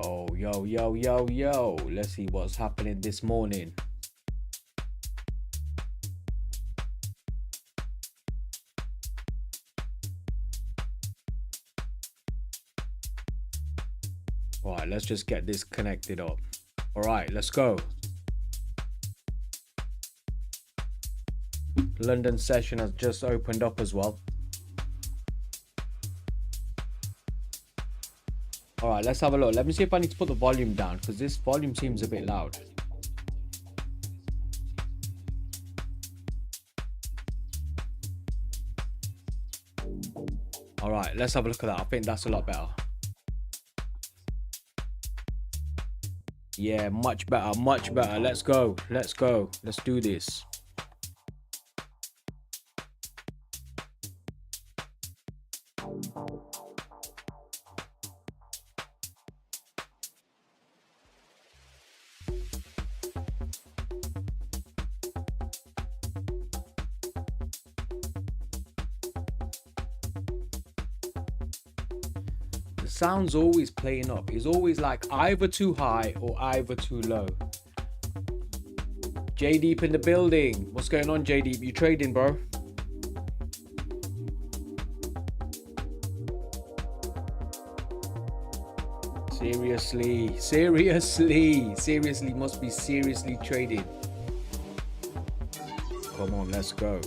Yo. Let's see what's happening this morning. All right, let's just get this connected up. All right, let's go. London session has just opened up as well. All right, let's have a look. Let me see if I need to put the volume down because this volume seems a bit loud. All right, let's have a look at that. I think that's a lot better. Yeah, much better. Let's go. Let's do this. Sound's always playing up. It's always like either too high or either too low. J Deep in the building. What's going on, J Deep? You trading, bro? Seriously, must be seriously trading. Come on, let's go.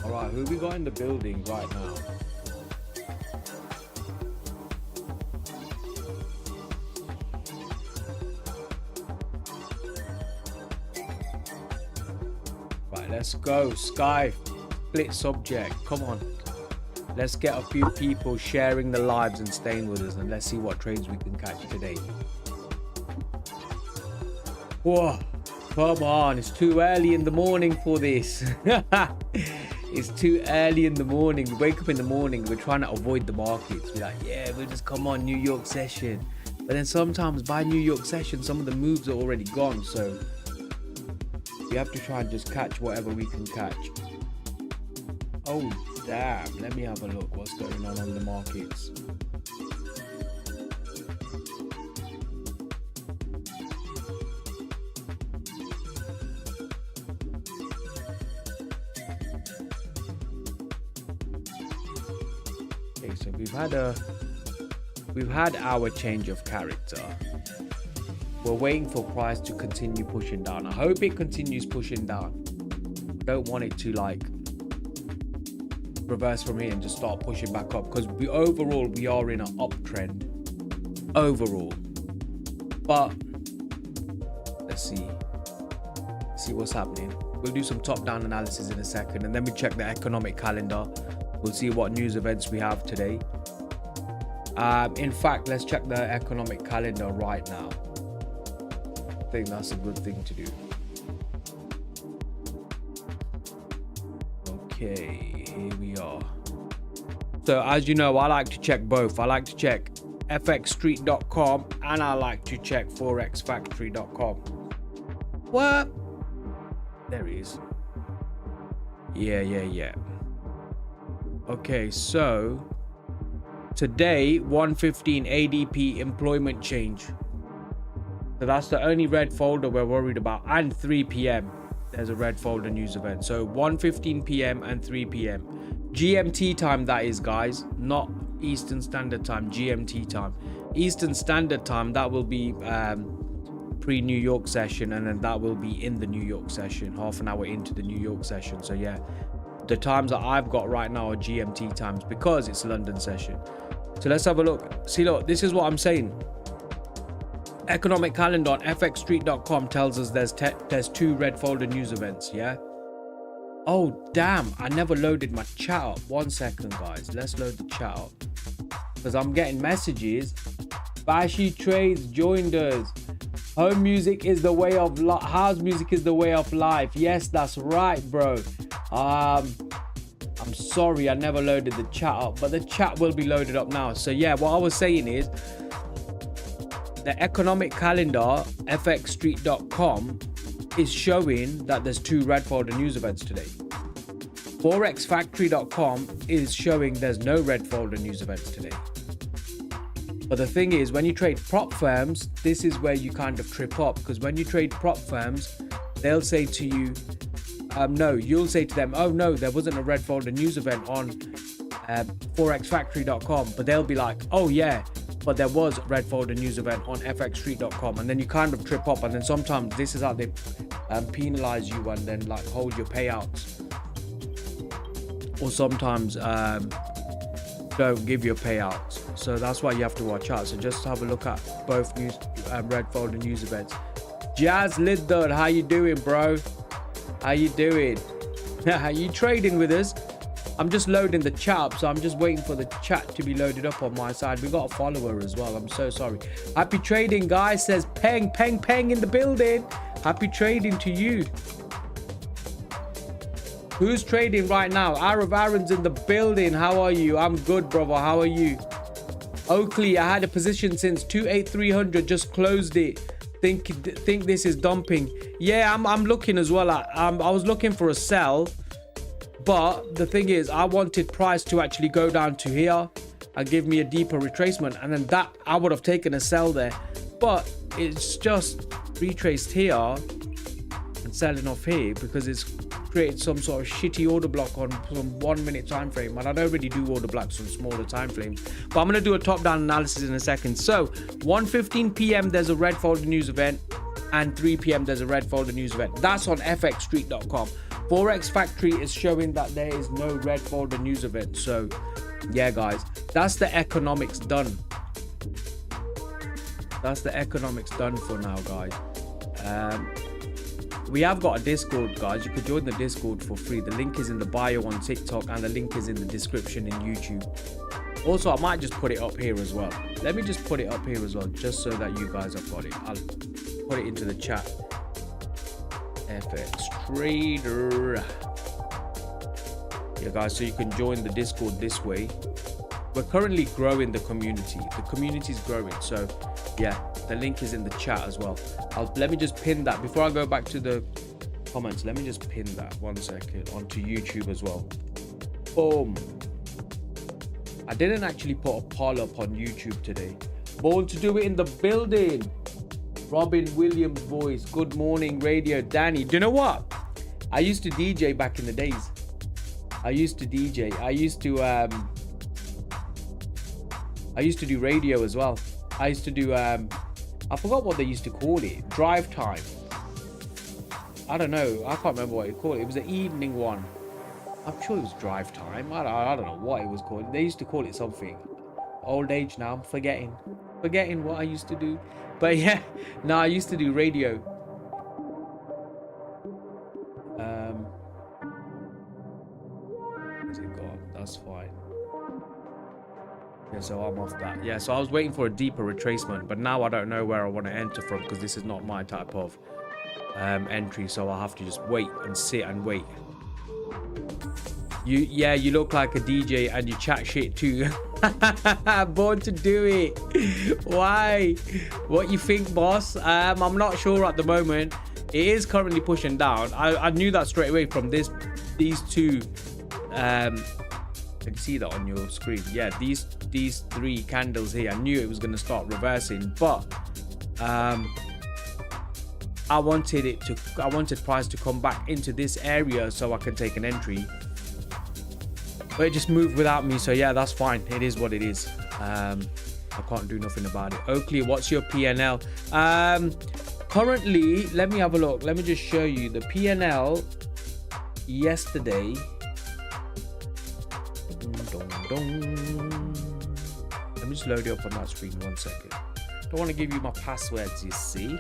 All right, who we got in the building right now? Right, let's go. Sky, split subject. Come on. Let's get a few people sharing the lives and staying with us, and let's see what trades we can catch today. Whoa, come on. It's too early in the morning for this. It's too early in the morning. We wake up in the morning, we're trying to avoid the markets. We're like, yeah, we'll just come on New York session. But then sometimes by New York session, some of the moves are already gone. So we have to try and just catch whatever we can catch. Oh, damn. Let me have a look. What's going on the markets? Okay, so we've had our change of character. We're waiting for price to continue pushing down. I hope it continues pushing down. I don't want it to like reverse from here and just start pushing back up, because overall we are in an uptrend overall. But let's see what's happening. We'll do some top-down analysis in a second, and then we check the economic calendar. We'll see what news events we have today. In fact, let's check the economic calendar right now. I think that's a good thing to do. Okay, here we are. So as you know, I like to check both. I like to check fxstreet.com and I like to check forexfactory.com. What? There he is. Yeah. Okay, so today 1:15 ADP employment change. So that's the only red folder we're worried about. And 3 p.m. there's a red folder news event. So 1:15 p.m. and 3 p.m. GMT time, that is, guys, not Eastern Standard Time. GMT time. Eastern Standard Time, that will be pre-New York session, and then that will be in the New York session, half an hour into the New York session. So yeah, the times that I've got right now are GMT times because it's London session. So let's have a look. See, look, this is what I'm saying. Economic calendar on fxstreet.com tells us there's 2 red folder news events. Yeah. Oh damn, I never loaded my chat up. 1 second, guys. Let's load the chat up, because I'm getting messages. Bashi Trades joined us. Home music is the way of life. House music is the way of life. Yes, that's right, bro. I'm sorry I never loaded the chat up, but the chat will be loaded up now. So yeah, what I was saying is the economic calendar, fxstreet.com, is showing that there's 2 red folder news events today. forexfactory.com is showing there's no red folder news events today. But the thing is, when you trade prop firms, this is where you kind of trip up, because when you trade prop firms, they'll say to you, no, you'll say to them, oh no, there wasn't a red folder news event on forexfactory.com, but they'll be like, oh yeah, but there was a red folder news event on fxstreet.com, and then you kind of trip up, and then sometimes this is how they penalize you and then like hold your payouts, or sometimes don't give you payouts. So that's why you have to watch out. So just have a look at both news red folder news events. Jazz Lidard, how you doing, bro? How you doing? Are you trading with us? I'm just loading the chat up, so I'm just waiting for the chat to be loaded up on my side. We got a follower as well. I'm so sorry. Happy trading, guys. Says Peng in the building. Happy trading to you. Who's trading right now? Arab Aaron's in the building. How are you? I'm good, brother. How are you? Oakley, I had a position since 28300, just closed it. Think this is dumping. Yeah, I'm looking as well at, I was looking for a sell, but the thing is, I wanted price to actually go down to here and give me a deeper retracement, and then that I would have taken a sell there, but it's just retraced here and selling off here because it's created some sort of shitty order block on some 1 minute time frame, and I don't really do order blocks on smaller time frames, but I'm going to do a top down analysis in a second. So 1:15 p.m. there's a red folder news event, and 3 p.m. there's a red folder news event. That's on fxstreet.com. Forex Factory is showing that there is no red folder news event. So yeah, guys, that's the economics done. That's the economics done for now, guys. We have got a Discord, guys. You could join the Discord for free. The link is in the bio on TikTok, and the link is in the description in YouTube. Also, I might just put it up here as well. Let me just put it up here as well, just so that you guys have got it. I'll put it into the chat. FX Trader. Yeah, guys, so you can join the Discord this way. We're currently growing the community. The community is growing. So yeah, the link is in the chat as well. Let me just pin that before I go back to the comments. Let me just pin that 1 second onto YouTube as well. Boom. I didn't actually put a poll up on YouTube today. Born to do it in the building. Robin Williams voice. Good morning, radio. Danny, do you know what? I used to DJ back in the days. I used to DJ. I used to do radio as well. I used to do I forgot what they used to call it. Drive time. I don't know. I can't remember what it called. It was an evening one. I'm sure it was drive time. I don't know what it was called. They used to call it something. Old age now. I'm forgetting what I used to do. But yeah, no, I used to do radio. Where's it gone? That's fine. Yeah, so I'm off that. Yeah, so I was waiting for a deeper retracement, but now I don't know where I want to enter from because this is not my type of entry. So I'll have to just wait and sit and wait. You look like a DJ and you chat shit too. Born to do it. Why? What you think, boss? I'm not sure at the moment. It is currently pushing down. I knew that straight away from these two. Can you see that on your screen? Yeah, these 3 candles here. I knew it was going to start reversing, but I wanted price to come back into this area so I can take an entry. But it just moved without me, so yeah, that's fine. It is what it is. I can't do nothing about it. Oakley, what's your PNL? Currently, let me have a look. Let me just show you the PNL yesterday. Let me just load it up on that screen 1 second. Don't want to give you my passwords, you see.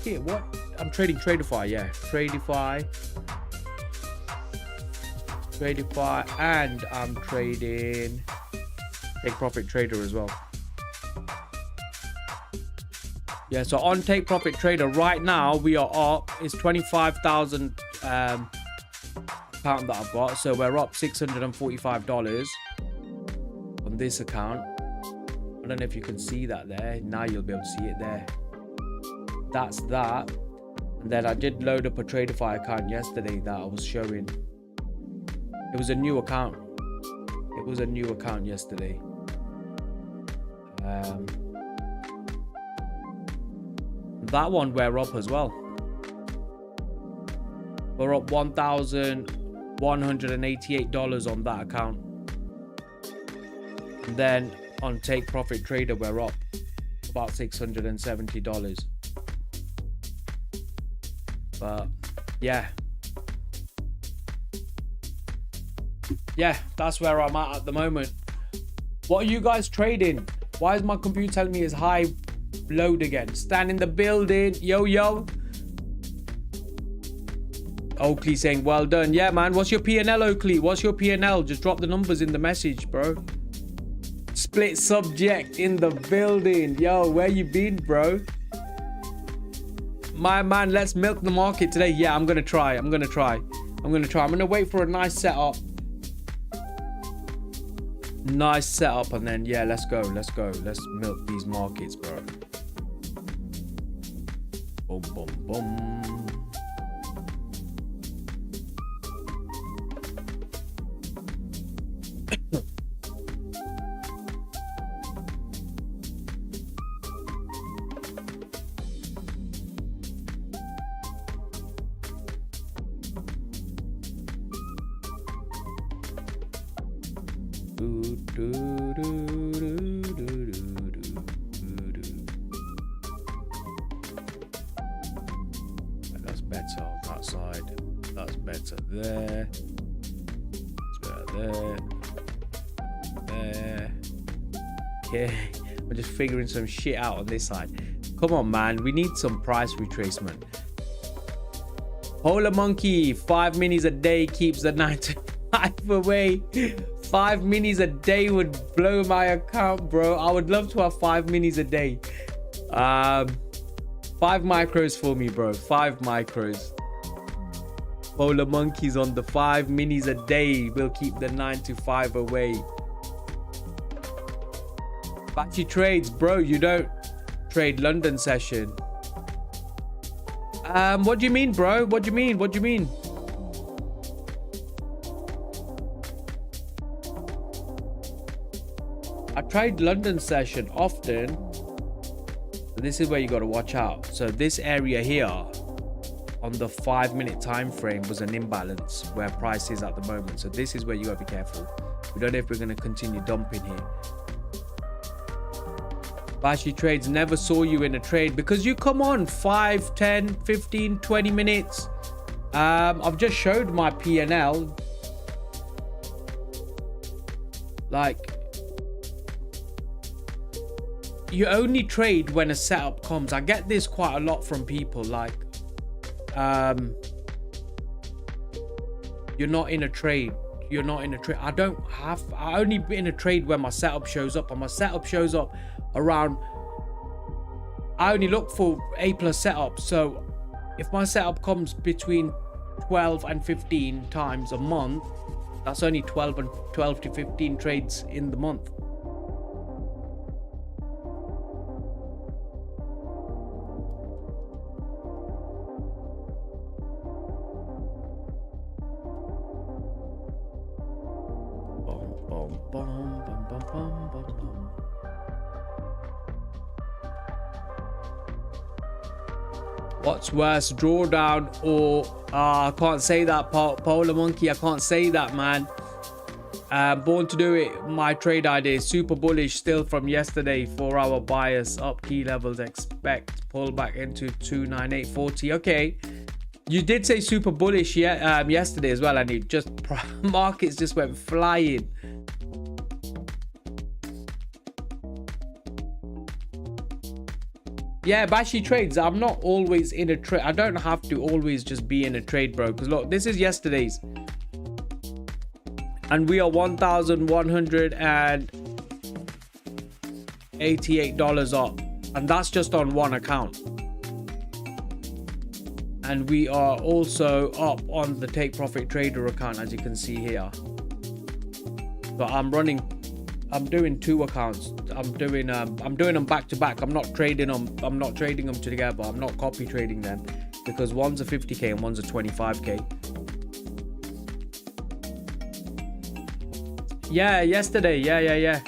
Here, what? I'm trading Tradeify, yeah. Tradeify, and I'm trading Take Profit Trader as well. Yeah, so on Take Profit Trader right now we are up. It's 25,000 account that I've got, so we're up $645 on this account. I don't know if you can see that there. Now you'll be able to see it there. That's that. And then I did load up a Traderify account yesterday that I was showing. It was a new account. It was a new account yesterday. That one we're up as well. We're up $1,188 on that account. And then on Take Profit Trader we're up about $670. But yeah, that's where I'm at the moment. What are you guys trading? Why is my computer telling me it's high load again? Stand in the building. Yo. Oakley saying well done. Yeah, man. What's your P&L, Oakley? What's your P&L? Just drop the numbers in the message, bro. Split subject in the building. Yo, where you been, bro? My man, let's milk the market today. Yeah, I'm gonna try. I'm gonna wait for a nice setup. Nice setup, and then yeah, let's go. Let's milk these markets, bro. Boom, boom, boom. That's better on that side. That's better there. That's better there. There. Okay. We're just figuring some shit out on this side. Come on, man. We need some price retracement. Polar Monkey, 5 minis a day keeps the 9 to 5 away. 5 minis a day would blow my account, bro. I would love to have 5 minis a day. 5 micros for me, bro. 5 micros. Polar Monkeys on the 5 minis a day will keep the 9 to 5 away. Batchy trades, bro. You don't trade London session. What do you mean, bro? What do you mean? What do you mean? I trade London session often. This is where you got to watch out. So this area here on the 5-minute time frame was an imbalance where price is at the moment. So this is where you got to be careful. We don't know if we're going to continue dumping here. Bashy Trades never saw you in a trade because you come on 5, 10, 15, 20 minutes. I've just showed my P&L. Like, you only trade when a setup comes. I get this quite a lot from people. Like, you're not in a trade. You're not in a trade. I only be in a trade when my setup shows up, and my setup shows up around. I only look for A+ setup. So if my setup comes between 12 and 15 times a month, that's only 12 to 15 trades in the month. What's worse, drawdown or I can't say that, Polar Monkey. I can't say that, man. Born to do it. My trade idea super bullish still from yesterday. 4-hour bias up, key levels expect pullback into 298.40. Okay, you did say super bullish yesterday as well, and it just markets just went flying. Yeah, Bashy Trades. I'm not always in a trade. I don't have to always just be in a trade, bro. Because look, this is yesterday's. And we are $1,188 up. And that's just on one account. And we are also up on the Take Profit Trader account, as you can see here. So I'm doing two accounts. I'm doing them back to back. I'm not trading them together. I'm not copy trading them, because one's a 50k and one's a 25k. Yeah, yesterday. Yeah.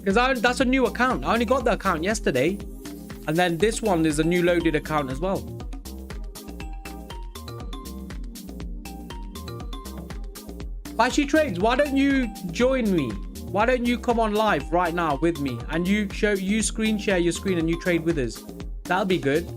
Because that's a new account. I only got the account yesterday. And then this one is a new loaded account as well. Bashi Trades, why don't you join me? Why don't you come on live right now with me and you screen share your screen and you trade with us? That'll be good.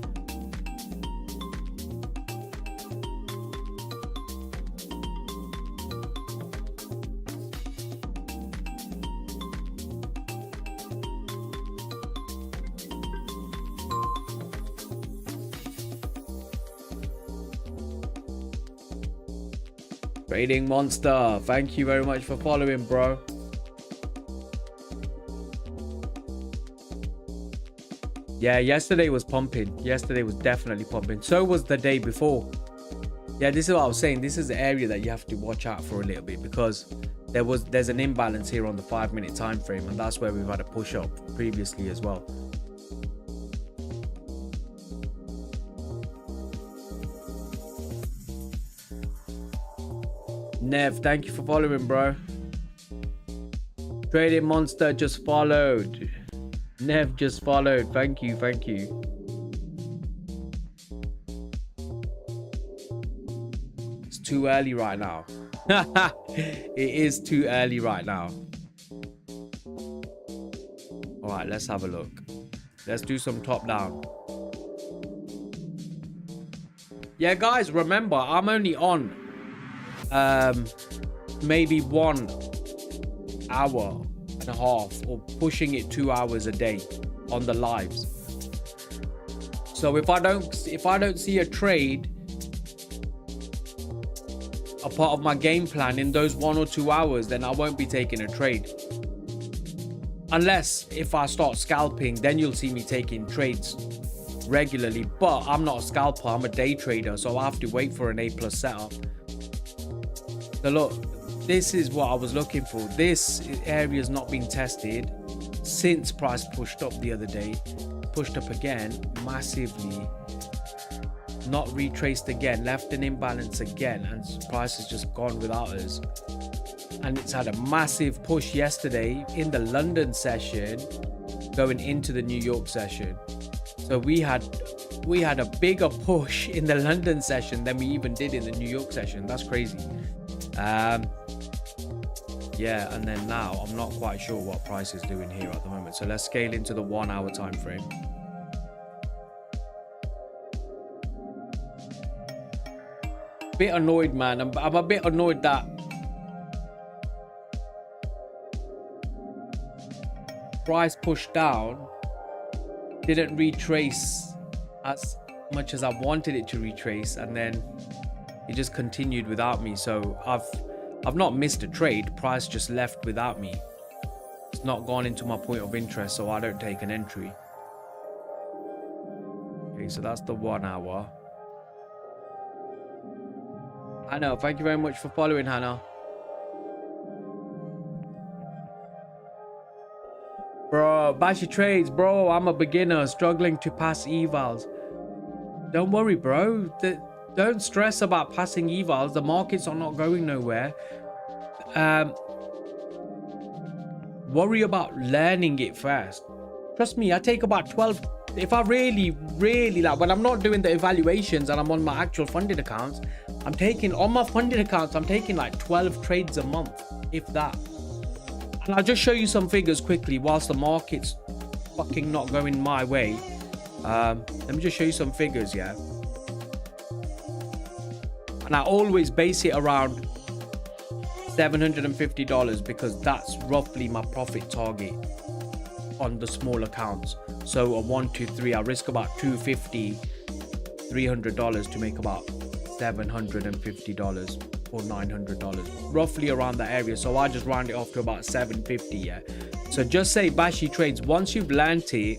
Trading Monster, thank you very much for following, bro. Yeah, yesterday was pumping. Yesterday was definitely pumping. So was the day before. Yeah, this is what I was saying. This is the area that you have to watch out for a little bit, because there's an imbalance here on the 5-minute time frame, and that's where we've had a push up previously as well. Nev, thank you for following, bro. Trading Monster just followed. Nev just followed. Thank you. It's too early right now. It is too early right now. All right, let's have a look. Let's do some top down. Yeah, guys, remember, I'm only on maybe 1 hour and a half, or pushing it 2 hours a day on the lives. So if I don't see a trade a part of my game plan in those 1 or 2 hours, then I won't be taking a trade. Unless if I start scalping, then you'll see me taking trades regularly. But I'm not a scalper, I'm a day trader, so I have to wait for an A+ setup. So look, this is what I was looking for. This area has not been tested since price pushed up the other day. Pushed up again massively, not retraced again, left an imbalance again, and price has just gone without us. And it's had a massive push yesterday in the London session going into the New York session. So we had a bigger push in the London session than we even did in the New York session. That's crazy. Yeah, and then now I'm not quite sure what price is doing here at the moment. So let's scale into the 1 hour time frame. Bit annoyed, man. I'm a bit annoyed that price pushed down, didn't retrace as much as I wanted it to retrace, and then it just continued without me. So I've not missed a trade. Price just left without me. It's not gone into my point of interest, so I don't take an entry. Okay, so that's the 1 hour. Hannah, thank you very much for following, Hannah. Bro, Bashi Trades, bro, I'm a beginner struggling to pass evals. Don't worry, bro. Don't stress about passing evals. The markets are not going nowhere. Worry about learning it first. Trust me, I take about 12. If I really, like, when I'm not doing the evaluations and I'm on my actual funded accounts, I'm taking like 12 trades a month, if that. And I'll just show you some figures quickly whilst the market's fucking not going my way. Let me just show you some figures, yeah. And I always base it around $750 because that's roughly my profit target on the small accounts. So a 1, 2, 3, I risk about $250, $300 to make about $750 or $900, roughly around that area. So I just round it off to about $750, yeah. So just say Bashi Trades, once you've learned it,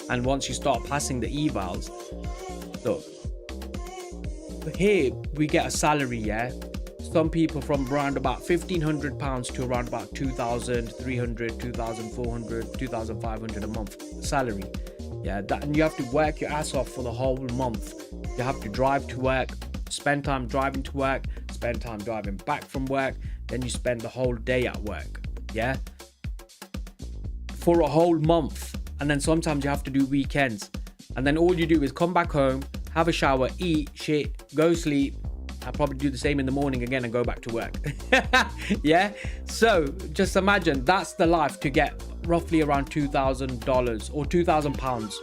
And once you start passing the evals, look, here we get a salary, yeah. Some people from around about £1,500 to around about 2,300, 2,400, 2,500 a month salary. Yeah, that, and you have to work your ass off for the whole month. You have to drive to work, spend time driving to work, spend time driving back from work, then you spend the whole day at work. Yeah, for a whole month. And then sometimes you have to do weekends, and then all you do is come back home, have a shower, eat shit, go sleep. I'll probably do the same in the morning again and go back to work. Yeah, so just imagine that's the life to get roughly around $2,000 or £2,000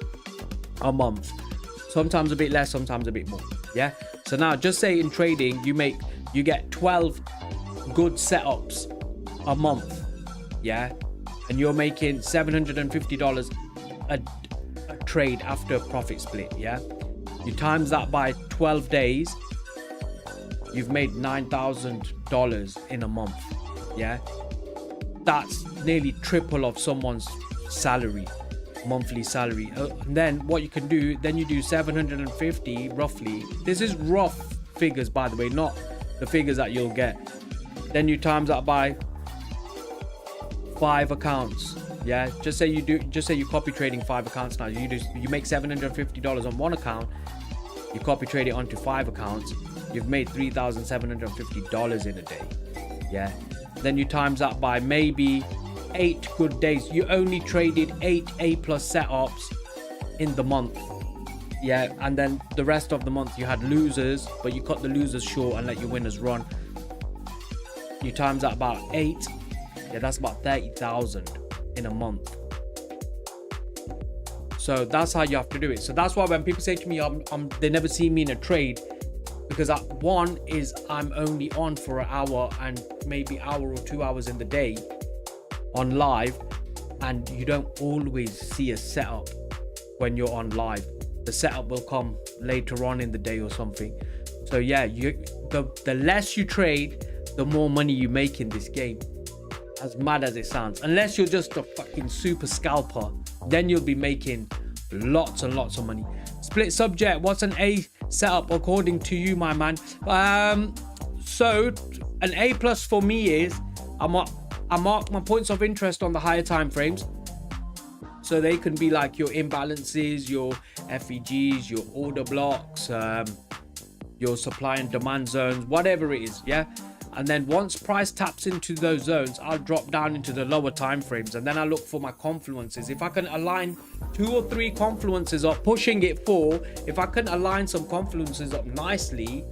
a month. Sometimes a bit less, sometimes a bit more. Yeah, so now just say in trading you get 12 good setups a month. Yeah, and you're making $750 a trade after profit split. Yeah, you times that by 12 days, you've made $9,000 in a month. Yeah, that's nearly triple of someone's salary, monthly salary. And then what you can do, then you do 750 roughly. This is rough figures, by the way, not the figures that you'll get. Then you times that by 5 accounts. Yeah, just say you copy trading 5 accounts now. You make $750 on one account, you copy trade it onto 5 accounts, you've made $3,750 in a day. Yeah, then you times that by maybe 8 good days. You only traded 8 A+ setups in the month. Yeah, and then the rest of the month you had losers, but you cut the losers short and let your winners run. You times that about 8. Yeah, that's about 30,000 in a month. So that's how you have to do it. So that's why when people say to me, they never see me in a trade, because one is I'm only on for an hour and maybe hour or 2 hours in the day on live, and you don't always see a setup when you're on live. The setup will come later on in the day or something. So yeah, the less you trade, the more money you make in this game. As mad as it sounds, unless you're just a fucking super scalper, then you'll be making lots and lots of money. Split subject, what's an A setup according to you, my man? So an A+ for me is I mark my points of interest on the higher time frames, so they can be like your imbalances, your FEGs, your order blocks, your supply and demand zones, whatever it is. Yeah, and then once price taps into those zones, I'll drop down into the lower time frames, and then I look for my confluences. If I can align 2 or 3 confluences up, pushing it 4, if I can align some confluences up nicely,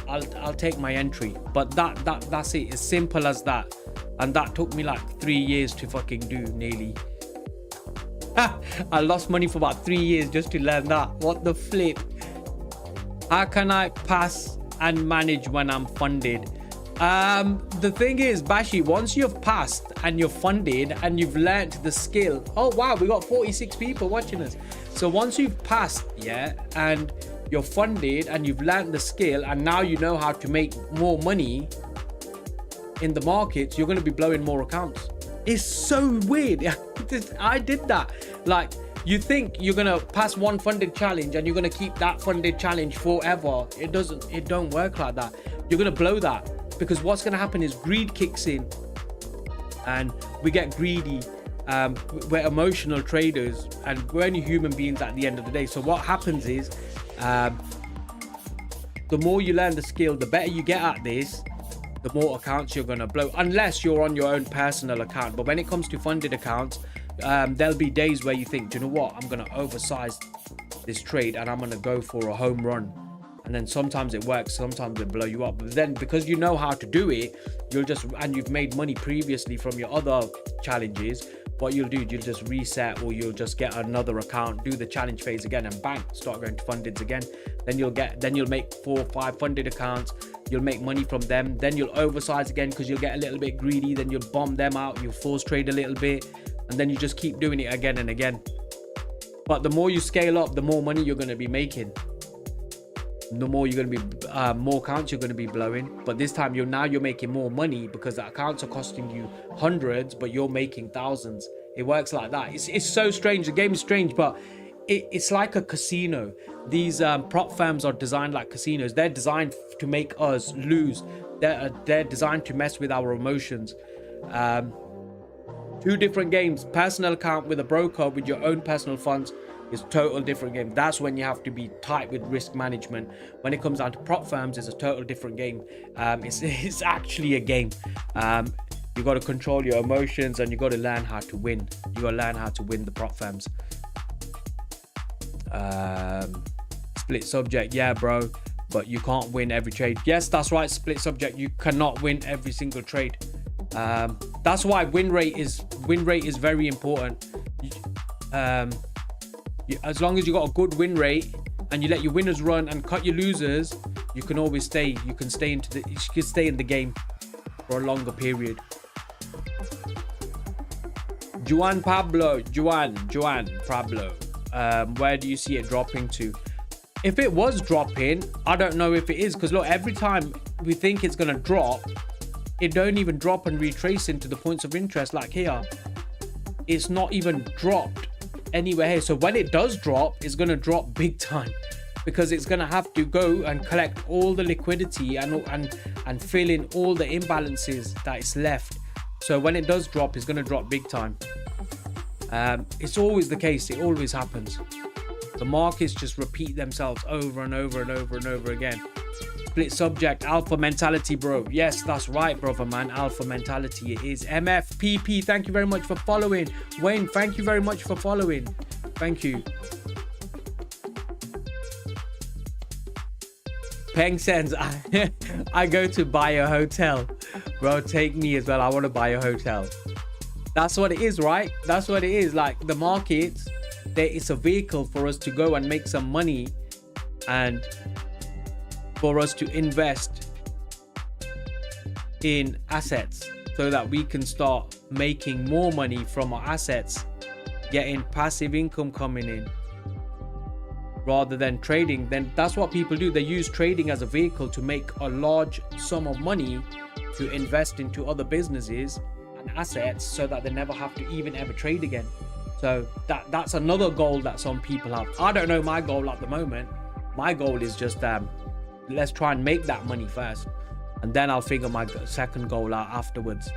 I'll take my entry. But that's it, as simple as that. And that took me like 3 years to fucking do, nearly. I lost money for about 3 years just to learn that. What the flip? How can I pass and manage when I'm funded? The thing is, Bashi, once you've passed and you're funded and you've learnt the skill. Oh wow, we got 46 people watching us. So once you've passed, yeah, and you're funded and you've learnt the skill, and now you know how to make more money in the markets, you're going to be blowing more accounts. It's so weird. I did that. Like, you think you're gonna pass one funded challenge and you're gonna keep that funded challenge forever. It don't work like that. You're gonna blow that, because what's gonna happen is greed kicks in and we get greedy. We're emotional traders and we're only human beings at the end of the day. So what happens is, the more you learn the skill, the better you get at this, the more accounts you're gonna blow, unless you're on your own personal account. But when it comes to funded accounts, there'll be days where you think, do you know what, I'm gonna oversize this trade and I'm gonna go for a home run, and then sometimes it works, sometimes it blow you up. But then because you know how to do it, and you've made money previously from your other challenges, what you'll do, you'll just reset, or you'll just get another account, do the challenge phase again, and bang, start going to fundeds again. Then you'll make 4 or 5 funded accounts, you'll make money from them, then you'll oversize again because you'll get a little bit greedy, then you'll bomb them out, you'll force trade a little bit, and then you just keep doing it again and again. But the more you scale up, the more money you're going to be making, the more you're going to be more accounts you're going to be blowing. But this time you're making more money because the accounts are costing you hundreds, but you're making thousands It works like that. It's so strange. The game is strange, but it's like a casino. These prop firms are designed like casinos. They're designed to make us lose. They're designed to mess with our emotions. Two different games. Personal account with a broker with your own personal funds is total different game. That's when you have to be tight with risk management. When it comes down to prop firms, it's a total different game. It's actually a game. You got to control your emotions, and you got to learn how to win. You got to learn how to win the prop firms. Split subject, yeah, bro, but you can't win every trade. Yes, that's right. Split subject, you cannot win every single trade. That's why win rate is very important. As long as you got a good win rate and you let your winners run and cut your losers, you can always stay. You can stay in the game for a longer period. Juan Pablo, where do you see it dropping to? If it was dropping, I don't know if it is, because look, every time we think it's gonna drop, it don't even drop and retrace into the points of interest. Like here, it's not even dropped anywhere here. So when it does drop, it's gonna drop big time, because it's gonna have to go and collect all the liquidity and fill in all the imbalances that is left. So when it does drop, it's gonna drop big time. It's always the case. It always happens. The markets just repeat themselves over and over and over and over again. Split subject, alpha mentality, bro. Yes, that's right, brother, man. Alpha mentality it is. MFPP, thank you very much for following. Wayne, thank you very much for following. Thank you. Peng sends, I go to buy a hotel. Bro, take me as well. I want to buy a hotel. That's what it is, right? That's what it is. Like the markets, it's a vehicle for us to go and make some money and for us to invest in assets so that we can start making more money from our assets, getting passive income coming in rather than trading. Then that's what people do. They use trading as a vehicle to make a large sum of money to invest into other businesses and assets so that they never have to even ever trade again. So that's another goal that some people have. I don't know my goal at the moment. My goal is just let's try and make that money first, and then I'll figure my second goal out afterwards.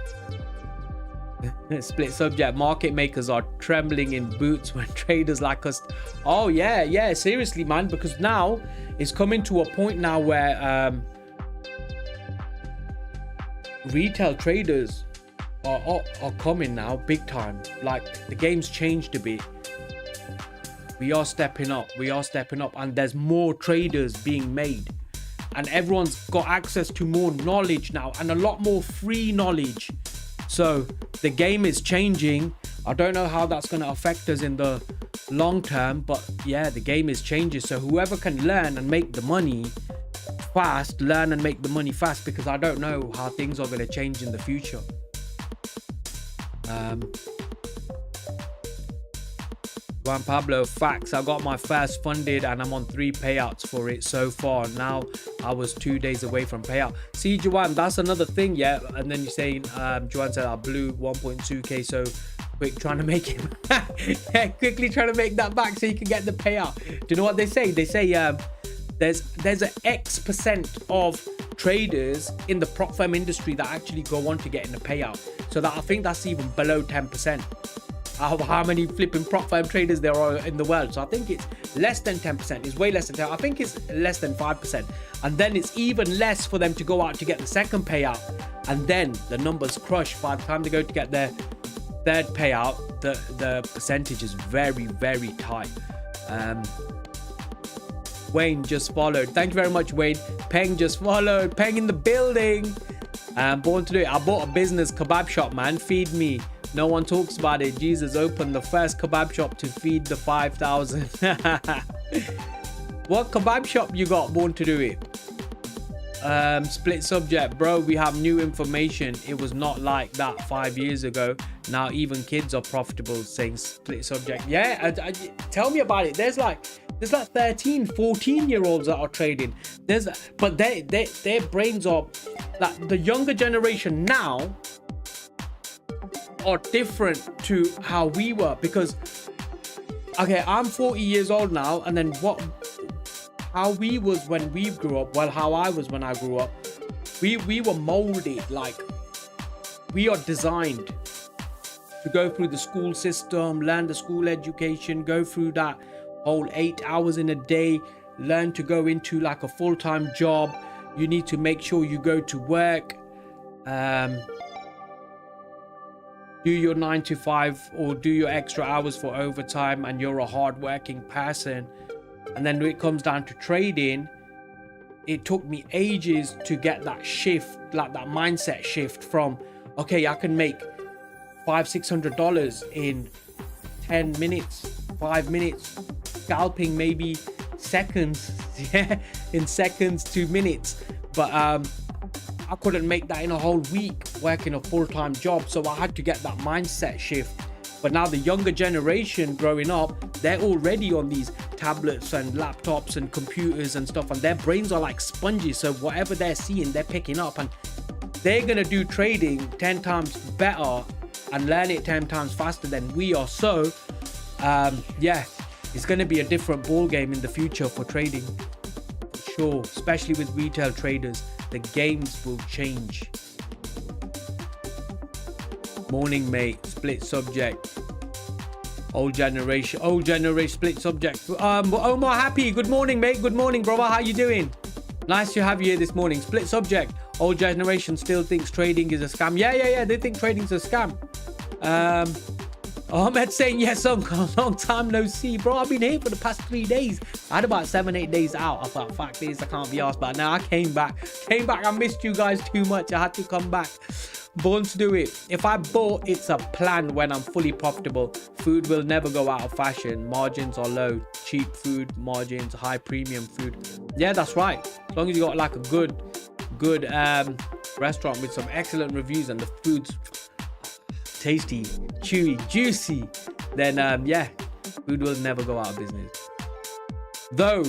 Split subject, market makers are trembling in boots when traders like us. Oh yeah, seriously, man, because now it's coming to a point now where retail traders are coming now big time. Like the game's changed a bit. We are stepping up, and there's more traders being made, and everyone's got access to more knowledge now and a lot more free knowledge. So the game is changing. I don't know how that's going to affect us in the long term, but yeah, the game is changing. So whoever can learn and make the money fast, learn and make the money fast, because I don't know how things are going to change in the future. Juan Pablo, facts. I got my first funded and I'm on 3 payouts for it so far. Now I was 2 days away from payout. See, Juan, that's another thing, yeah. And then you're saying, Juan said I blew 1.2k so quick, trying to make it quickly trying to make that back so you can get the payout. Do you know what they say? They say there's an X% of traders in the prop firm industry that actually go on to getting a payout. So that I think that's even below 10%. How many flipping prop firm traders there are in the world. So I think it's less than 10%. It's way less than 10. I think it's less than 5%. And then it's even less for them to go out to get the second payout. And then the numbers crush. By the time they go to get their third payout, the percentage is very, very tight. Wayne just followed. Thank you very much, Wayne. Peng just followed. Peng in the building. Born to do it. I bought a business kebab shop, man. Feed me. No one talks about it. Jesus opened the first kebab shop to feed the 5,000. What kebab shop you got, Born to do it? Split subject, bro. We have new information. It was not like that 5 years ago. Now even kids are profitable, saying split subject. Yeah, tell me about it. There's like 13, 14-year-olds that are trading. But their brains are like the younger generation now. are different to how we were, because okay, I'm 40 years old now, and then how we was when we grew up, well, how I was when I grew up, we were molded, like we are designed to go through the school system, learn the school education, go through that whole 8 hours in a day, learn to go into like a full-time job. You need to make sure you go to work, do your 9 to 5 or do your extra hours for overtime, and you're a hard-working person. And then when it comes down to trading, it took me ages to get that shift, like that mindset shift from, okay, I can make $500-600 in 10 minutes, 5 minutes, scalping maybe seconds, yeah, in seconds to minutes. But I couldn't make that in a whole week working a full-time job, so I had to get that mindset shift. But now the younger generation growing up, they're already on these tablets and laptops and computers and stuff, and their brains are like sponges, so whatever they're seeing, they're picking up, and they're gonna do trading 10 times better and learn it 10 times faster than we are. So yeah, it's gonna be a different ball game in the future for trading, for sure, especially with retail traders. The games will change. Morning, mate. Split subject. Old generation split subject. Omar Happy, good morning, mate. Good morning, brother. How you doing? Nice to have you here this morning. Split subject. Old generation still thinks trading is a scam. Yeah, they think trading's a scam. Ahmed saying yes, long time no see, bro. I've been here for the past 3 days. I had about 7-8 days out. I thought, fact is, I can't be asked, but now I came back. I missed you guys too much. I had to come back. Born to do it. If I bought, it's a plan when I'm fully profitable. Food will never go out of fashion. Margins are low. Cheap food, margins, high premium food. Yeah, that's right. As long as you got like a good restaurant with some excellent reviews and the food's tasty, chewy, juicy, then yeah, food will never go out of business. Though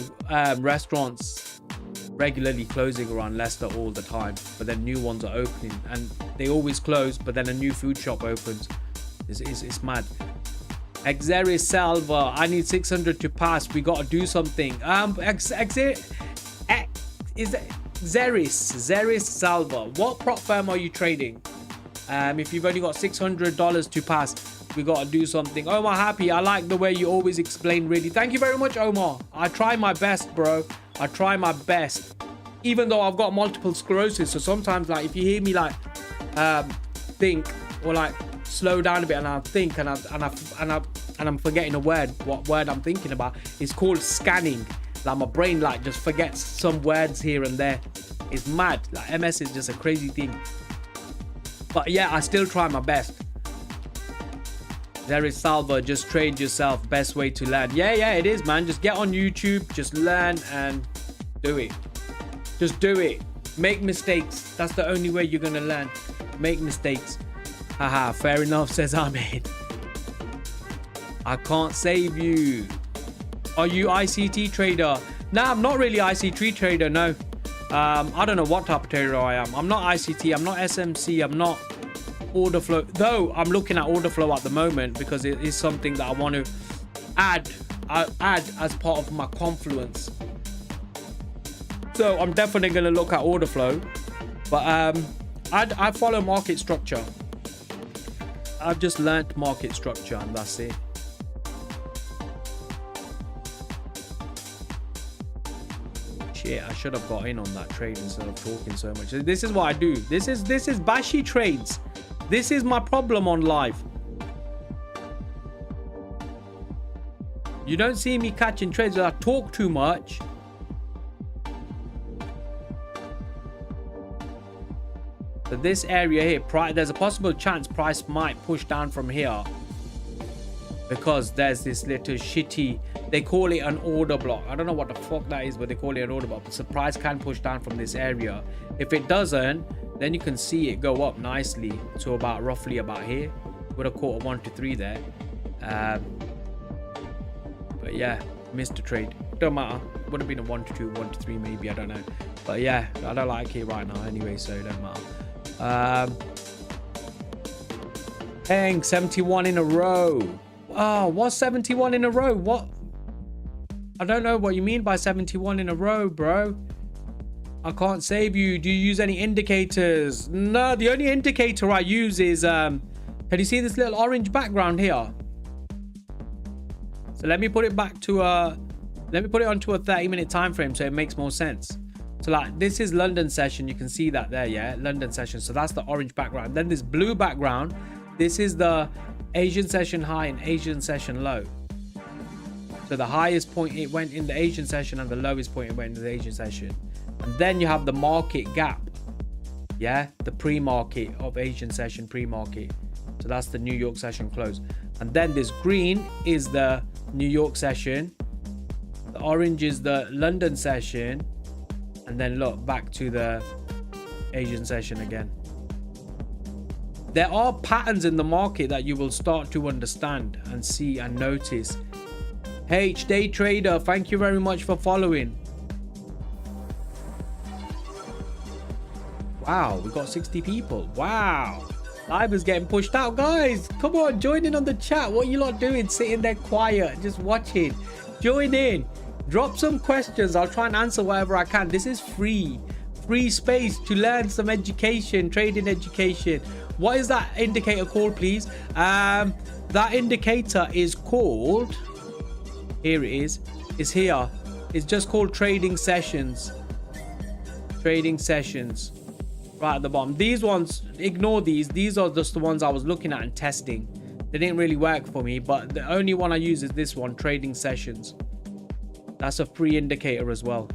restaurants regularly closing around Leicester all the time, but then new ones are opening, and they always close, but then a new food shop opens. It's mad. Xeris Salva, I need 600 to pass. We got to do something. Xeris Salva, what prop firm are you trading? If you've only got $600 to pass, we got to do something. Omar Happy, I like the way you always explain, really. Thank you very much, Omar. I try my best, bro. I try my best, even though I've got multiple sclerosis. So sometimes, like, if you hear me like think or like slow down a bit, and I think and I'm forgetting a word, what word I'm thinking about, it's called scanning. Like my brain like just forgets some words here and there. It's mad. Like MS is just a crazy thing. But yeah, I still try my best. There is Salva, just trade yourself, best way to learn. Yeah, it is, man. Just get on YouTube, just learn and do it. Just do it. Make mistakes. That's the only way you're gonna learn. Make mistakes. Haha, fair enough, says Ahmed. I can't save you. Are you ICT trader? Nah, I'm not really ICT trader, no. I don't know what type of trader I am. I'm not ICT, I'm not SMC, I'm not order flow, though I'm looking at order flow at the moment because it is something that I want to add as part of my confluence. So I'm definitely going to look at order flow, but I follow market structure. I've just learnt market structure and that's it. Shit, I should have got in on that trade instead of talking so much. This is what I do. This is bashy trades. This is my problem on live. You don't see me catching trades where I talk too much. So this area here, there's a possible chance price might push down from here, because there's this little shitty, they call it an order block. I don't know what the fuck that is, but they call it an order block. But the price can push down from this area. If it doesn't, then you can see it go up nicely to about roughly about here. Would have caught a 1 to 3 there. But yeah, missed the trade. Don't matter. Would have been a 1 to 2, 1 to 3 maybe. I don't know. But yeah, I don't like it right now anyway, so it don't matter. Dang, 71 in a row. Oh, what's 71 in a row? What? I don't know what you mean by 71 in a row, bro. I can't save you. Do you use any indicators? No, the only indicator I use is, can you see this little orange background here? So let me put it back to let me put it onto a 30-minute time frame so it makes more sense. So like this is London session. You can see that there, yeah, London session. So that's the orange background. Then this blue background. This is the Asian session high and Asian session low. So the highest point it went in the Asian session and the lowest point it went in the Asian session. And then you have the market gap. Yeah, the pre-market of Asian session pre-market. So that's the New York session close. And then this green is the New York session. The orange is the London session. And then look back to the Asian session again. There are patterns in the market that you will start to understand and see and notice. H Day Trader, thank you very much for following. Wow, we got 60 people. Wow. Live is getting pushed out. Guys, come on, join in on the chat. What are you lot doing? Sitting there quiet, just watching. Join in. Drop some questions. I'll try and answer whatever I can. This is free. Free space to learn some education, trading education. What is that indicator called, please? That indicator is called... Here it is. It's here. It's just called trading sessions. Trading sessions. Right at the bottom. These ones, ignore these. These are just the ones I was looking at and testing. They didn't really work for me, but the only one I use is this one, trading sessions. That's a free indicator as well.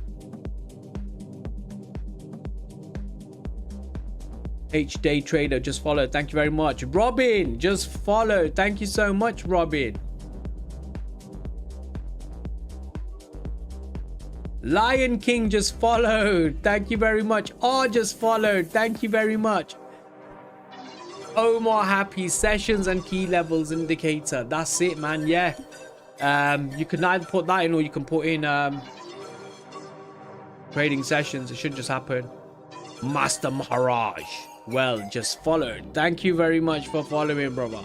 H Day Trader just followed. Thank you very much. Robin just followed. Thank you so much, Robin. Lion King just followed. Thank you very much. Oh, just followed. Thank you very much. Omar Happy, sessions and key levels indicator. That's it, man. Yeah. You can either put that in or you can put in trading sessions. It should just happen. Master Maharaj, well, just followed. Thank you very much for following, brother.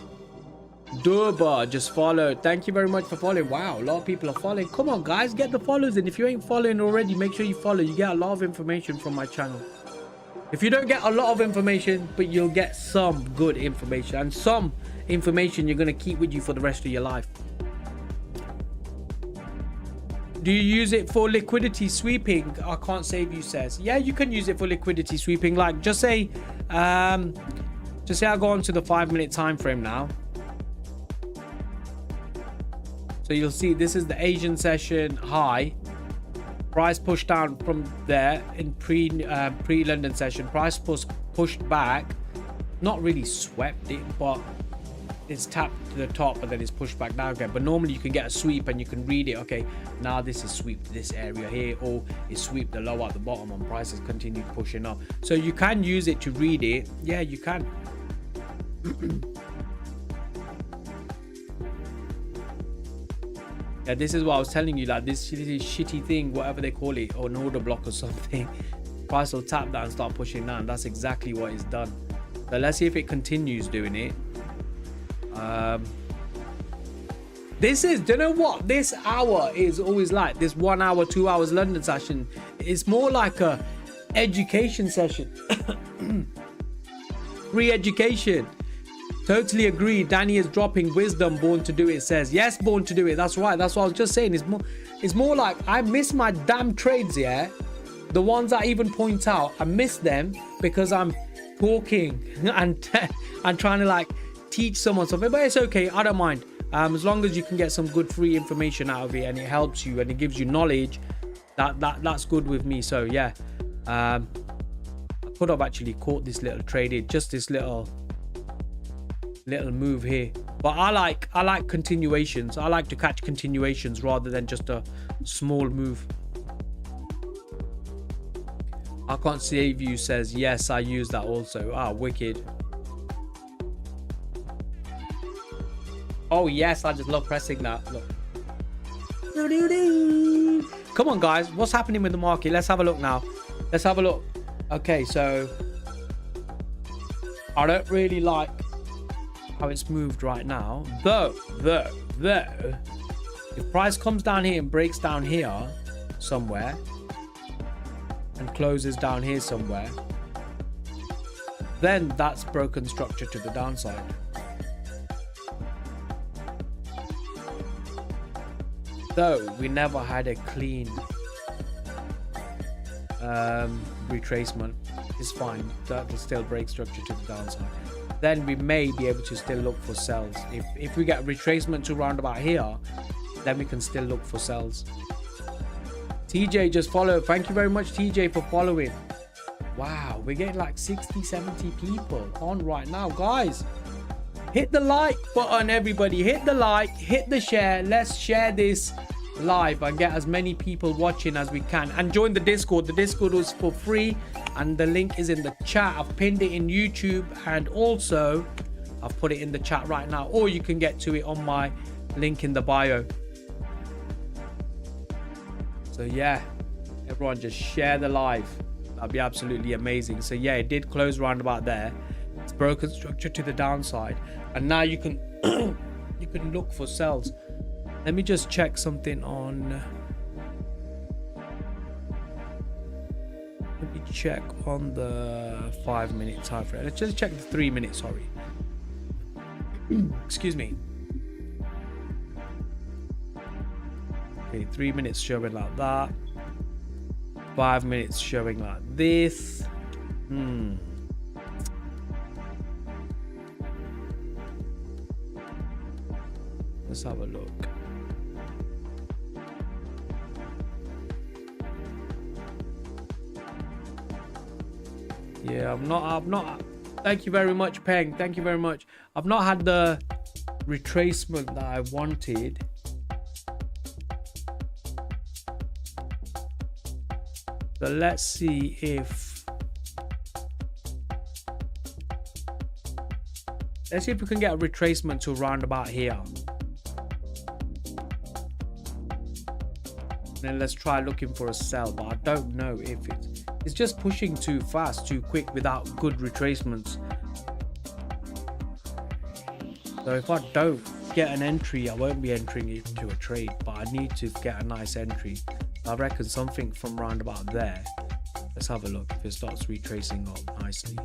Durba just followed. Thank you very much for following. Wow, a lot of people are following. Come on, guys, get the follows in. If you ain't following already, make sure you follow. You get a lot of information from my channel. If you don't get a lot of information, but you'll get some good information, and some information you're going to keep with you for the rest of your life. Do you use it for liquidity sweeping? I can't save you, says. Yeah, you can use it for liquidity sweeping. Like, just say I go on to the 5-minute time frame now. So you'll see this is the Asian session high. Price pushed down from there in pre-London session. Price pushed back. Not really swept it, but it's tapped to the top and then it's pushed back down again. But normally you can get a sweep and you can read it. Okay, now this is sweep this area here, or it's sweep the low at the bottom and prices continue pushing up. So you can use it to read it. Yeah, you can. Yeah, this is what I was telling you, like this shitty thing, whatever they call it, or an order block or something. Price will tap that and start pushing down. That's exactly what it's done. So let's see if it continues doing it. This is, do you know what this hour is always like? This 1 hour, 2 hours London session, it's more like a education session. Free education. Totally agree. Danny is dropping wisdom. Born to do it says. Yes, born to do it. That's right. That's what I was just saying. It's more like I miss my damn trades, yeah? The ones I even point out, I miss them because I'm talking and trying to like teach someone something. But it's okay. I don't mind. As long as you can get some good free information out of it and it helps you and it gives you knowledge, that's good with me. So yeah, I could have actually caught this little trade, just this little move here, but I like continuations. I like to catch continuations rather than just a small move. I can't save you, says. Yes, I use that also. Ah, wicked. Oh yes, I just love pressing that. Look. Come on, guys, what's happening with the market? Let's have a look now. Let's have a look. Okay, so I don't really like how it's moved right now. Though, if price comes down here and breaks down here somewhere and closes down here somewhere, then that's broken structure to the downside. Though we never had a clean retracement, it's fine. That will still break structure to the downside. Then we may be able to still look for sells. If we get retracement to round about here, then we can still look for sells. TJ just followed. Thank you very much, TJ, for following. Wow, we're getting like 60-70 people on right now, guys. Hit the like button, everybody. Hit the like, hit the share. Let's share this live and get as many people watching as we can, and join the Discord. The Discord is for free and the link is in the chat. I've pinned it in YouTube, and also I've put it in the chat right now, or you can get to it on my link in the bio. So yeah, everyone just share the live. That'd be absolutely amazing. So yeah, it did close round about there. It's broken structure to the downside, and now you can you can look for sells. Let me just check something on. Let me check on the 5-minute time frame. Let's just check the 3 minutes. Sorry. Excuse me. Okay, 3 minutes showing like that. 5 minutes showing like this. Let's have a look. Yeah, I've not. Thank you very much, Peng. Thank you very much. I've not had the retracement that I wanted. So let's see if we can get a retracement to around about here. Then let's try looking for a sell, but I don't know if it's just pushing too fast, too quick without good retracements. So if I don't get an entry, I won't be entering into a trade, but I need to get a nice entry. I reckon something from round about there. Let's have a look if it starts retracing up nicely.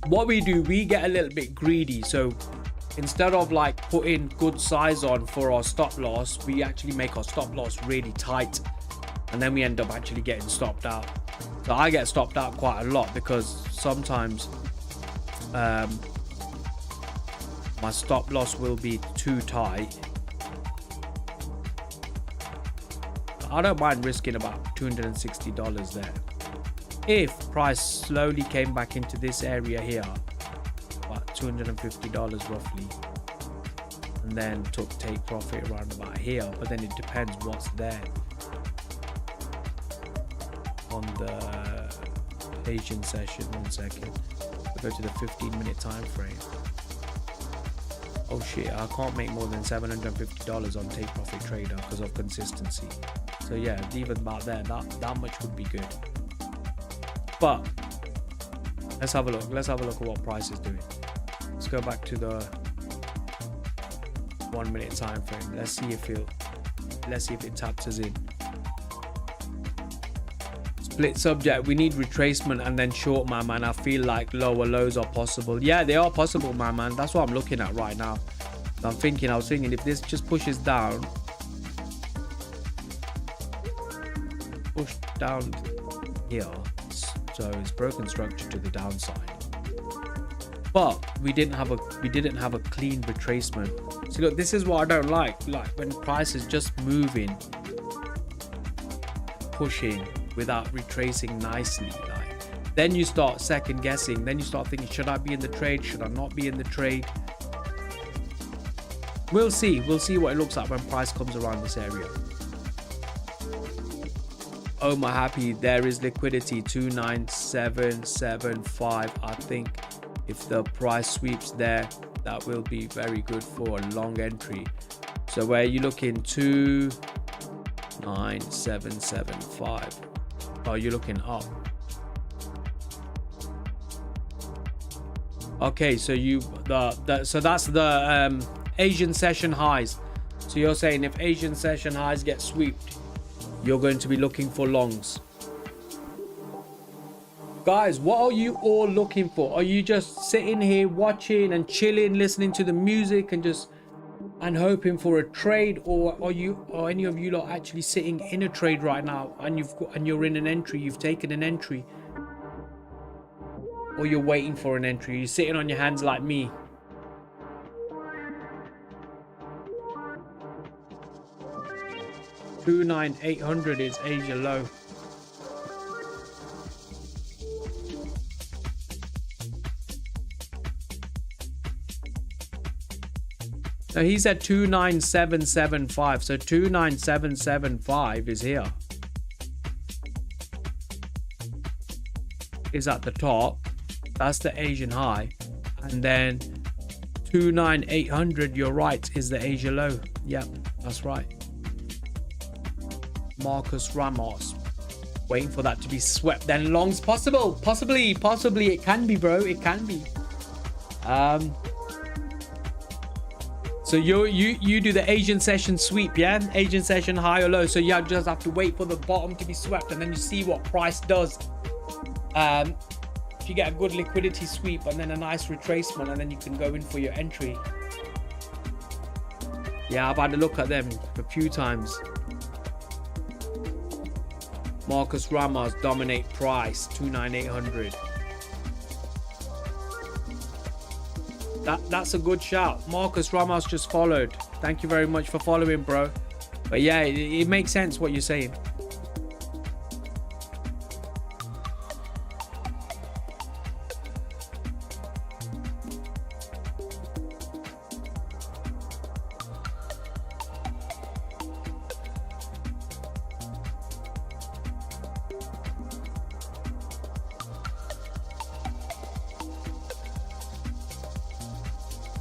What we do, we get a little bit greedy. So instead of like putting good size on for our stop loss, we actually make our stop loss really tight, and then we end up actually getting stopped out. So I get stopped out quite a lot because sometimes my stop loss will be too tight. I don't mind risking about $260 there. If price slowly came back into this area here, about $250 roughly, and then take profit around about here, but then it depends what's there on the Asian session. 1 second, we'll go to the 15-minute time frame. Oh shit, I can't make more than $750 on take profit trader because of consistency. So yeah, even about there, that much would be good. But let's have a look. Let's have a look at what price is doing. Let's go back to the 1 minute time frame. Let's see if it taps us in. Split subject. We need retracement and then short, my man. I feel like lower lows are possible. Yeah, they are possible, my man. That's what I'm looking at right now. I was thinking if this just pushes down, push down here, so it's broken structure to the downside. But we didn't have a clean retracement. See, look, this is what I don't like when price is just moving, pushing without retracing nicely. Then you start second guessing. Then you start thinking, should I be in the trade? Should I not be in the trade? We'll see what it looks like when price comes around this area. Oh my happy, there is liquidity 29775. I think if the price sweeps there, that will be very good for a long entry. So where you looking? 29775. Oh, you're looking up. Okay, so so that's the Asian session highs. So you're saying if Asian session highs get swept, you're going to be looking for longs. Guys, what are you all looking for? Are you just sitting here watching and chilling, listening to the music and hoping for a trade, or are any of you lot actually sitting in a trade right now and you're in an entry, you've taken an entry, or you're waiting for an entry, you're sitting on your hands like me? $29,800 is Asia low. So he said 29775. So 29775 is here. Is at the top. That's the Asian high. And then 29800, you're right, is the Asia low. Yep, that's right. Marcus Ramos. Waiting for that to be swept. Then longs possible. Possibly it can be, bro. It can be. So you do the Asian session sweep, yeah? Asian session high or low. So you just have to wait for the bottom to be swept, and then you see what price does. If you get a good liquidity sweep and then a nice retracement, and then you can go in for your entry. Yeah, I've had a look at them a few times. Marcus Ramos dominate price 29800. That's a good shout. Marcus Ramos just followed. Thank you very much for following, bro. But yeah, it makes sense what you're saying.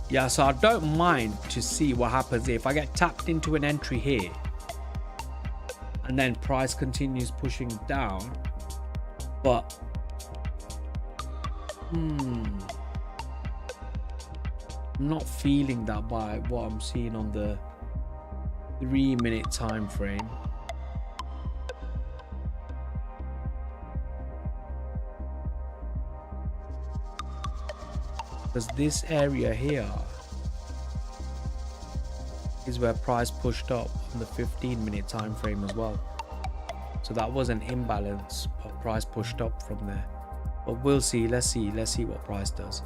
Yeah, so I don't mind to see what happens if I get tapped into an entry here and then price continues pushing down. But I'm not feeling that by what I'm seeing on the 3-minute time frame. Because this area here is where price pushed up on the 15-minute time frame as well. So that was an imbalance, but price pushed up from there. But we'll see. Let's see what price does.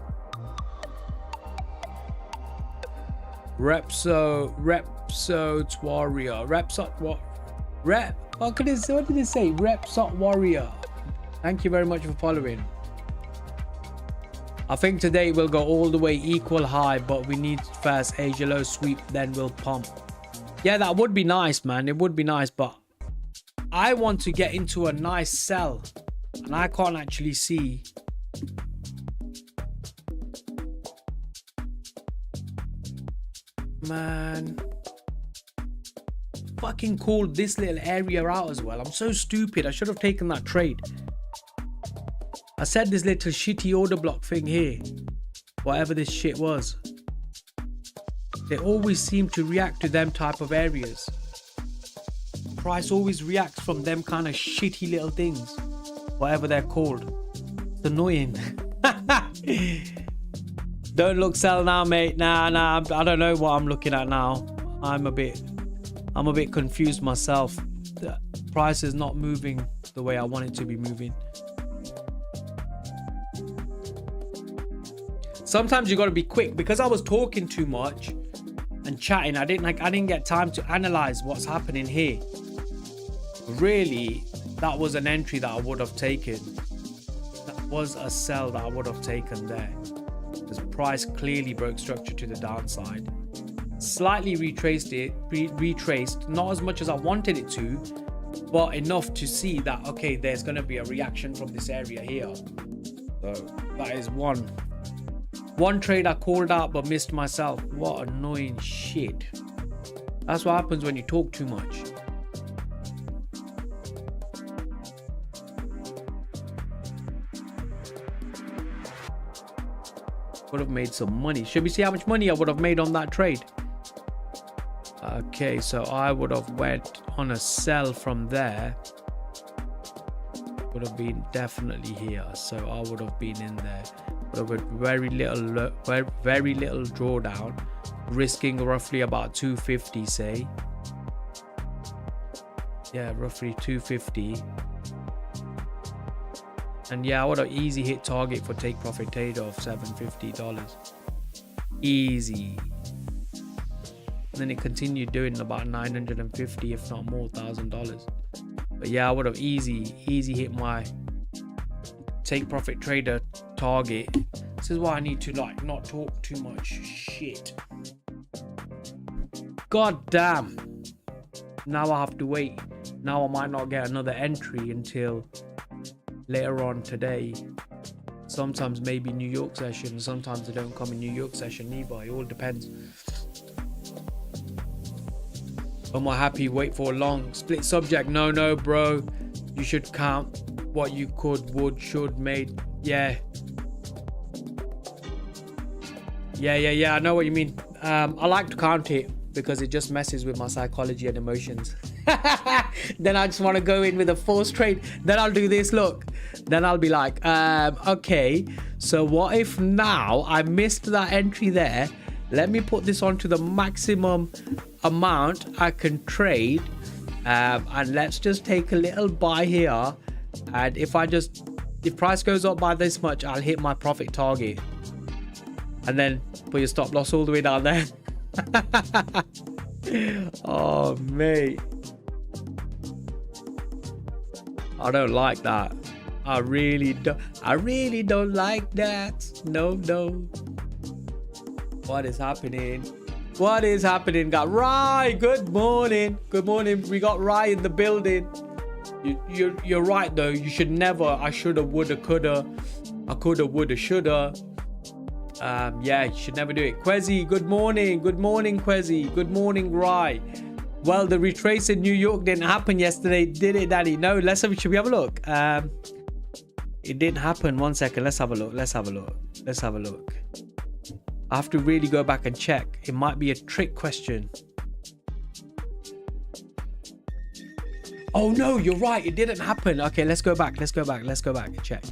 Repsot Warrior. What did it say? Repsot Warrior. Thank you very much for following. I think today we'll go all the way equal high, but we need first Asia low sweep, then we'll pump. Yeah, that would be nice, man. It would be nice, but I want to get into a nice sell, and I can't actually see. Man, fucking called this little area out as well. I'm so stupid. I should have taken that trade. I said this little shitty order block thing here, whatever this shit was, they always seem to react to them type of areas. Price always reacts from them kind of shitty little things, whatever they're called. It's annoying. Don't look sell now, mate. Nah, I don't know what I'm looking at now. I'm a bit confused myself. The price is not moving the way I want it to be moving. Sometimes you got to be quick, because I was talking too much and chatting. I didn't get time to analyze what's happening here. Really, that was an entry that I would have taken. That was a sell that I would have taken there. This price clearly broke structure to the downside. Slightly retraced, not as much as I wanted it to, but enough to see that, okay, there's going to be a reaction from this area here. So that is one trade I called out but missed myself. What annoying shit. That's what happens when you talk too much. Would have made some money. Should we see how much money I would have made on that trade? Okay, so I would have went on a sell from there. Would have been definitely here. So I would have been in there. Would have been very little drawdown, risking roughly about 250, say. Yeah, roughly 250. And yeah, I would have easy hit target for take profit trader of $750. Easy. And then it continued doing about 950, if not more, $1,000. But yeah, I would have easy hit my take profit trader target. This is why I need to like not talk too much shit. God damn. Now I have to wait. Now I might not get another entry until later on today. Sometimes maybe New York session, sometimes they don't come in New York session either. It all depends. Am I happy? Wait for a long split subject. No, bro. You should count what you could, would, should, made. Yeah. I know what you mean. I like to count it because it just messes with my psychology and emotions. Then I just want to go in with a forced trade. Then I'll do this. Look. Then I'll be like, okay. So what if now I missed that entry there? Let me put this on to the maximum amount I can trade. And let's just take a little buy here. And if price goes up by this much, I'll hit my profit target. And then put your stop loss all the way down there. Oh, mate. I don't like that. I really don't like that. No. What is happening? What is happening? Got Rye. Good morning. Good morning. We got Rye in the building. You're right though. You should never. I shoulda, woulda, coulda. I coulda, woulda, shoulda. Yeah, you should never do it. Quezzy, good morning. Good morning, Quezzy. Good morning, Rye. Well, the retrace in New York didn't happen yesterday, did it, Daddy? No, should we have a look? It didn't happen. 1 second. Let's have a look. I have to really go back and check. It might be a trick question. Oh no, you're right. It didn't happen. Okay, let's go back and check.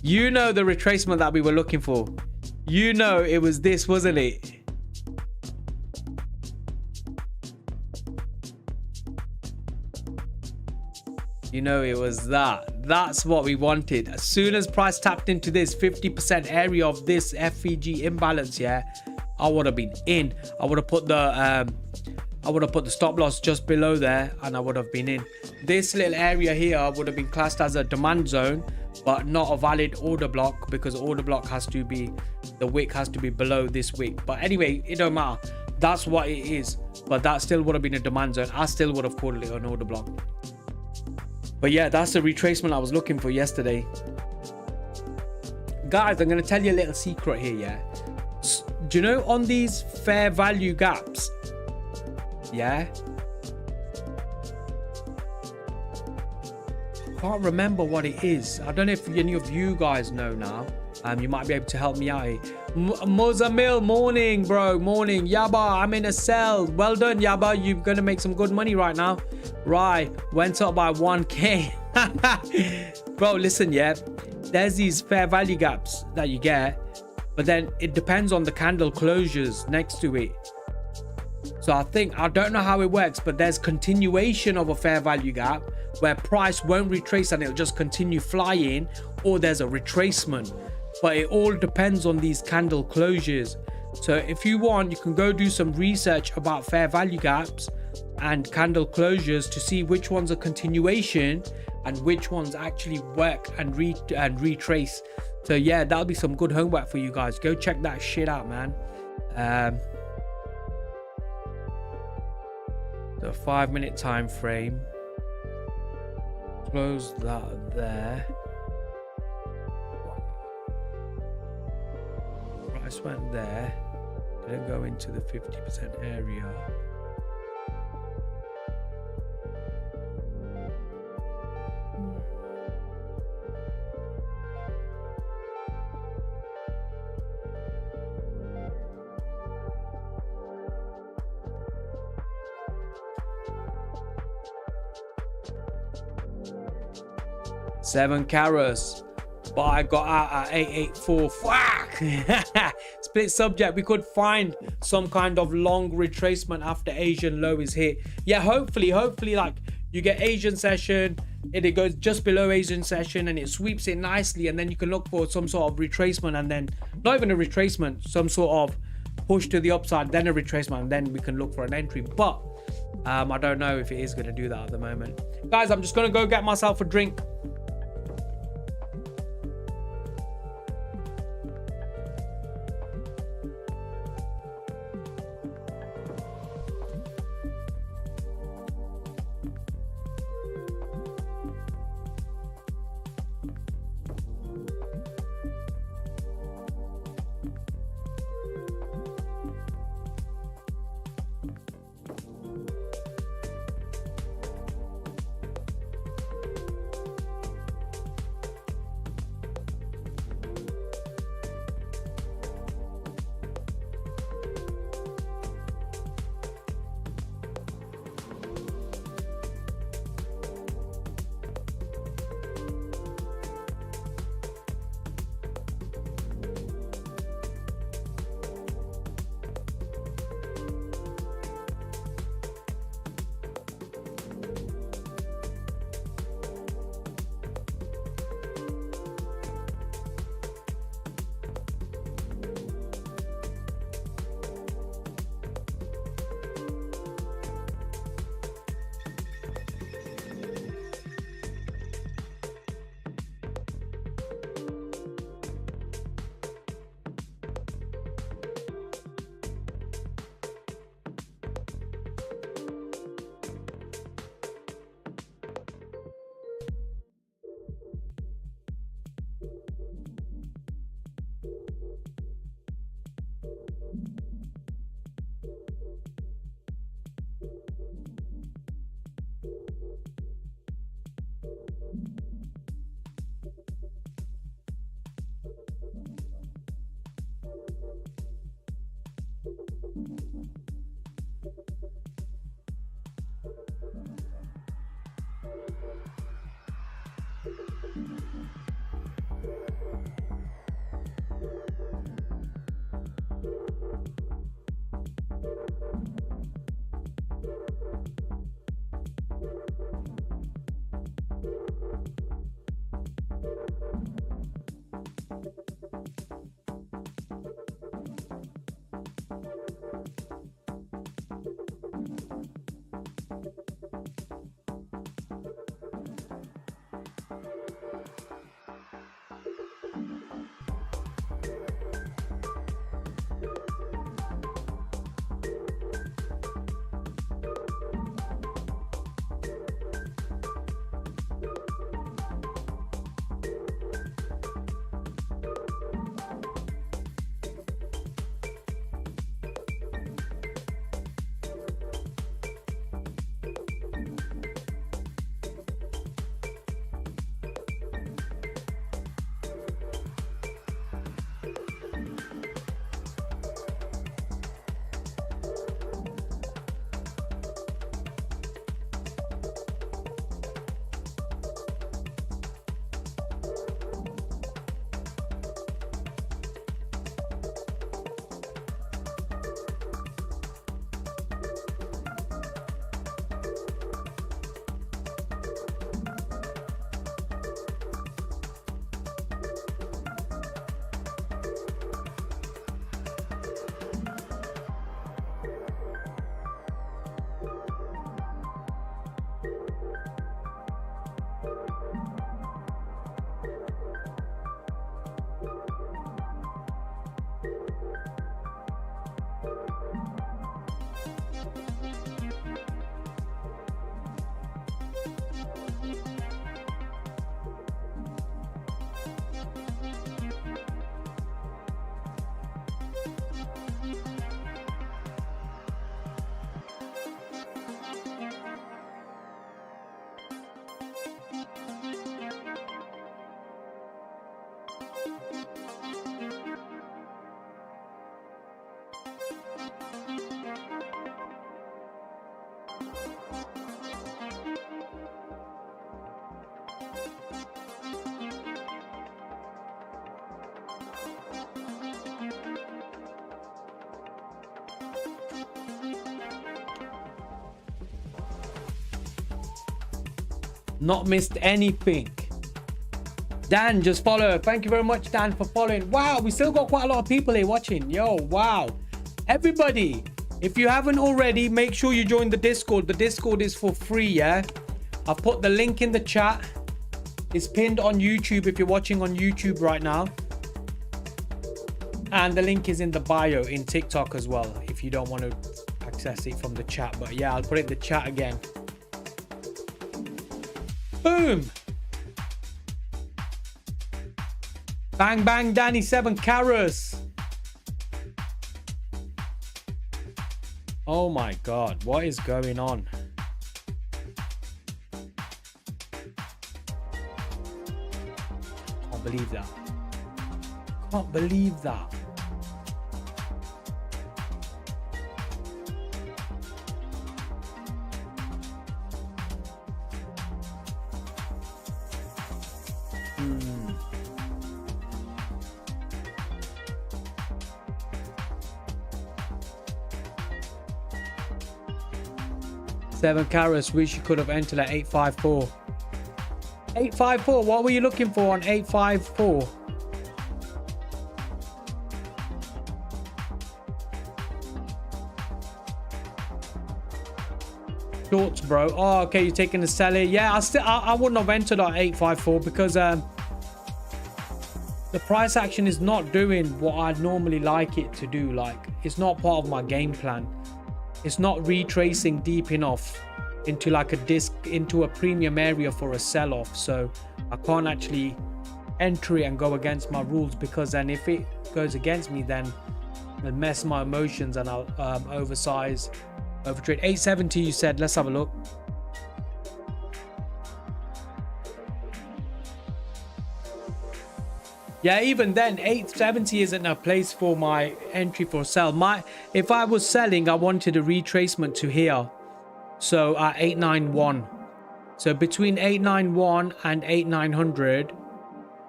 You know the retracement that we were looking for. You know it was this, wasn't it? You know it was that. That's what we wanted. As soon as price tapped into this 50% area of this FEG imbalance, yeah, I would have been in. I would have put the stop loss just below there, and I would have been in. This little area here would have been classed as a demand zone, but not a valid order block, because order block has to be, the wick has to be below this wick. But anyway, it don't matter. That's what it is. But that still would have been a demand zone. I still would have called it an order block. But yeah, that's the retracement I was looking for yesterday. Guys, I'm going to tell you a little secret here, yeah? Do you know on these fair value gaps, yeah? I can't remember what it is. I don't know if any of you guys know now. You might be able to help me out here. Mozamil, morning, bro. Morning. Yaba, I'm in a sell. Well done, Yaba. You're going to make some good money right now. Right. Went up by 1K. Bro, listen, yeah. There's these fair value gaps that you get. But then it depends on the candle closures next to it. So I don't know how it works, but there's continuation of a fair value gap where price won't retrace and it'll just continue flying, or there's a retracement. But it all depends on these candle closures. So if you want, you can go do some research about fair value gaps and candle closures to see which ones are continuation and which ones actually work and retrace. So yeah, that'll be some good homework for you guys. Go check that shit out, man. The 5-minute time frame. Close that there. Price went there. Didn't go into the 50% area. 7 carats, but I got out at 884. Fuck. Split subject. We could find some kind of long retracement after Asian low is hit. Yeah, hopefully like you get Asian session, it goes just below Asian session and it sweeps it nicely, and then you can look for some sort of retracement, and then not even a retracement, some sort of push to the upside, then a retracement, and then we can look for an entry. But I don't know if it is going to do that at the moment. Guys, I'm just going to go get myself a drink. Not missed anything. Dan just follow. Thank you very much, Dan, for following. Wow, we still got quite a lot of people here watching. Yo, wow. Everybody, if you haven't already, make sure you join the Discord. The Discord is for free, yeah? I've put the link in the chat. It's pinned on YouTube if you're watching on YouTube right now. And the link is in the bio in TikTok as well, if you don't want to access it from the chat. But yeah, I'll put it in the chat again. Boom. Bang, bang, Danny, 7 carats. Oh my God, what is going on? Can't believe that. Can't believe that. Seven carats, wish you could have entered at 854. 854, what were you looking for on 854? Shorts, bro. Oh, okay, you're taking the seller. Yeah, I wouldn't have entered at 854 because the price action is not doing what I'd normally like it to do. Like, it's not part of my game plan. It's not retracing deep enough into like a disc, into a premium area for a sell-off. So I can't actually enter it and go against my rules, because then if it goes against me, then it'll mess my emotions and I'll overtrade. 870 you said. Let's have a look. Yeah, even then 870 isn't a place for my entry for sell. If I was selling, I wanted a retracement to here, so at 891. So between 891 and 8900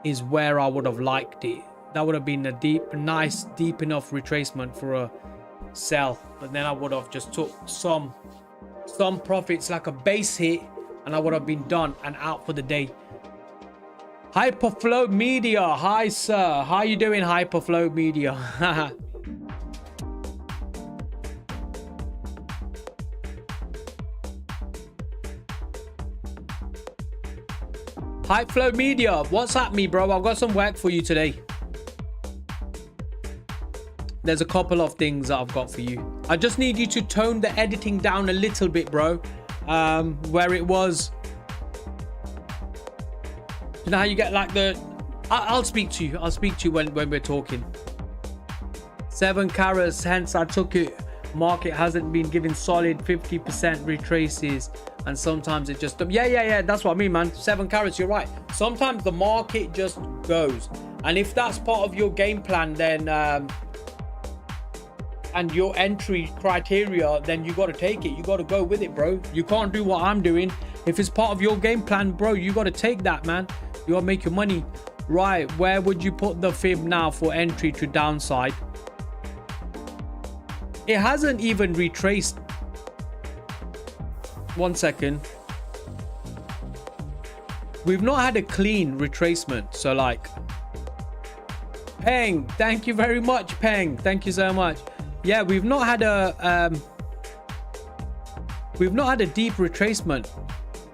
is where I would have liked it. That would have been a nice deep enough retracement for a sell. But then I would have just took some profits, like a base hit, and I would have been done and out for the day. Hyperflow Media, hi sir, how you doing, Hyperflow Media? Hyperflow Media, what's at me, bro? I've got some work for you today. There's a couple of things that I've got for you. I just need you to tone the editing down a little bit, bro. Where it was, you know how you get like the... I'll speak to you. I'll speak to you when we're talking. 7 carats, hence I took it. Market hasn't been giving solid 50% retraces, and sometimes it just... Yeah, that's what I mean, man. 7 carats, you're right. Sometimes the market just goes, and if that's part of your game plan, then and your entry criteria, then you got to take it. You got to go with it, bro. You can't do what I'm doing. If it's part of your game plan, bro, you got to take that, man. You got to make your money. Right, where would you put the fib now for entry to downside? It hasn't even retraced. 1 second. We've not had a clean retracement. So like, Peng, thank you very much, Peng. Thank you so much. Yeah, we've not had a deep retracement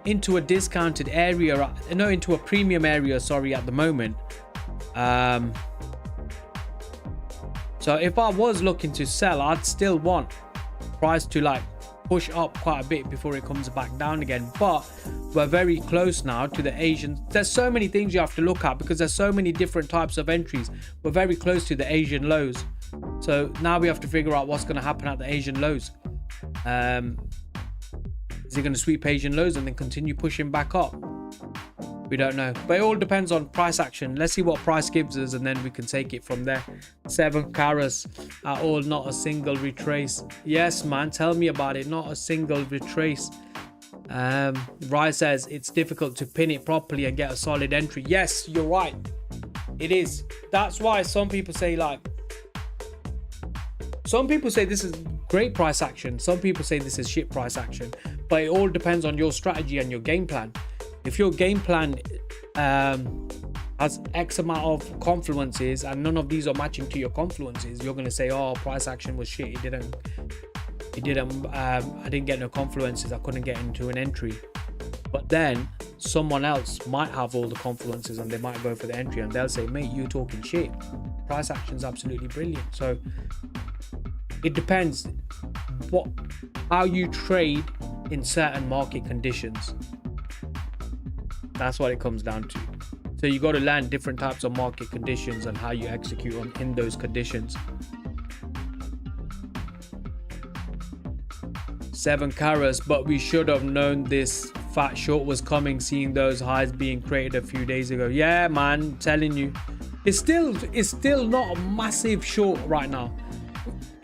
into a discounted area, no, into a premium area, sorry, at the moment. So if I was looking to sell, I'd still want price to like push up quite a bit before it comes back down again. But we're very close now to the Asian. There's so many things you have to look at because there's so many different types of entries. We're very close to the Asian lows. So now we have to figure out what's going to happen at the Asian lows. Is he going to sweep Asian lows and then continue pushing back up? We don't know. But it all depends on price action. Let's see what price gives us and then we can take it from there. 7 carats at all, not a single retrace. Yes, man. Tell me about it. Not a single retrace. Rai says it's difficult to pin it properly and get a solid entry. Yes, you're right. It is. That's why some people say like... Some people say this is great price action. Some people say this is shit price action. But it all depends on your strategy and your game plan. If your game plan has X amount of confluences and none of these are matching to your confluences, you're going to say, oh, price action was shit. I didn't get no confluences. I couldn't get into an entry. But then someone else might have all the confluences and they might go for the entry and they'll say, mate, you're talking shit. Price action is absolutely brilliant. So it depends how you trade in certain market conditions. That's what it comes down to. So you got to learn different types of market conditions and how you execute in those conditions. 7 carats, but we should have known this fat short was coming, seeing those highs being created a few days ago. Yeah, man, I'm telling you, it's still not a massive short right now.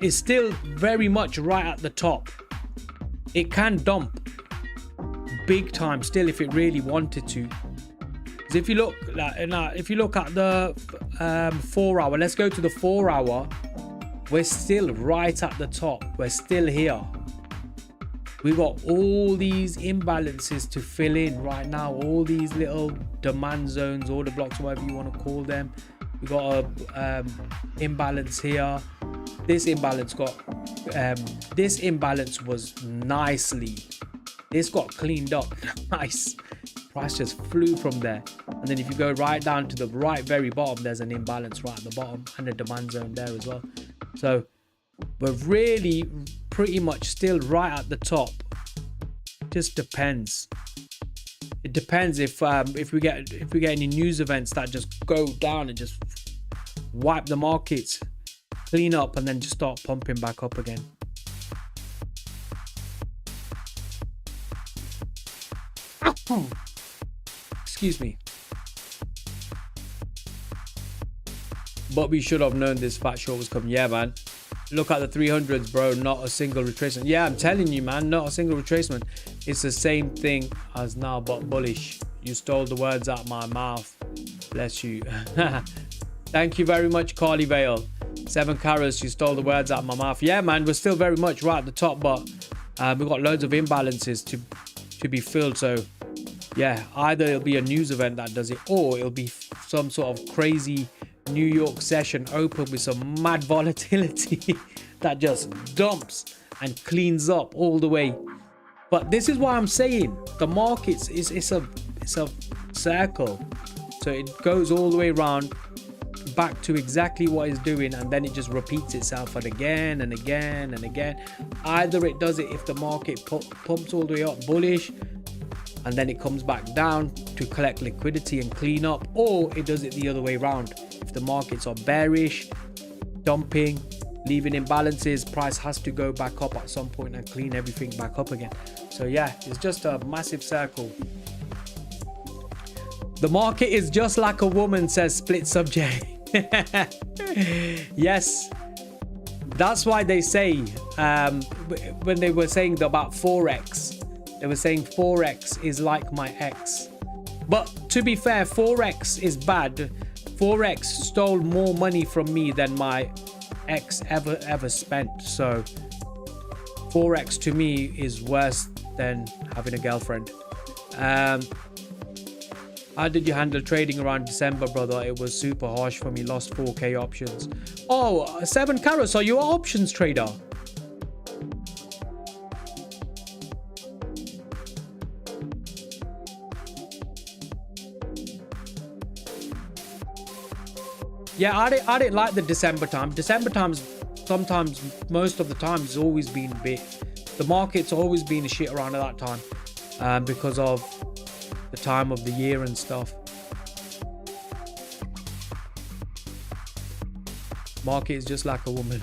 It's still very much right at the top. It can dump big time still if it really wanted to. So if you look at the 4 hour, let's go to the 4 hour. We're still right at the top. We're still here. We got all these imbalances to fill in right now, all these little demand zones, order blocks, whatever you want to call them. We got a imbalance here. This imbalance was nicely, this got cleaned up. Nice. Price just flew from there. And then if you go right down to the very bottom, there's an imbalance right at the bottom and a demand zone there as well. So we're really pretty much still right at the top. Just depends. It depends if we get any news events that just go down and just wipe the markets, clean up, and then just start pumping back up again. Excuse me. But we should have known this fat short was coming. Yeah, man. Look at the 300s, bro. Not a single retracement. Yeah, I'm telling you, man. Not a single retracement. It's the same thing as now, but bullish. You stole the words out my mouth. Bless you. Thank you very much, Carly Vale. 7 carats. You stole the words out my mouth. Yeah, man. We're still very much right at the top, but we've got loads of imbalances to be filled. So yeah, either it'll be a news event that does it, or it'll be some sort of crazy New York session open with some mad volatility that just dumps and cleans up all the way. But this is why I'm saying the markets it's a circle, so it goes all the way around back to exactly what it's doing, and then it just repeats itself and again and again and again. Either it does it if the market pumps all the way up bullish and then it comes back down to collect liquidity and clean up, or it does it the other way around. If the markets are bearish, dumping, leaving imbalances, price has to go back up at some point and clean everything back up again. So yeah, it's just a massive circle. The market is just like a woman, says Split Subject. Yes, that's why they say when they were saying about Forex, they were saying Forex is like my ex. But to be fair, Forex is bad. Forex stole more money from me than my ex ever spent. So Forex to me is worse than having a girlfriend. How did you handle trading around December, brother? It was super harsh for me. Lost 4k options. Oh, 7 carats. Are you an options trader? Yeah, I didn't like the December time. December times, sometimes, most of the time, has always been a bit. The market's always been a shit around at that time, because of the time of the year and stuff. Market is just like a woman.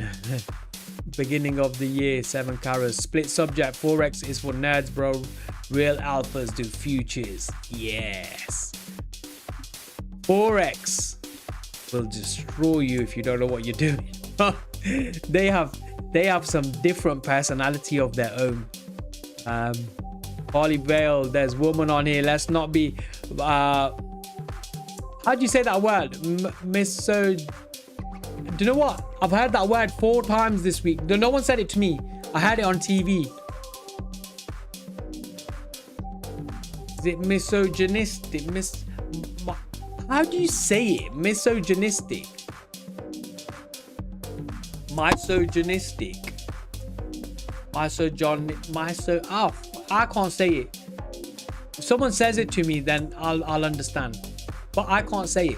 Beginning of the year, 7 carats. Split Subject. Forex is for nerds, bro. Real alphas do futures. Yes. Forex will destroy you if you don't know what you're doing. They have some different personality of their own. Holly Vale, there's woman on here. Let's not be how do you say that word? Do you know what? I've heard that word 4 times this week. No one said it to me. I heard it on TV. Is it misogynistic? How do you say it? Misogynistic. Misogynistic. Oh, I can't say it. If someone says it to me, then I'll understand. But I can't say it.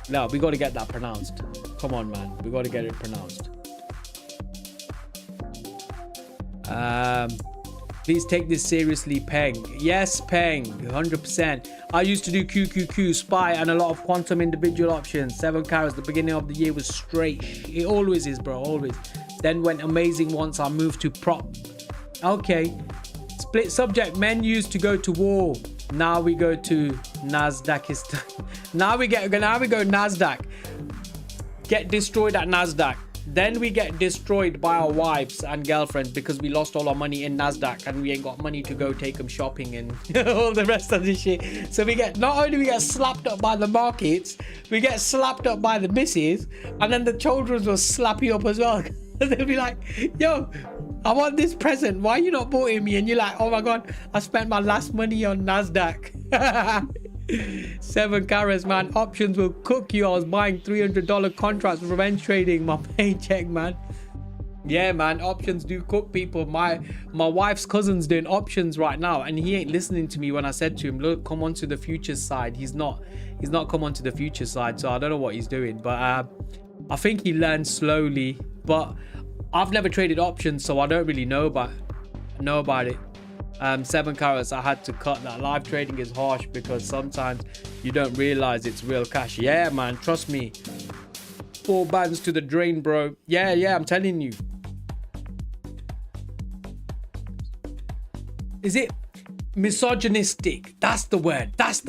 No, we got to get that pronounced. Come on, man. We got to get it pronounced. Please take this seriously, Peng. Yes, Peng. 100%. I used to do QQQ, SPY, and a lot of quantum individual options. 7 carats. The beginning of the year was straight. It always is, bro. Always. Then went amazing once I moved to prop. Okay. Split subject. Men used to go to war. Now we go to Nasdaqistan. Now we go Nasdaq. Get destroyed at Nasdaq. Then we get destroyed by our wives and girlfriends because we lost all our money in Nasdaq and we ain't got money to go take them shopping and all the rest of this shit. So we get, not only we get slapped up by the markets, we get slapped up by the missus, and then the children will slap you up as well. They'll be like, yo, I want this present. Why are you not buying me? And you're like, oh my God, I spent my last money on Nasdaq. 7 carats, man. Options will cook you. I was buying $300 contracts for revenge trading. My paycheck, man. Yeah, man. Options do cook people. My wife's cousin's doing options right now, and he ain't listening to me when I said to him, look, come on to the futures side. He's not come on to the futures side, so I don't know what he's doing. But I think he learned slowly. But I've never traded options, so I don't really know about it. 7 carats, I had to cut that. Live trading is harsh because sometimes you don't realize it's real cash. Yeah, man, trust me. 4 bands to the drain, bro. Yeah, I'm telling you. Is it misogynistic? That's the word. That's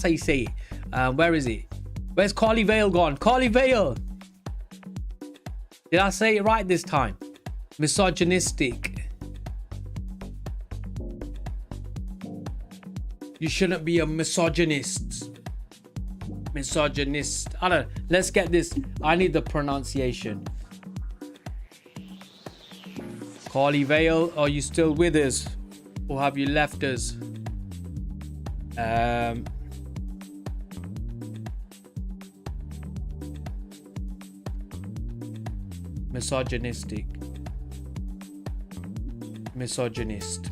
how you say it. Where is it? Where's Carly Vale gone? Carly Vale. Did I say it right this time? Misogynistic. You shouldn't be a misogynist. Misogynist. I don't know. Let's get this. I need the pronunciation. Carly Vale, are you still with us? Or have you left us? Misogynistic. Misogynist.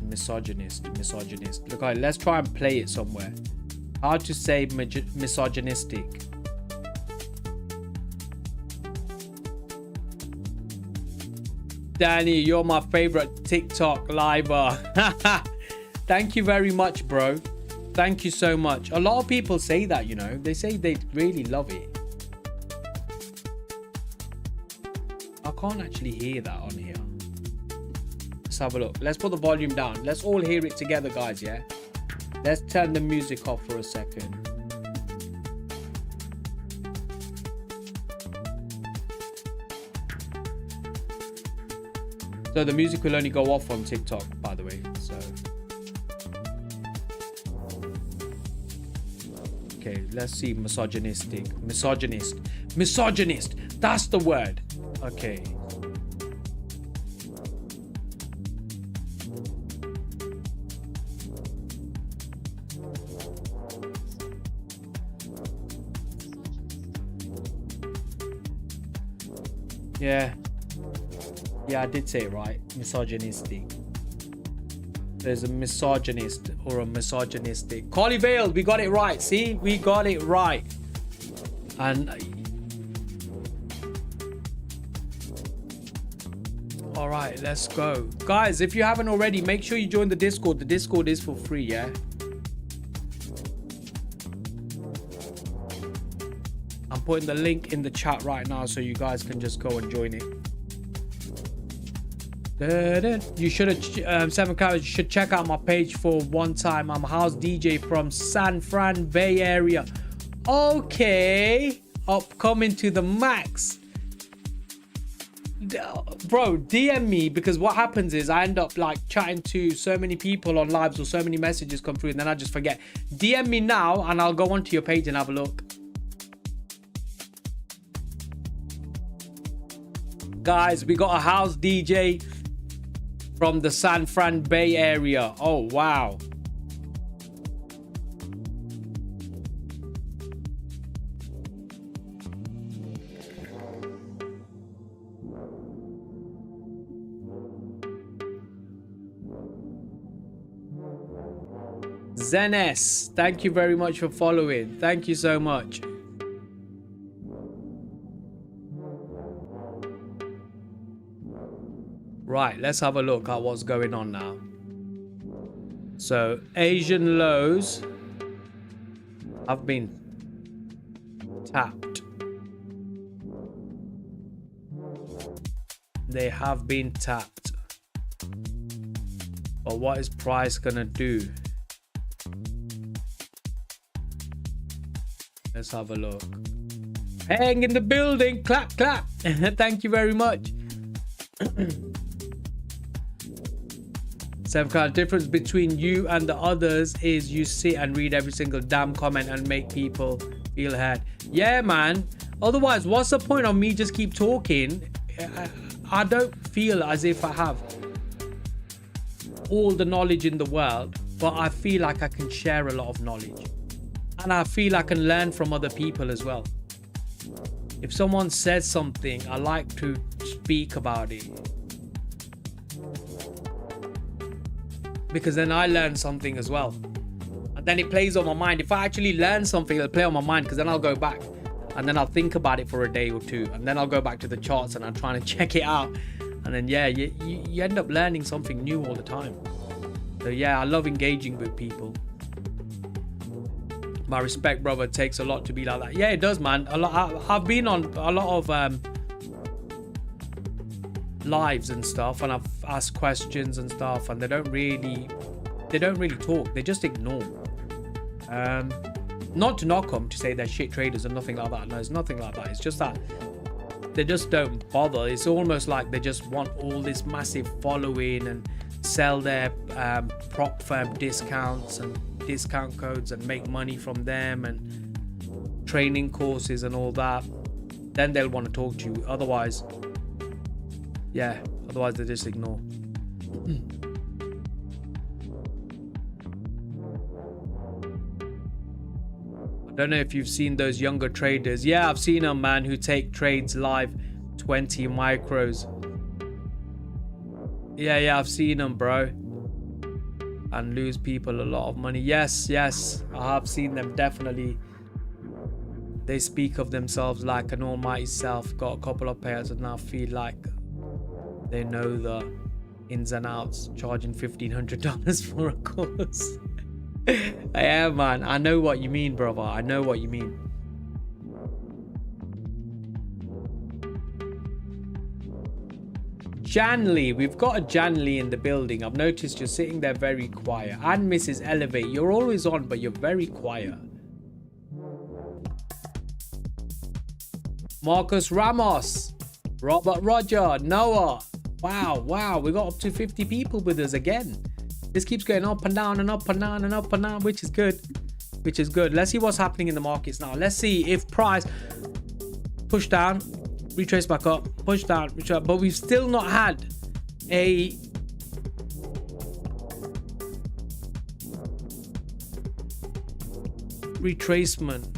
Look, right, let's try and play it somewhere. How to say misogynistic? Danny, you're my favorite TikTok liver. Thank you very much, bro. Thank you so much. A lot of people say that, you know. They say they really love it. I can't actually hear that on here. Let's have a look. Let's put the volume down. Let's all hear it together, guys, yeah? Let's turn the music off for a second. So the music will only go off on TikTok, by the way. So okay, let's see. Misogynistic. Misogynist. That's the word. Okay. Yeah, I did say it right. Misogynistic. There's a misogynist or a misogynistic. Carly Vale, we got it right. See, we got it right. And all right, let's go, guys. If you haven't already, make sure you join the Discord. The Discord is for free, yeah. I'm putting the link in the chat right now so you guys can just go and join it. You should have 7 carats. You should check out my page for one time. I'm a house DJ from San Fran Bay Area. Okay, upcoming to the max, bro. DM me, because what happens is I end up like chatting to so many people on lives or so many messages come through and then I just forget. DM me now and I'll go onto your page and have a look. Guys, we got a house DJ from the San Fran Bay Area. Oh, wow. Zenes, thank you very much for following. Thank you so much. Right, let's have a look at what's going on now. So, Asian lows have been tapped. They have been tapped. But what is price gonna do? Let's have a look. Hang in the building. Clap, clap. Thank you very much. The difference between you and the others is you sit and read every single damn comment and make people feel heard. Yeah, man. Otherwise, what's the point of me just keep talking? I don't feel as if I have all the knowledge in the world, but I feel like I can share a lot of knowledge. And I feel I can learn from other people as well. If someone says something, I like to speak about it. Because then I learn something as well. And then it plays on my mind. If I actually learn something, it'll play on my mind, because then I'll go back. And then I'll think about it for a day or two. And then I'll go back to the charts and I'm trying to check it out. And then, yeah, you end up learning something new all the time. So, yeah, I love engaging with people. My respect, brother. It takes a lot to be like that. Yeah, it does, man. I've been on a lot of lives and stuff, and I've asked questions and stuff, and they don't really talk. They just ignore. Not to knock them, to say they're shit traders or nothing like that. No, it's nothing like that. It's just that they just don't bother. It's almost like they just want all this massive following and sell their prop firm discounts and discount codes and make money from them and training courses and all that. Then they'll want to talk to you. Otherwise, yeah, otherwise they just ignore. I don't know if you've seen those younger traders. Yeah, I've seen them, man, who take trades live, 20 micros. Yeah, I've seen them, bro. And lose people a lot of money. Yes, I have seen them, definitely. They speak of themselves like an almighty self. Got a couple of pairs and now feel like they know the ins and outs, charging $1,500 for a course. Yeah, man, I know what you mean, brother. I know what you mean. Janley, we've got a Janley in the building. I've noticed you're sitting there very quiet. And Mrs. Elevate, you're always on, but you're very quiet. Marcus Ramos, Robert Roger, Noah. Wow, we got up to 50 people with us again. This keeps going up and down and up and down and up and down, which is good. Let's see what's happening in the markets now. Let's see if price push down, retrace back up, push down, retrace up, but we've still not had a retracement.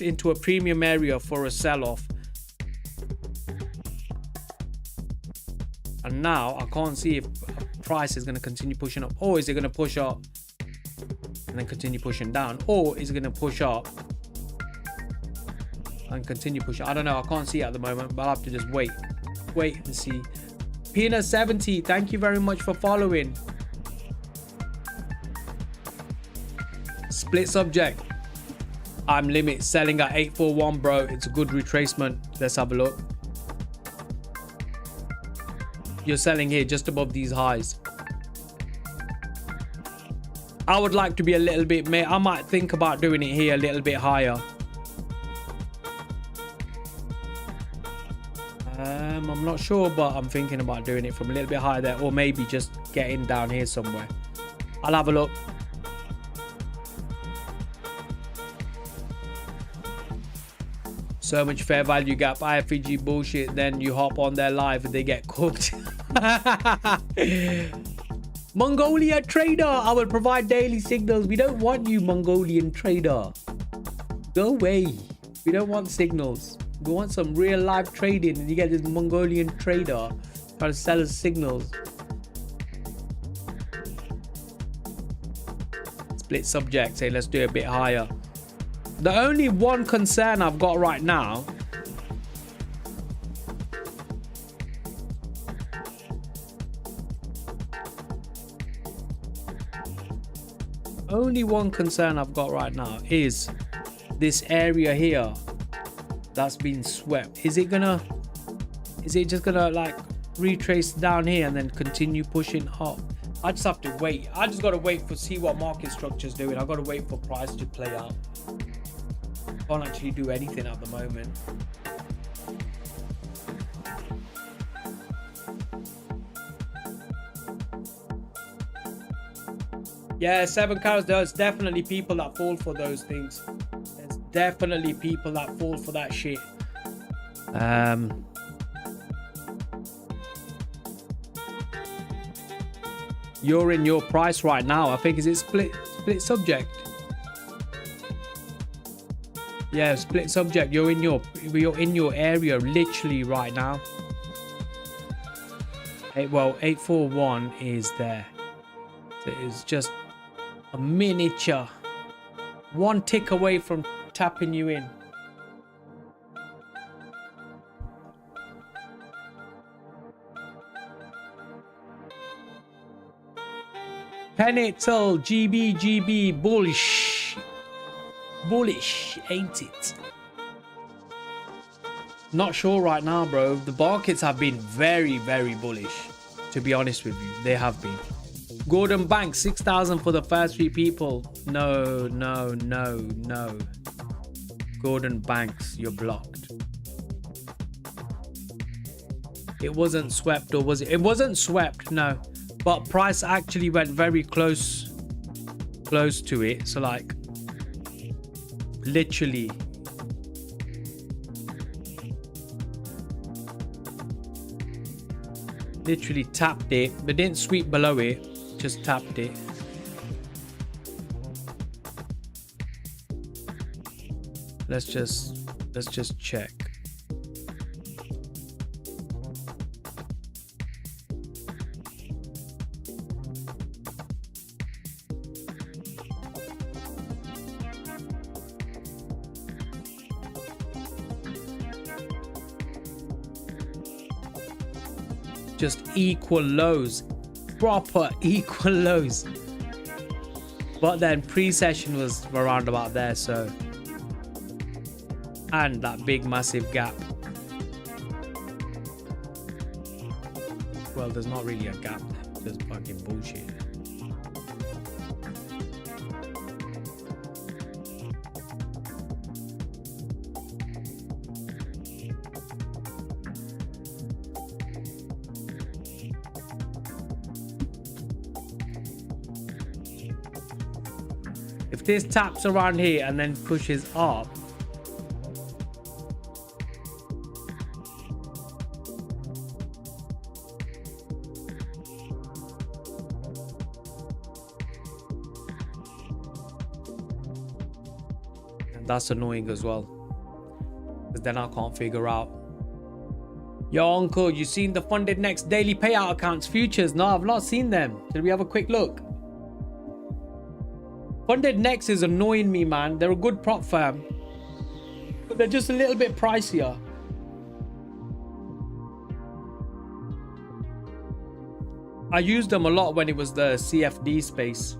Into a premium area for a sell-off. And now I can't see if price is going to continue pushing up, or is it going to push up and then continue pushing down, or is it going to push up and continue pushing? I don't know. I can't see it at the moment, but I'll have to just wait and see. Pina70, thank you very much for following. Split subject. I'm limit selling at 841, bro. It's a good retracement. Let's have a look. You're selling here just above these highs. I would like to be a little bit, I might think about doing it here a little bit higher. I'm not sure, but I'm thinking about doing it from a little bit higher there, or maybe just getting down here somewhere. I'll have a look. So much fair value gap, IFG bullshit. Then you hop on their live and they get cooked. Mongolia trader, I will provide daily signals. We don't want you, Mongolian trader. Go away. We don't want signals. We want some real life trading, and you get this Mongolian trader trying to sell us signals. Split subject, say let's do it a bit higher. The only one concern I've got right now is this area here that's been swept. Is it just gonna like retrace down here and then continue pushing up? I just have to wait. I just gotta wait for see what market structure's doing. I gotta wait for price to play out. Can't actually do anything at the moment. Yeah, 7 cows. There's definitely people that fall for those things. There's definitely people that fall for that shit. You're in your price right now. I think is it split subject? Yeah, split subject. You're in your area literally right now. Well, 841 is there. So it's just a miniature, one tick away from tapping you in. Penitel GB bullish, ain't it? Not sure right now, bro. The markets have been very bullish, to be honest with you. They have been. Gordon Banks, 6,000 for the first 3 people. No. Gordon Banks, you're blocked. It wasn't swept, or was it? It wasn't swept, no. But price actually went very close to it. So like literally tapped it, but didn't sweep below it, just tapped it. Let's just check. Just equal lows, proper equal lows, but then pre-session was around about there. So, and that big massive gap. Well, there's not really a gap, just fucking bullshit. If this taps around here and then pushes up, and that's annoying as well, because then I can't figure out. Yo, uncle, you seen the Funded Next daily payout accounts futures? No, I've not seen them. Did we have a quick look? Funded Next is annoying me, man. They're a good prop firm, but they're just a little bit pricier. I used them a lot when it was the CFD space.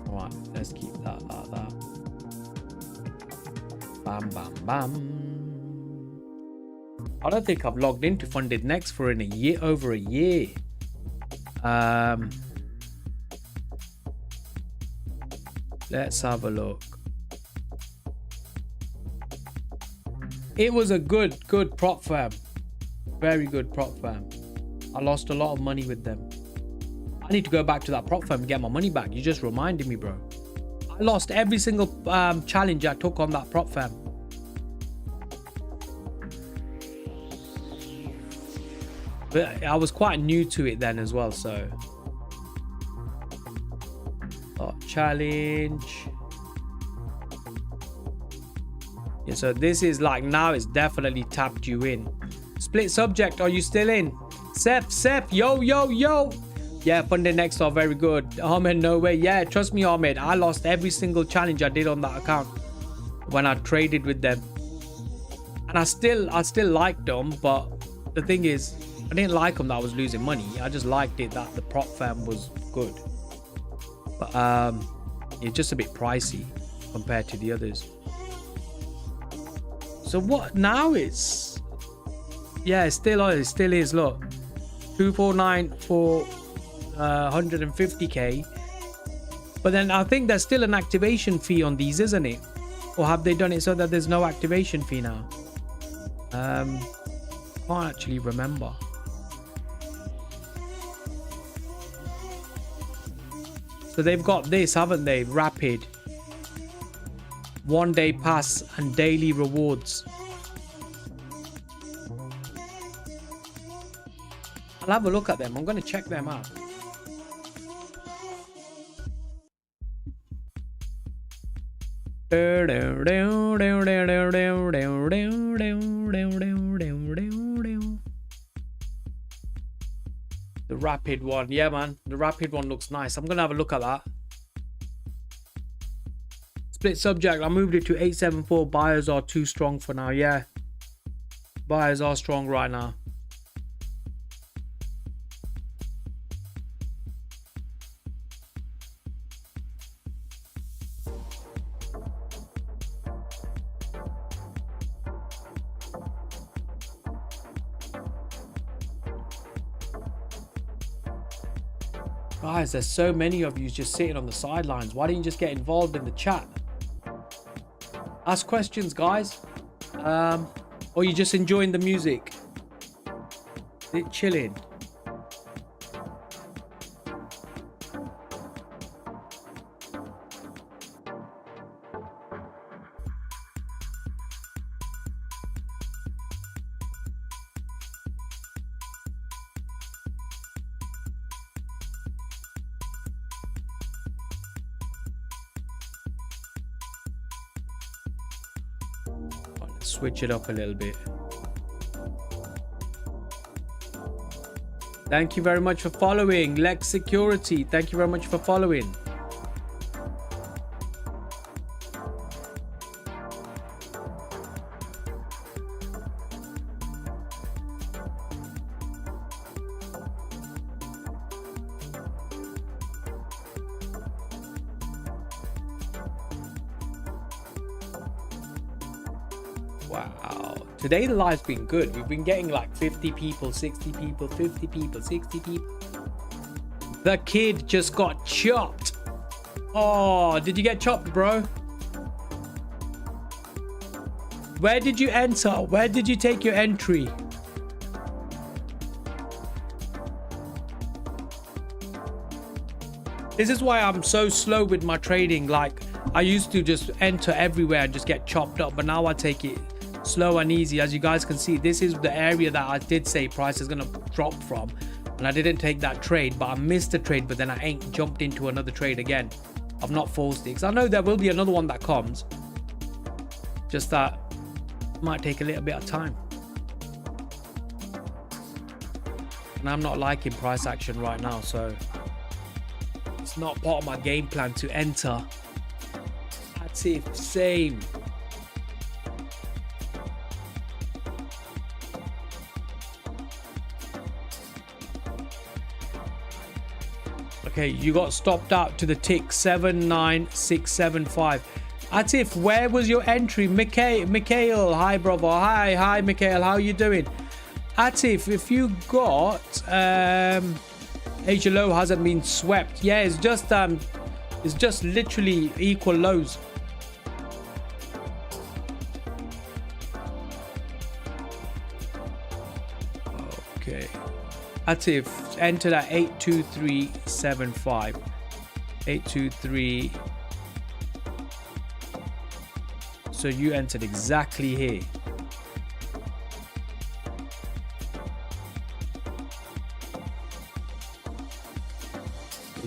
Alright, let's keep that like that. Bam, bam, bam. I don't think I've logged into Funded Next for in a year, over a year. Let's have a look. It was a good prop firm. Very good prop firm. I lost a lot of money with them. I need to go back to that prop firm and get my money back. You just reminded me, bro. I lost every single challenge I took on that prop firm. But I was quite new to it then as well, so. Challenge. Yeah, so this is like, now it's definitely tapped you in. Split subject, are you still in? Sep, yo. Yeah, funded next are very good. Ahmed, no way. Yeah, trust me, Ahmed. I lost every single challenge I did on that account when I traded with them. And I still liked them, but the thing is, I didn't like them that I was losing money. I just liked it that the prop firm was good. But it's just a bit pricey compared to the others. So what now? It's, yeah, it still is. Look, 249 for 150k. But then I think there's still an activation fee on these, isn't it? Or have they done it so that there's no activation fee now? Can't actually remember. So they've got this, haven't they? Rapid, 1 day pass and daily rewards. I'll have a look at them. I'm going to check them out. The rapid one. Yeah, man. The rapid one looks nice. I'm going to have a look at that. Split subject. I moved it to 874. Buyers are too strong for now. Yeah. Buyers are strong right now. Guys, there's so many of you just sitting on the sidelines. Why don't you just get involved in the chat? Ask questions, guys. Or you just enjoying the music? Chilling. Switch it up a little bit. Thank you very much for following. Lex Security, thank you very much for following. Wow, today the live's been good. We've been getting like 50 people, 60 people, 50 people, 60 people. The kid just got chopped. Oh, did you get chopped, bro? Where did you enter? Where did you take your entry? This is why I'm so slow with my trading. Like, I used to just enter everywhere and just get chopped up, but now I take it slow and easy. As you guys can see, this is the area that I did say price is gonna drop from, and I didn't take that trade, but I missed the trade, but then I ain't jumped into another trade again. I've not forced it because I know there will be another one that comes, just that might take a little bit of time, and I'm not liking price action right now, so it's not part of my game plan to enter. That's it. Same. Okay, you got stopped out to the tick 79675. Atif, where was your entry? Mikhail, hi brother. Hi Mikhail, how you doing? Atif, if you got Asia low hasn't been swept. Yeah, it's just literally equal lows. Okay. Atif, entered at 82375. 823. So you entered exactly here.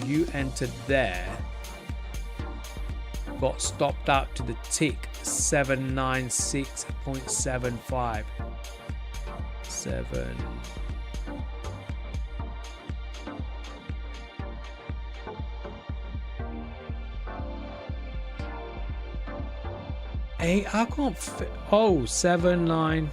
You entered there. Got stopped out to the tick 796.75. 7. Hey, I can't fit. Oh, 7, 9.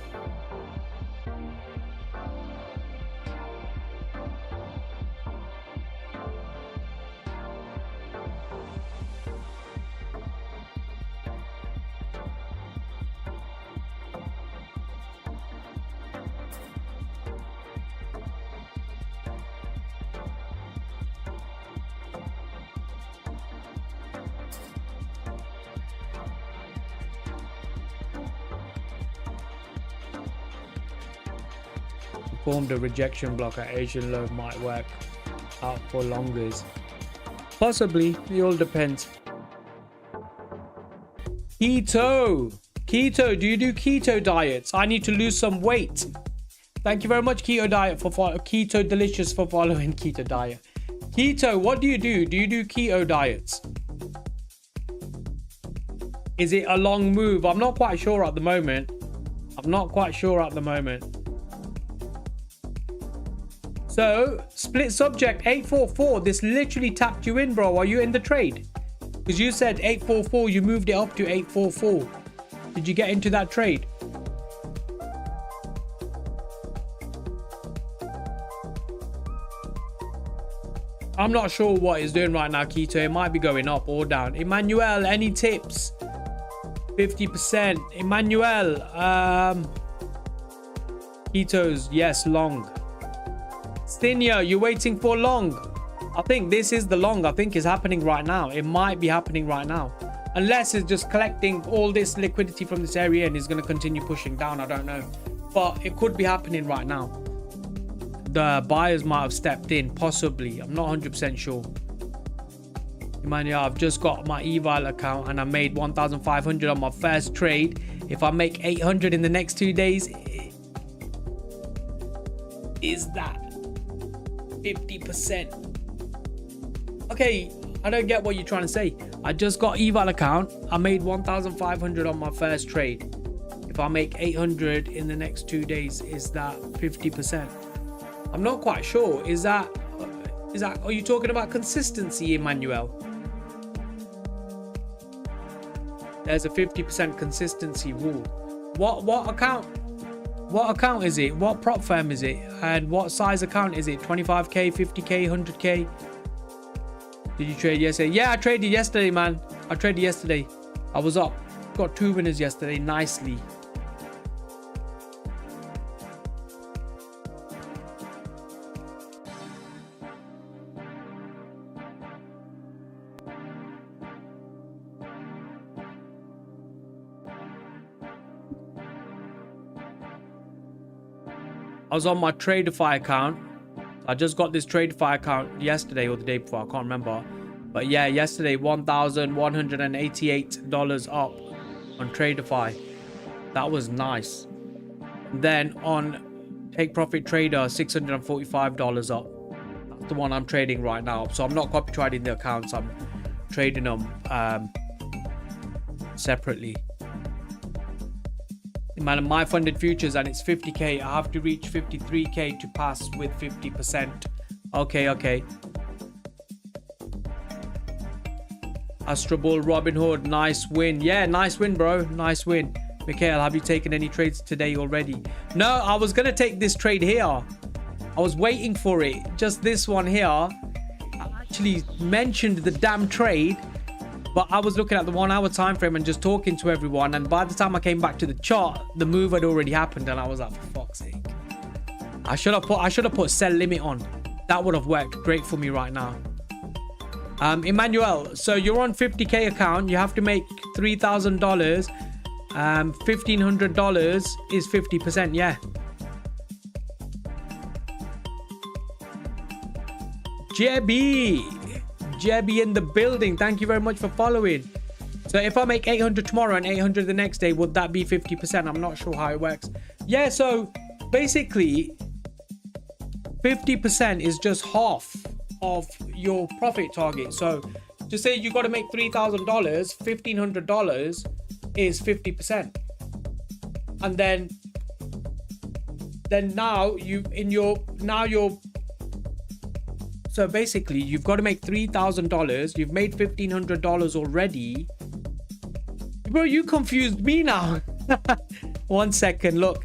Formed a rejection block at Asian low, might work out for longers. Possibly, it all depends. Keto, do you do keto diets? I need to lose some weight. Thank you very much, Keto Diet, for Keto Delicious for following Keto Diet. Keto, what do you do? Do you do keto diets? Is it a long move? I'm not quite sure at the moment. So, split subject 844. This literally tapped you in, bro. Are you in the trade? Because you said 844. You moved it up to 844. Did you get into that trade? I'm not sure what it's doing right now, Keto. It might be going up or down. Emmanuel, any tips? 50%. Emmanuel, Keto's, yes, long. Stinia, you're waiting for long. I think this is the long. I think it's happening right now. It might be happening right now. Unless it's just collecting all this liquidity from this area and is going to continue pushing down. I don't know. But it could be happening right now. The buyers might have stepped in, possibly. I'm not 100% sure. Emmanuel, I've just got my eval account and I made 1,500 on my first trade. If I make 800 in the next 2 days, is that 50%? Okay, I don't get what you're trying to say. I just got eval account. I made 1,500 on my first trade. If I make 800 in the next 2 days, is that 50%? I'm not quite sure. Is that, are you talking about consistency, Emmanuel? There's a 50% consistency rule. What account? What account is it? What prop firm is it? And what size account is it? 25k, 50k, 100k? Did you trade yesterday? Yeah, I traded yesterday, man. I traded yesterday. I was up. Got 2 winners yesterday, nicely. I was on my Traderify account. I just got this Traderify account yesterday or the day before. I can't remember. But yeah, yesterday, $1,188 up on Traderify. That was nice. And then on Take Profit Trader, $645 up. That's the one I'm trading right now. So I'm not copy trading the accounts. I'm trading them separately. My funded futures, and it's 50k. I have to reach 53k to pass with 50%. Okay. Astro Bull, Robin Hood, nice win. Yeah, nice win, bro. Nice win. Mikhail, have you taken any trades today already? No, I was gonna take this trade here. I was waiting for it. Just this one here. I actually mentioned the damn trade, but I was looking at the 1 hour time frame and just talking to everyone, and by the time I came back to the chart, the move had already happened, and I was like, for fuck's sake. I should have put sell limit on. That would have worked great for me right now. Emmanuel, so you're on 50k account. You have to make $3,000. $1,500 is 50%. Yeah. Jebby in the building. Thank you very much for following. So if I make 800 tomorrow and 800 the next day, would that be 50%? I'm not sure how it works. Yeah, so basically 50% is just half of your profit target. So just say you got to make $3,000, $1,500 is 50%. And then now so basically you've got to make $3,000. You've made $1,500 already. Bro, you confused me now. 1 second, look.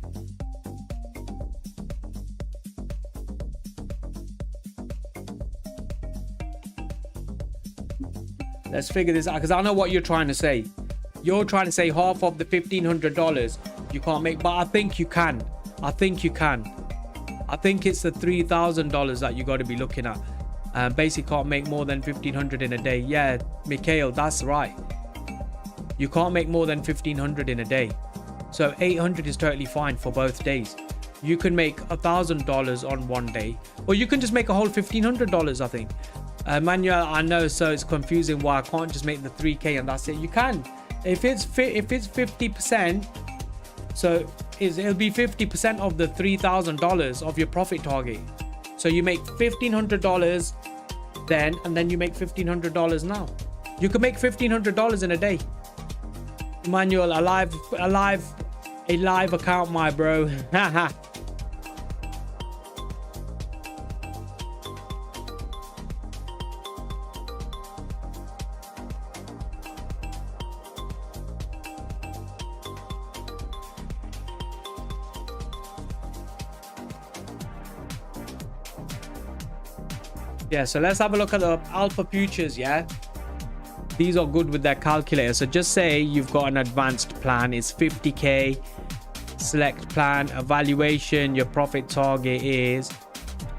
Let's figure this out, because I know what you're trying to say. You're trying to say half of the $1,500 you can't make, but I think you can. I think you can. I think it's the $3,000 that you got to be looking at. Basically can't make more than 1,500 in a day. Yeah, Mikhail, that's right. You can't make more than 1,500 in a day. So 800 is totally fine for both days. You can make $1,000 on one day, or you can just make a whole $1,500, I think. Manuel, I know, so it's confusing why I can't just make the 3K and that's it. You can. If it's 50%, so it'll be 50% of the $3,000 of your profit target. So you make $1,500 then, and then you make $1,500 now. You can make $1,500 in a day. Emmanuel, a live account, my bro. Yeah, so let's have a look at the alpha futures. Yeah, these are good with their calculator. So just say you've got an advanced plan, it's 50k. Select plan, evaluation, your profit target is,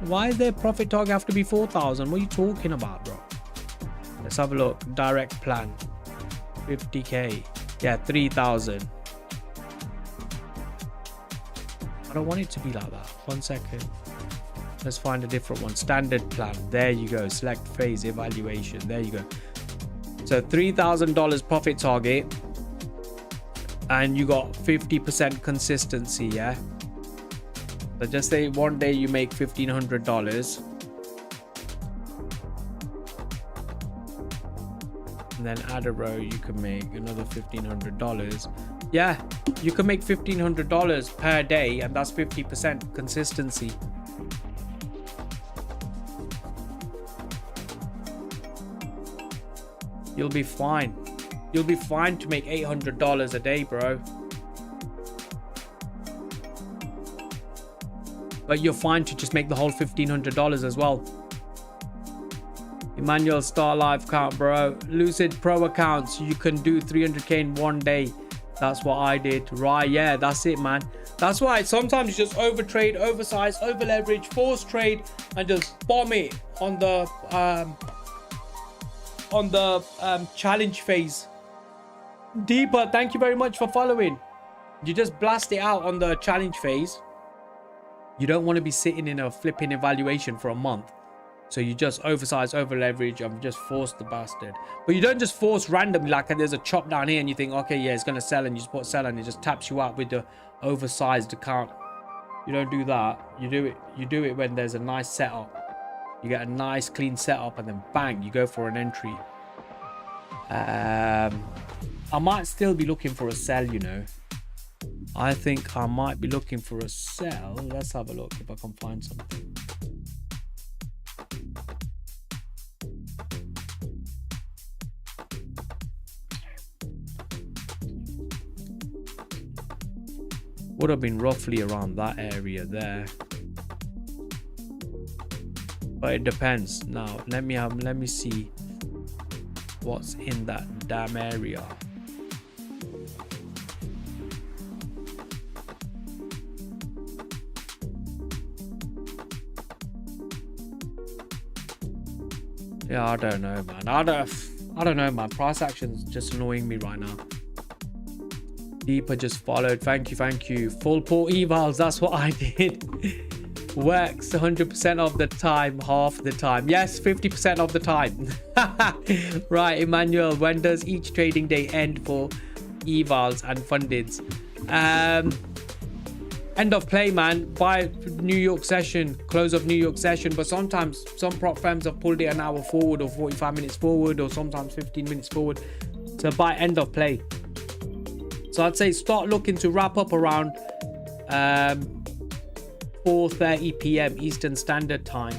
why is their profit target have to be 4,000? What are you talking about, bro? Let's have a look. Direct plan, 50k. Yeah, 3,000. I don't want it to be like that. 1 second. Let's find a different one. Standard plan. There you go. Select phase evaluation. There you go. So $3,000 profit target, and you got 50% consistency. Yeah. So just say one day you make $1,500, and then add a row. You can make another $1,500. Yeah, you can make $1,500 per day, and that's 50% consistency. You'll be fine. You'll be fine to make $800 a day, bro. But you're fine to just make the whole $1,500 as well. Emmanuel, Star Live account, bro. Lucid Pro accounts, you can do 300k in one day. That's what I did. Right, yeah, that's it, man. That's why sometimes you just overtrade, oversize, over leverage, force trade, and just bomb it on the challenge phase. Deeper, thank you very much for following. You just blast it out on the challenge phase. You don't want to be sitting in a flipping evaluation for a month. So you just oversize, over leverage, and just force the bastard. But you don't just force randomly, like there's a chop down here and you think, okay, yeah, it's going to sell, and you just put sell and it just taps you out with the oversized account. You don't do that. You do it when there's a nice setup. You get a nice clean setup, and then bang, you go for an entry. I might still be looking for a sell, you know. I think I might be looking for a sell. Let's have a look if I can find something. Would have been roughly around that area there. But it depends. Now let me see what's in that damn area. Yeah, I don't know, man. I don't know, man. Price action's just annoying me right now. Deeper just followed. Thank you. Full port evals. That's what I did. Works 100% of the time, half the time. Yes, 50% of the time. Right, Emmanuel, when does each trading day end for evals and fundeds? End of play, man, by New York session, close of New York session. But sometimes some prop firms have pulled it an hour forward or 45 minutes forward or sometimes 15 minutes forward. So by end of play. So I'd say start looking to wrap up around 4:30 p.m. Eastern Standard Time.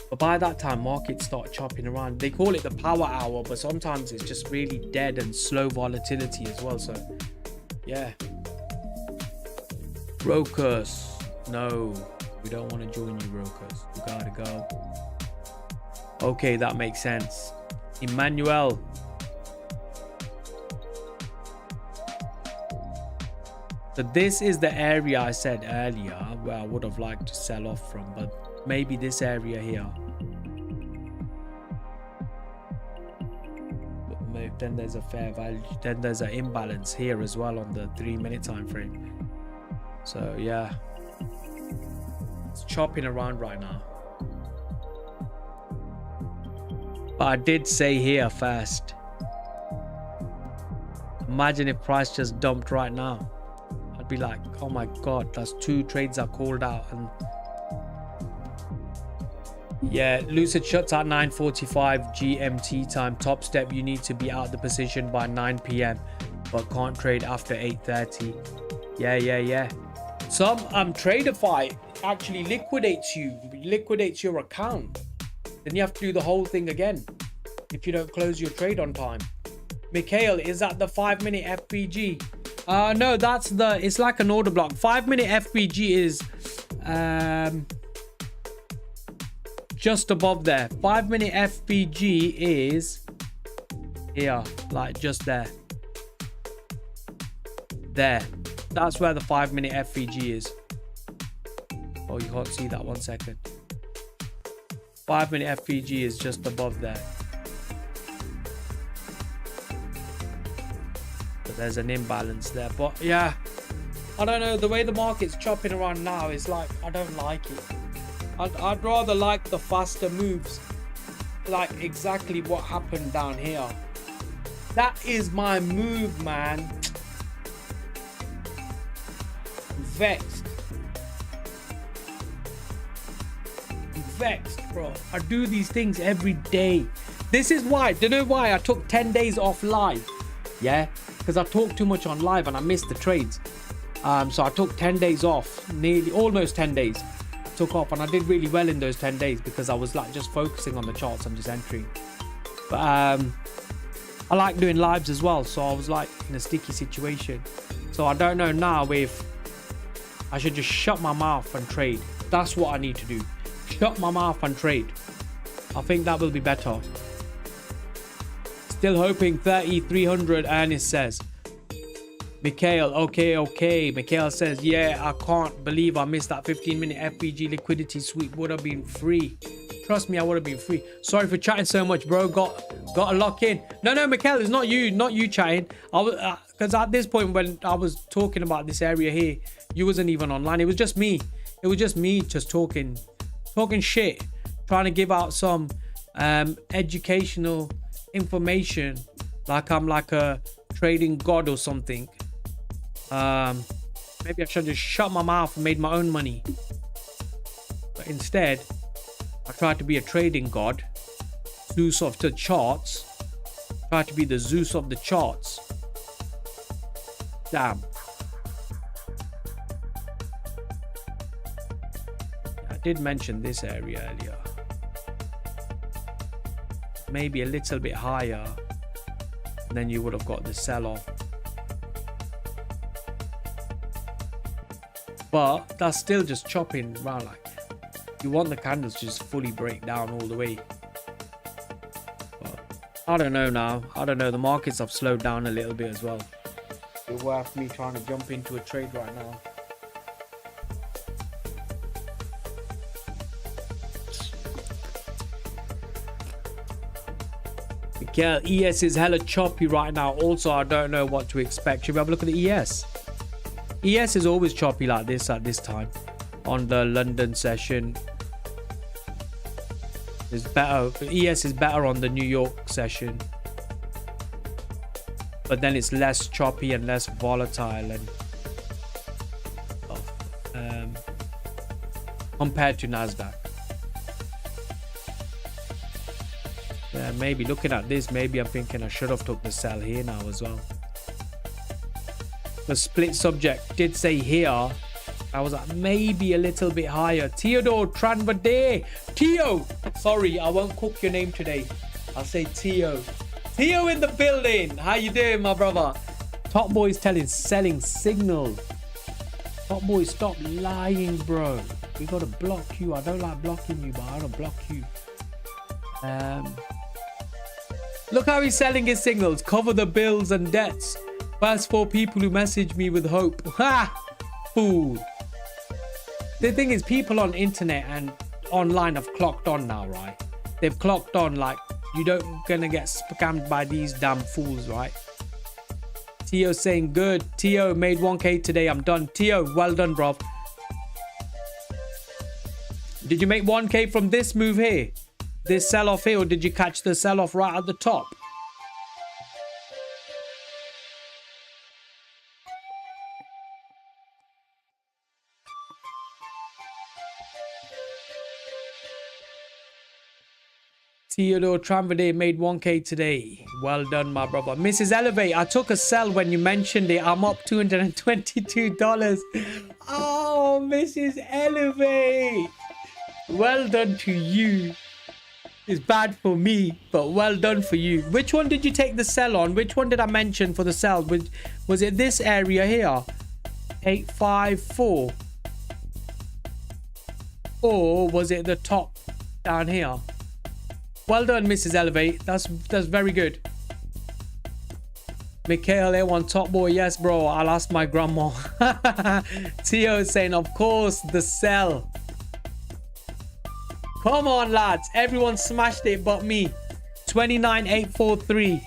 But by that time, markets start chopping around. They call it the power hour, but sometimes it's just really dead and slow volatility as well. So yeah. Brokers, no, we don't want to join you, brokers. We gotta go. Okay, that makes sense. Emmanuel. So this is the area I said earlier where I would have liked to sell off from, but maybe this area here. But maybe then there's a fair value. Then there's an imbalance here as well on the 3-minute time frame. So yeah, it's chopping around right now. But I did say here first, imagine if price just dumped right now. I'd be like, oh my god, that's 2 trades I called out. And yeah, Lucid shuts at 9:45 GMT time. Top step, you need to be out the position by 9 p.m. but can't trade after 8:30. Yeah. Some Traderify actually liquidates your account. Then you have to do the whole thing again if you don't close your trade on time. Mikhail, is that the 5-minute FPG? No, that's it's like an order block. 5-minute FPG is just above there. 5-minute FPG is here, like just there. There. That's where the 5-minute FPG is. Oh, you can't see that. 1 second. 5-minute FPG is just above there. But there's an imbalance there. But yeah, I don't know. The way the market's chopping around now is like, I don't like it. I'd rather like the faster moves. Like exactly what happened down here. That is my move, man. Vexed, bro. I do these things every day. This is why. Do you know why I took 10 days off live? Yeah, because I talked too much on live and I missed the trades. So I took 10 days off, almost 10 days. I took off and I did really well in those 10 days because I was like just focusing on the charts and just entering. But I like doing lives as well, so I was like in a sticky situation. So I don't know now if I should just shut my mouth and trade. That's what I need to do. Shut my mouth and trade. I think that will be better. Still hoping 3,300, Ernest says. Mikhail, okay. Mikhail says, yeah, I can't believe I missed that 15-minute FPG liquidity sweep. Would have been free. Trust me, I would have been free. Sorry for chatting so much, bro. Got to lock in. No, Mikhail, it's not you chatting. I was because at this point when I was talking about this area here, you wasn't even online. It was just me. It was just me just talking shit, trying to give out some educational information, like I'm like a trading god or something. Maybe I should just shut my mouth and made my own money. But instead, I tried to be a trading god, Zeus of the charts. Tried to be the Zeus of the charts. Damn. I did mention this area earlier. Maybe a little bit higher, and then you would have got the sell-off. But that's still just chopping around. Like, you want the candles to just fully break down all the way. But I don't know now. I don't know. The markets have slowed down a little bit as well. It's worth me trying to jump into a trade right now. Yeah, ES is hella choppy right now. Also, I don't know what to expect. Should we have a look at the ES? ES is always choppy like this at this time. on the London session. It's better. ES is better on the New York session, but then it's less choppy and less volatile and compared to Nasdaq. Yeah, maybe looking at this, maybe I'm thinking I should have took the sell here now as well. The split subject did say here. I was like maybe a little bit higher. Theodore2024. Theo, sorry, I won't cook your name today. I'll say Theo. Theo in the building. How you doing, my brother? Top Boy's selling signal. Top Boy, stop lying, bro. We gotta block you. I don't like blocking you, but I gotta block you. Look how he's selling his signals. Cover the bills and debts. First 4 people who message me with hope. Ha! Fool. The thing is, people on internet and online have clocked on now, right? They've clocked on like you don't gonna get scammed by these damn fools, right? Tio saying good. Tio made 1K today. I'm done. Tio, well done, bro. Did you make 1K from this move here? This sell off here, or did you catch the sell off right at the top? Theodore2024 made 1K today. Well done, my brother. Mrs. Elevate, I took a sell when you mentioned it. I'm up $222. Oh, Mrs. Elevate. Well done to you. It's bad for me, but well done for you. Which one did you take the sell on? Which one did I mention for the sell? Was it this area here? 854. Or was it the top down here? Well done, Mrs. Elevate. That's very good. Mikhail A1 Top Boy. Yes, bro. I'll ask my grandma. Tio saying, of course, the sell. Come on, lads. Everyone smashed it but me. 29,843.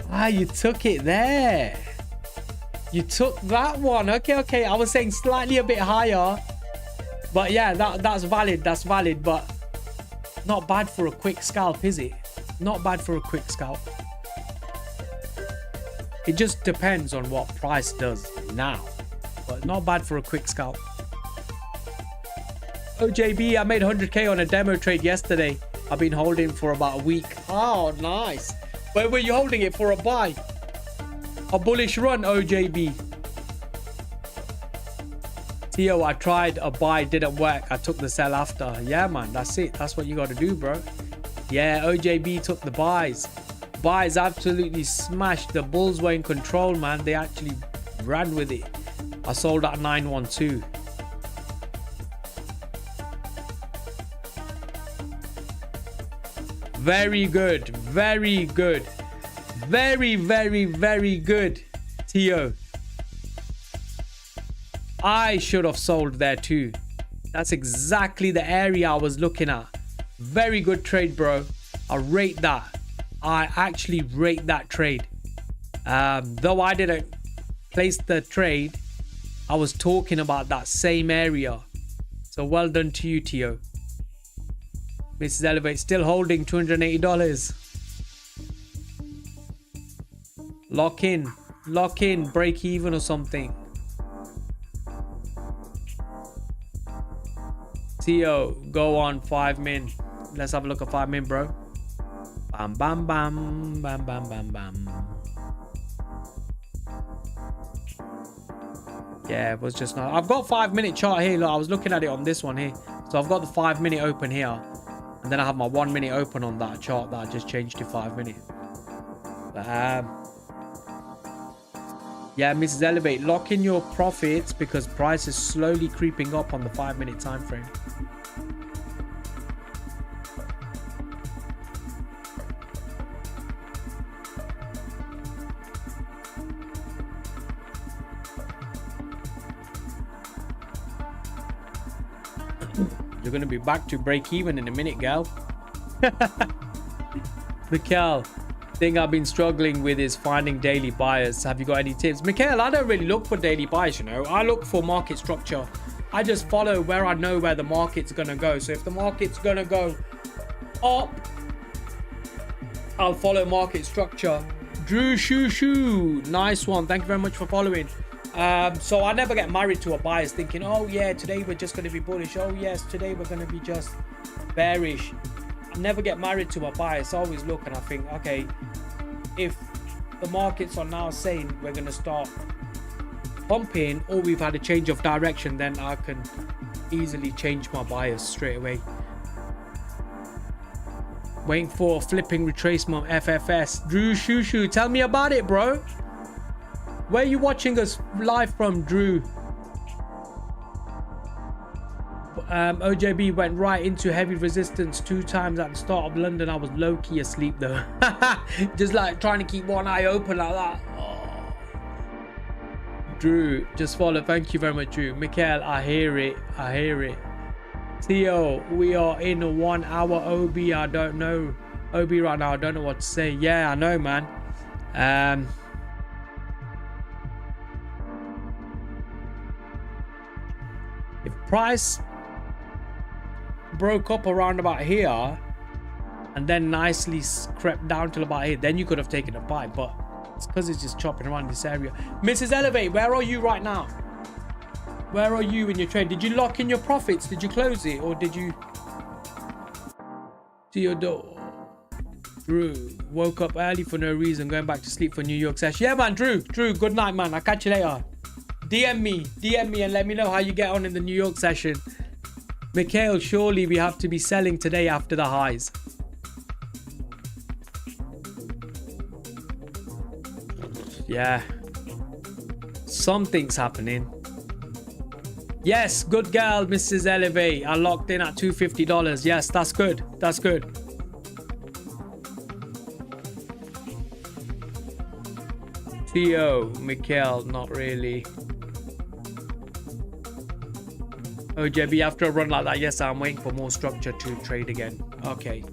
Ah, you took it there. You took that one. Okay. I was saying slightly a bit higher. But yeah, that's valid. That's valid. But not bad for a quick scalp, is it? Not bad for a quick scalp. It just depends on what price does now. But not bad for a quick scalp. OJB, I made 100K on a demo trade yesterday. I've been holding for about a week. Oh, nice. Where were you holding it for? A buy? A bullish run, OJB. Tio, I tried a buy, didn't work. I took the sell after. Yeah, man, that's it. That's what you got to do, bro. Yeah, OJB took the buys. Buys absolutely smashed. The bulls were in control, man. They actually ran with it. I sold at 912. Very good. Very good. Very, very, very good, Tio. I should have sold there too. That's exactly the area I was looking at. Very good trade, bro. I rate that. I actually rate that trade. Though I didn't place the trade, I was talking about that same area. So well done to you, Tio. Mrs. Elevate still holding $280. Lock in, break even or something. Tio, go on 5 min. Let's have a look at 5 min, bro. Bam, bam, bam, bam, bam, bam, bam. Yeah, it was just not. I've got 5 minute chart here. Look, I was looking at it on this one here. So I've got the 5 minute open here. And then I have my 1 minute open on that chart that I just changed to 5 minute. But, yeah, Mrs. Elevate, lock in your profits because price is slowly creeping up on the 5 minute time frame. You're going to be back to break even in a minute, gal. Mikhail, thing I've been struggling with is finding daily buyers. Have you got any tips? Mikhail, I don't really look for daily buyers, you know. I look for market structure. I just follow where I know where the market's gonna go. So if the market's gonna go up, I'll follow market structure. Drew Shoo, nice one. Thank you very much for following. So I never get married to a bias thinking, oh yeah, today we're just going to be bullish. Oh yes, today we're going to be just bearish. I never get married to a bias. I always look and I think, okay, if the markets are now saying we're going to start pumping or we've had a change of direction, then I can easily change my bias straight away. Waiting for a flipping retracement FFS. Drew Shoo, tell me about it, bro. Where are you watching us live from, Drew? OJB went right into heavy resistance 2 times at the start of London. I was low-key asleep though. Just like trying to keep one eye open like that. Oh. Drew, just follow. Thank you very much, Drew. Mikhail, I hear it. Theo, we are in a 1 hour OB. I don't know. OB right now. I don't know what to say. Yeah, I know, man. If price broke up around about here and then nicely crept down till about here, then you could have taken a buy, but it's because it's just chopping around this area. Mrs. Elevate, where are you right now? Where are you in your trade? Did you lock in your profits? Did you close it, or did you Theodore? Drew woke up early for no reason, going back to sleep for New York session. Yeah, man. Drew, good night, man. I'll catch you later. DM me and let me know how you get on in the New York session. Mikhail, surely we have to be selling today after the highs. Yeah, something's happening. Yes, good girl, Mrs. Elevate. I locked in at $250. Yes, that's good. That's good. Theo, Mikhail, not really. OJB, after a run like that, yes, I'm waiting for more structure to trade again. Okay.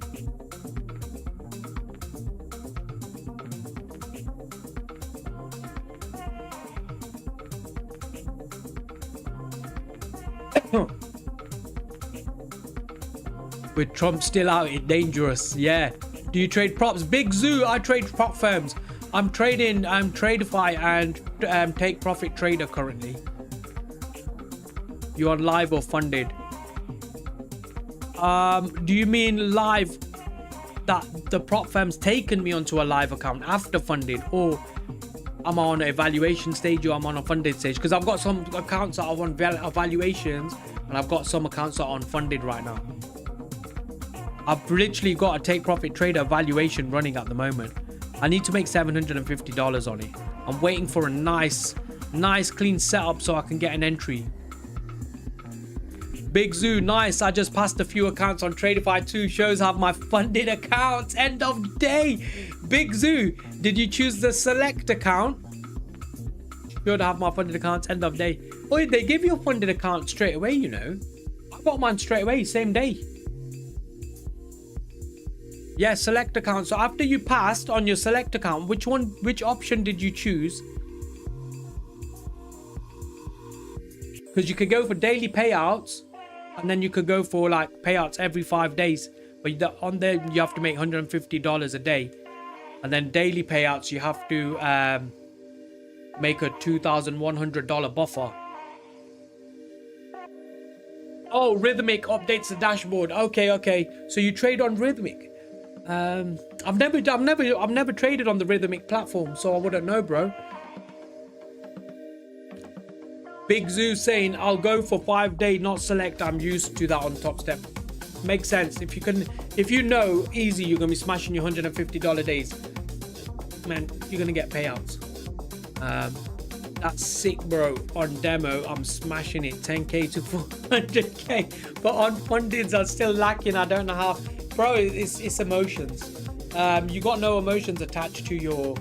With Trump still out, it's dangerous. Yeah. Do you trade props? Big Zoo, I trade prop firms. I'm trading Tradeify and Take Profit Trader currently. You on live or funded? Do you mean live that the prop firm's taken me onto a live account after funded, or I'm on an evaluation stage, or I'm on a funded stage? Because I've got some accounts that are on evaluations and I've got some accounts that are on funded right now. I've literally got a Take Profit Trader evaluation running at the moment. I need to make $750 on it. I'm waiting for a nice clean setup so I can get an entry. Big Zoo, nice. I just passed a few accounts on Tradeify too. Shows have my funded accounts. End of day. Big Zoo, did you choose the select account? Should have my funded accounts. End of day. Oh, they give you a funded account straight away, you know. I got mine straight away, same day. Yeah, select account. So after you passed on your select account, which option did you choose? Because you could go for daily payouts, and then you could go for like payouts every 5 days. But on there, you have to make $150 a day. And then daily payouts, you have to make a $2,100 buffer. Oh, Rhythmic updates the dashboard. Okay. So you trade on Rhythmic. I've never traded on the Rhythmic platform, so I wouldn't know, bro. Big Zoo saying I'll go for 5 day, not select. I'm used to that on Top Step. Makes sense. If you know easy, you're gonna be smashing your $150 days. Man, you're gonna get payouts. That's sick, bro. On demo, I'm smashing it 10k to 400k, but on fundeds, I'm still lacking. I don't know how. Bro, it's emotions. You got no emotions attached to your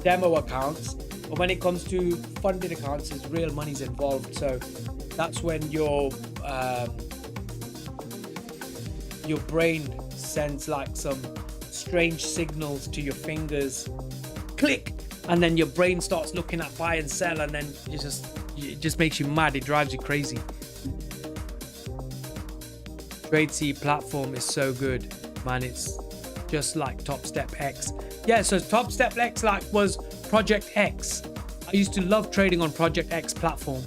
demo accounts, but when it comes to funded accounts, there's real money's involved. So that's when your brain sends like some strange signals to your fingers. Click, and then your brain starts looking at buy and sell, and then it just makes you mad. It drives you crazy. TradeC platform is so good, man. It's just like Top Step X. Yeah, so Top Step X was Project X. I used to love trading on Project X platform.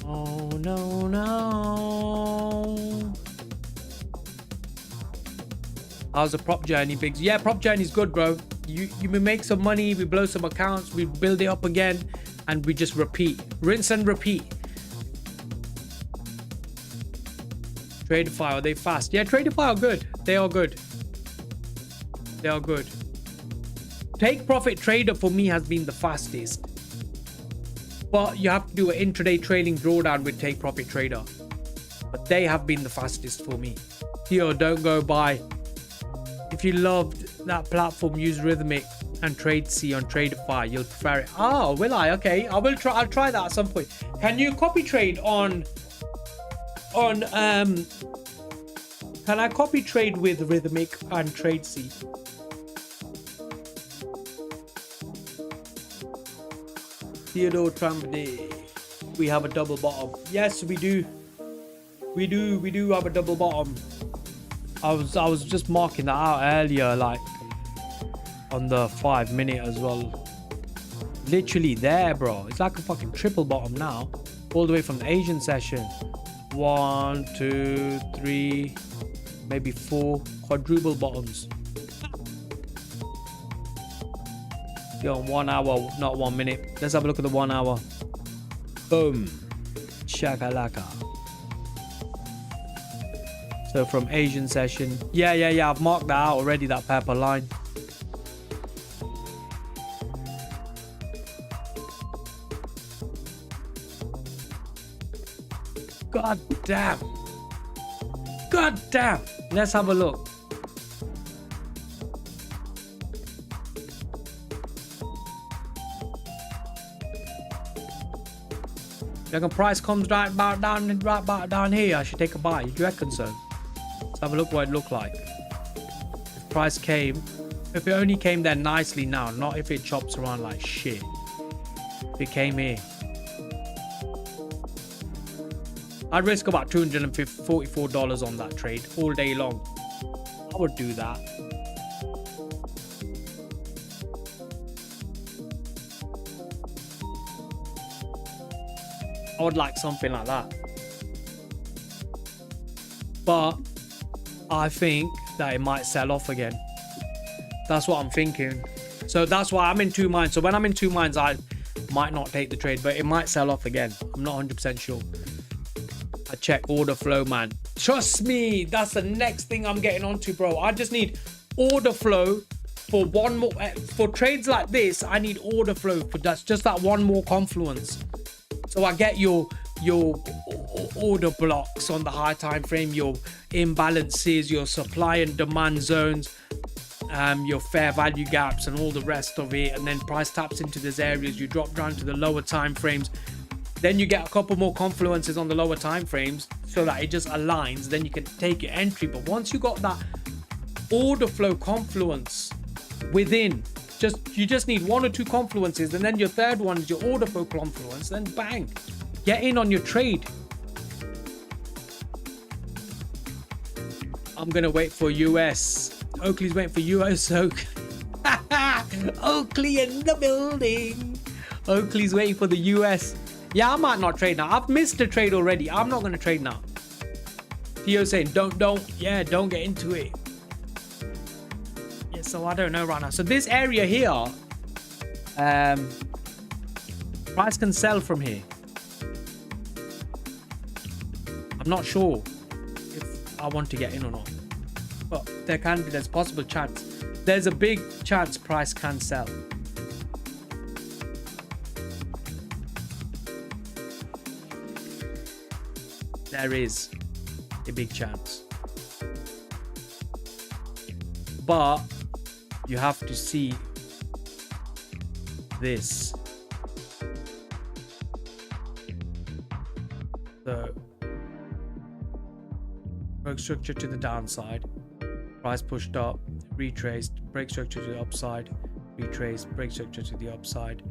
Oh no. How's the prop journey, Biggs? Yeah, prop journey is good, bro. You make some money, we blow some accounts, we build it up again, and we just repeat. Rinse and repeat. Traderfy, are they fast? Yeah, Traderfy are good. They are good. They are good. Take Profit Trader for me has been the fastest. But you have to do an intraday trailing drawdown with Take Profit Trader. But they have been the fastest for me. Theo, don't go by. If you loved that platform, use Rhythmic and TradeC on Traderfy. You'll prefer it. Oh, will I? Okay, I'll try that at some point. Can you copy trade on can I copy trade with Rhythmic and TradeC? Theodore Tramedy, we have a double bottom. Yes, we do. We do have a double bottom. I was just marking that out earlier, like on the 5 minute as well. Literally there, bro. It's like a fucking triple bottom now, all the way from the Asian session. 1, 2, 3, maybe 4 quadruple bottoms. Yo, 1 hour, not 1 minute. Let's have a look at the 1 hour. Boom. Shakalaka. So from Asian session. Yeah. I've marked that out already, that purple line. God damn. God damn. Let's have a look. If the price comes right about down here, I should take a buy. Do you reckon so? Let's have a look what it looked like. If price came, if it only came there nicely now, not if it chops around like shit. If it came here, I'd risk about $244 on that trade all day long. I would do that. I would like something like that. But I think that it might sell off again. That's what I'm thinking. So that's why I'm in two minds. So when I'm in two minds, I might not take the trade, but it might sell off again. I'm not 100% sure. I check order flow, man. Trust me, that's the next thing I'm getting onto, bro. I just need order flow for one more. For trades like this, I need order flow for just that one more confluence. So I get your order blocks on the high time frame, your imbalances, your supply and demand zones, your fair value gaps and all the rest of it, and then price taps into these areas. You drop down to the lower time frames, then you get a couple more confluences on the lower time frames so that it just aligns. Then you can take your entry. But once you got that order flow confluence within, you just need 1 or 2 confluences, and then your third one is your order flow confluence. Then bang, get in on your trade. I'm gonna wait for US. Oakley's waiting for US. Oakley in the building. Oakley's waiting for the US. Yeah, I might not trade now. I've missed a trade already. I'm not gonna trade now. Theo saying don't get into it. Yeah, so I don't know right now. So this area here, price can sell from here. I'm not sure if I want to get in or not, but there's possible chance. There's a big chance price can sell. There is a big chance, but you have to see this. So break structure to the downside, price pushed up, retraced, break structure to the upside, retrace, break structure to the upside,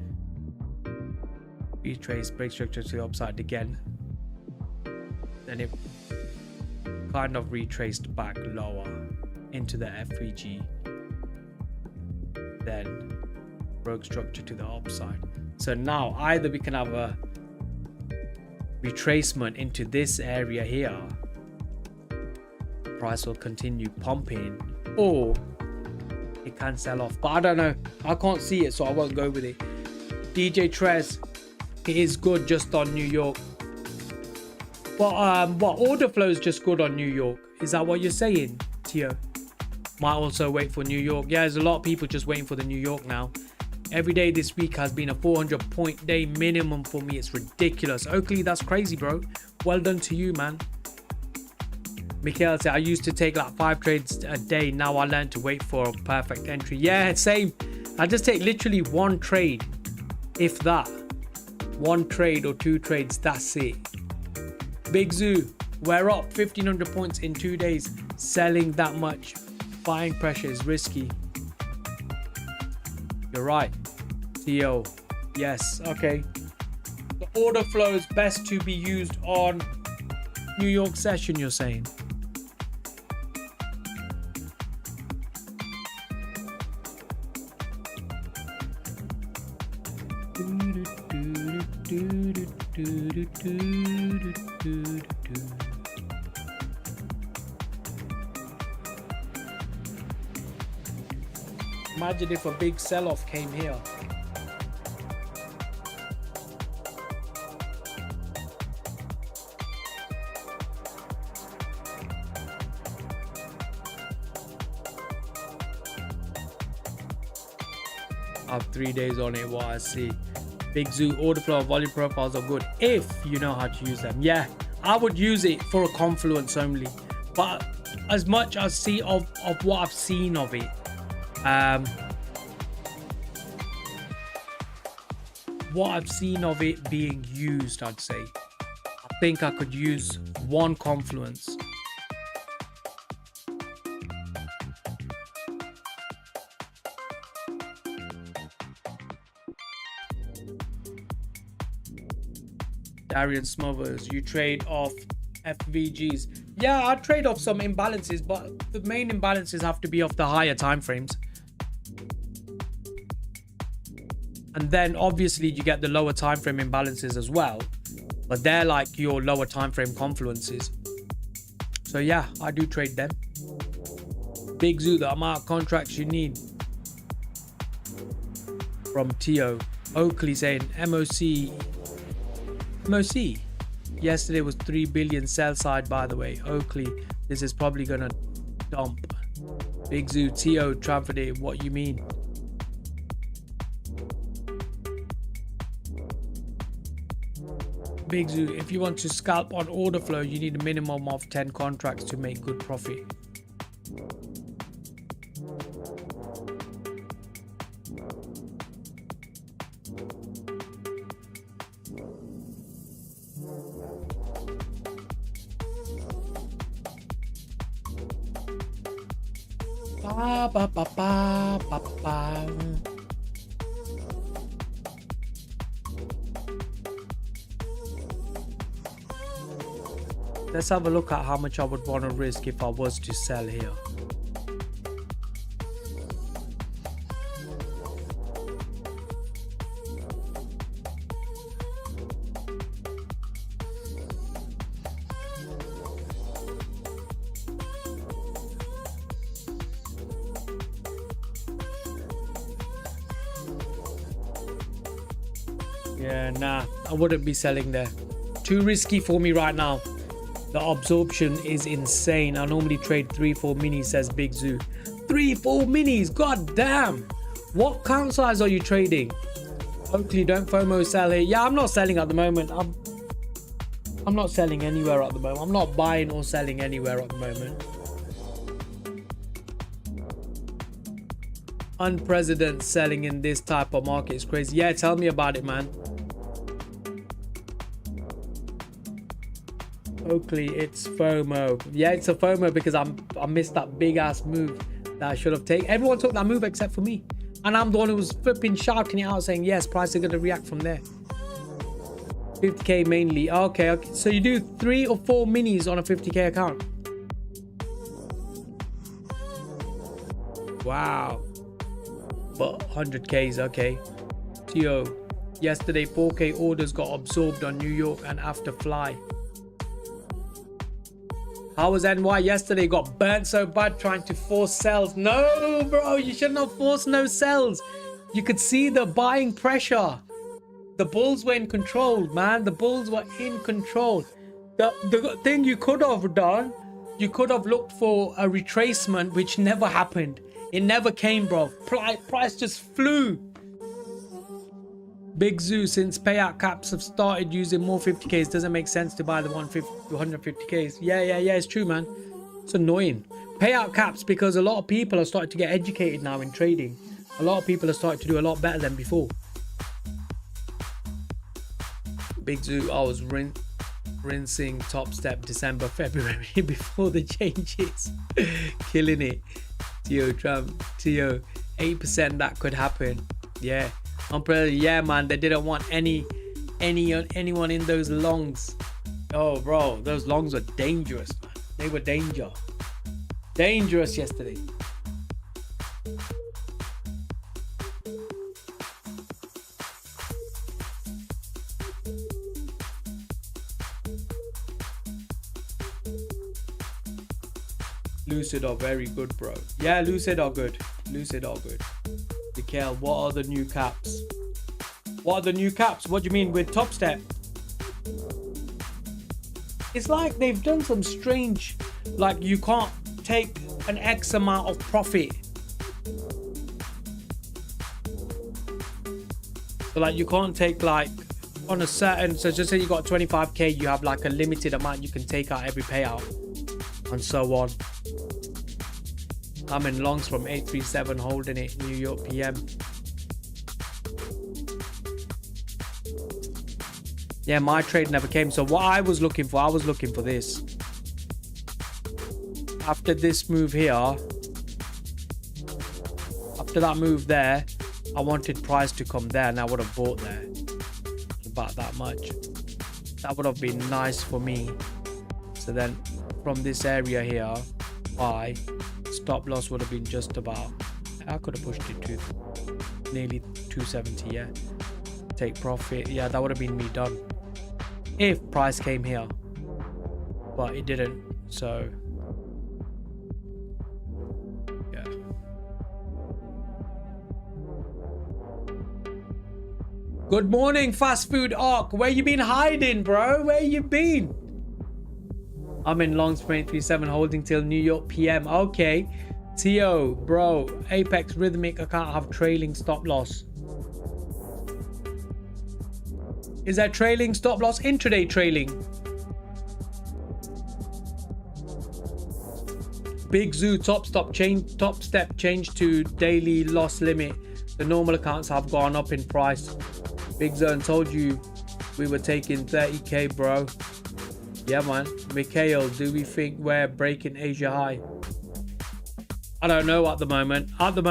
retrace, break structure to the upside again. Then it kind of retraced back lower into the FVG, then broke structure to the upside. So now either we can have a retracement into this area here, price will continue pumping, or it can sell off, but I don't know, I can't see it, so I won't go with it. DJ Trez, it is good just on New York, but what order flow is just good on New York, is that what you're saying, Tio? Might also wait for New York. Yeah, there's a lot of people just waiting for the New York now. Every day this week has been a 400 point day minimum for me. It's ridiculous. Oakley, that's crazy, bro. Well done to you, man. Mikhail said, I used to take like 5 trades a day. Now I learned to wait for a perfect entry. Yeah, same. I just take literally 1 trade, if that. 1 trade or 2 trades, that's it. Big Zoo, we're up 1,500 points in 2 days. Selling that much. Buying pressure is risky. You're right. Theo. Yes. Okay. The order flow is best to be used on New York session, you're saying? Imagine if a big sell-off came here. I have 3 days on it, what I see. Big Zoo, order flow, volume profiles are good if you know how to use them. Yeah, I would use it for a confluence only. But as much as see of what I've seen of it, what I've seen of it being used, I'd say, I think I could use 1 confluence. Darian Smothers, you trade off FVGs. Yeah, I trade off some imbalances, but the main imbalances have to be off the higher time frames. And then obviously you get the lower time frame imbalances as well, but they're like your lower time frame confluences. So yeah, I do trade them. Big Zoo, the amount of contracts you need. From Tio. Oakley saying MOC. Yesterday was 3 billion sell side, by the way. Oakley, this is probably gonna dump. Big Zoo, Tio, Trafford, what you mean? Big Zoo, if you want to scalp on order flow, you need a minimum of 10 contracts to make good profit. Ba, ba, ba, ba, ba, ba. Let's have a look at how much I would want to risk if I was to sell here. Yeah, nah, I wouldn't be selling there. Too risky for me right now. The absorption is insane. I normally trade 3-4 minis, says Big Zoo. 3-4 minis, god damn. What count size are you trading? Oakley, don't FOMO sell here. Yeah, I'm not selling at the moment. I'm not selling anywhere at the moment. I'm not buying or selling anywhere at the moment. Unprecedented selling in this type of market is crazy. Yeah, tell me about it, man. Oakley, it's FOMO. Yeah, it's a FOMO because I missed that big ass move that I should have taken. Everyone took that move except for me, and I'm the one who was flipping, shouting it out, saying yes, price is going to react from there. 50k mainly. Okay. So you do 3 or 4 minis on a 50k account. Wow. But 100k's okay. Tio, yesterday 4k orders got absorbed on New York and after fly. How was NY yesterday? Got burnt so bad trying to force sells. No, bro, you should not force no sells. You could see the buying pressure. The bulls were in control, man. The bulls were in control. The thing you could have done, you could have looked for a retracement, which never happened. It never came, bro. Price just flew. Big Zoo, since payout caps have started using more 50k's, doesn't make sense to buy the 150k's. Yeah, it's true, man. It's annoying. Payout caps, because a lot of people are starting to get educated now in trading. A lot of people are starting to do a lot better than before. Big Zoo, I was rinsing Top Step December, February before the changes. Killing it. Tio Trump, Tio, 8% that could happen. Yeah. Umbrella, yeah, man, they didn't want anyone in those longs. Oh, bro, those longs were dangerous, man. They were dangerous yesterday. Lucid are very good, bro. Yeah, Lucid are good. Mikhail, what are the new caps? What do you mean with Top Step? It's like they've done some strange, like you can't take an X amount of profit. So like you can't take like on a certain, so just say you got 25k, you have like a limited amount you can take out every payout and so on. I'm in longs from 837 holding it, New York PM. Yeah, my trade never came. So what I was looking for this. After this move here, after that move there, I wanted price to come there and I would have bought there. About that much. That would have been nice for me. So then from this area here, buy. Stop loss would have been just about, I could have pushed it to nearly 270. Yeah, take profit. Yeah, that would have been me done if price came here, but it didn't. So yeah. Good morning, fast food arc. Where you been hiding, bro? Where you been? I'm in longs for 837 holding till New York PM. Okay. Tio, bro, Apex Rhythmic, I can't have trailing stop loss. Is that trailing stop loss? Intraday trailing. Big Zoo, top step change to daily loss limit. The normal accounts have gone up in price. Big Zone, told you we were taking 30k, bro. Yeah, man. Mikhail, do we think we're breaking Asia high? I don't know at the moment. I don't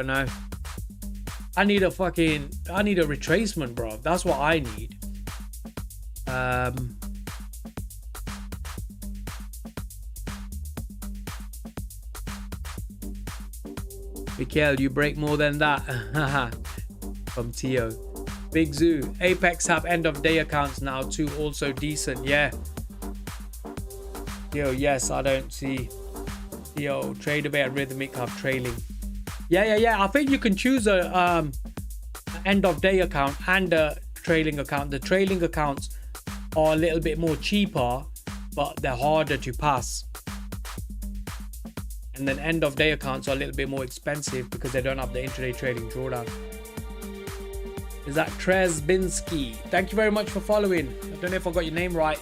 know. I need a retracement, bro. That's what I need. Mikhail, you break more than that. From Tio. Big Zoo, Apex have end of day accounts now too, also decent. Yeah. Yo, yes, I don't see. Yo, TraderBay and Rhythmic have trailing. Yeah. I think you can choose a end of day account and a trailing account. The trailing accounts are a little bit more cheaper, but they're harder to pass. And then end of day accounts are a little bit more expensive because they don't have the intraday trading drawdown. Is that Trezbinski? Thank you very much for following. I don't know if I got your name right.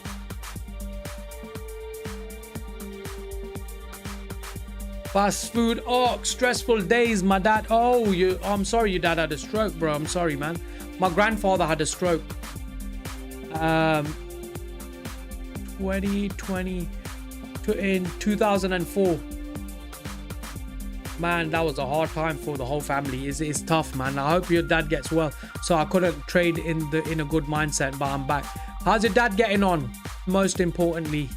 Fast food arc, stressful days. My dad, I'm sorry your dad had a stroke, bro. I'm sorry, man. My grandfather had a stroke. 2020 in 2004. Man, that was a hard time for the whole family. It's tough, man. I hope your dad gets well. So I couldn't trade in a good mindset, but I'm back. How's your dad getting on? Most importantly,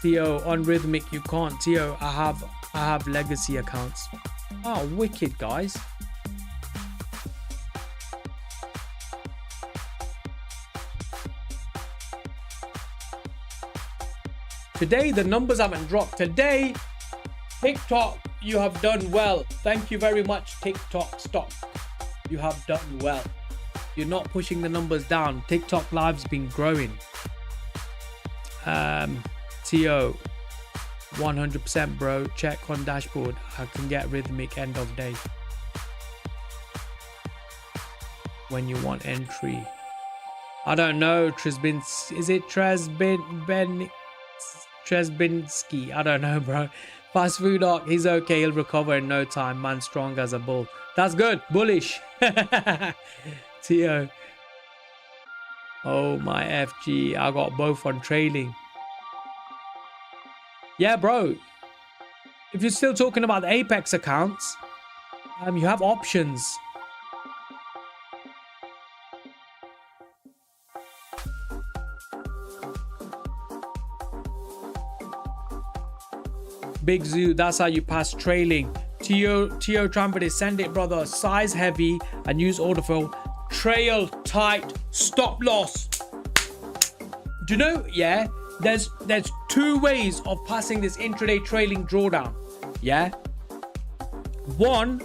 Theo, on Rhythmic you can't. Theo, I have legacy accounts. Oh, wicked, guys. Today the numbers haven't dropped. Today, TikTok, you have done well. Thank you very much, TikTok stock. You have done well. You're not pushing the numbers down. TikTok live's been growing. TO, 100% bro. Check on dashboard. I can get Rhythmic end of day. When you want entry. I don't know. Is it Trzebinski? I don't know, bro. Fast food arc, he's okay. He'll recover in no time. Man, strong as a bull. That's good. Bullish. Theo. Oh my FG. I got both on trailing. Yeah, bro. If you're still talking about the Apex accounts, you have options. Big Zoo, that's how you pass trailing. Tio Trumpet, send it, brother. Size heavy and use order fill. Trail tight, stop loss. Do you know? Yeah, there's two ways of passing this intraday trailing drawdown. Yeah. One,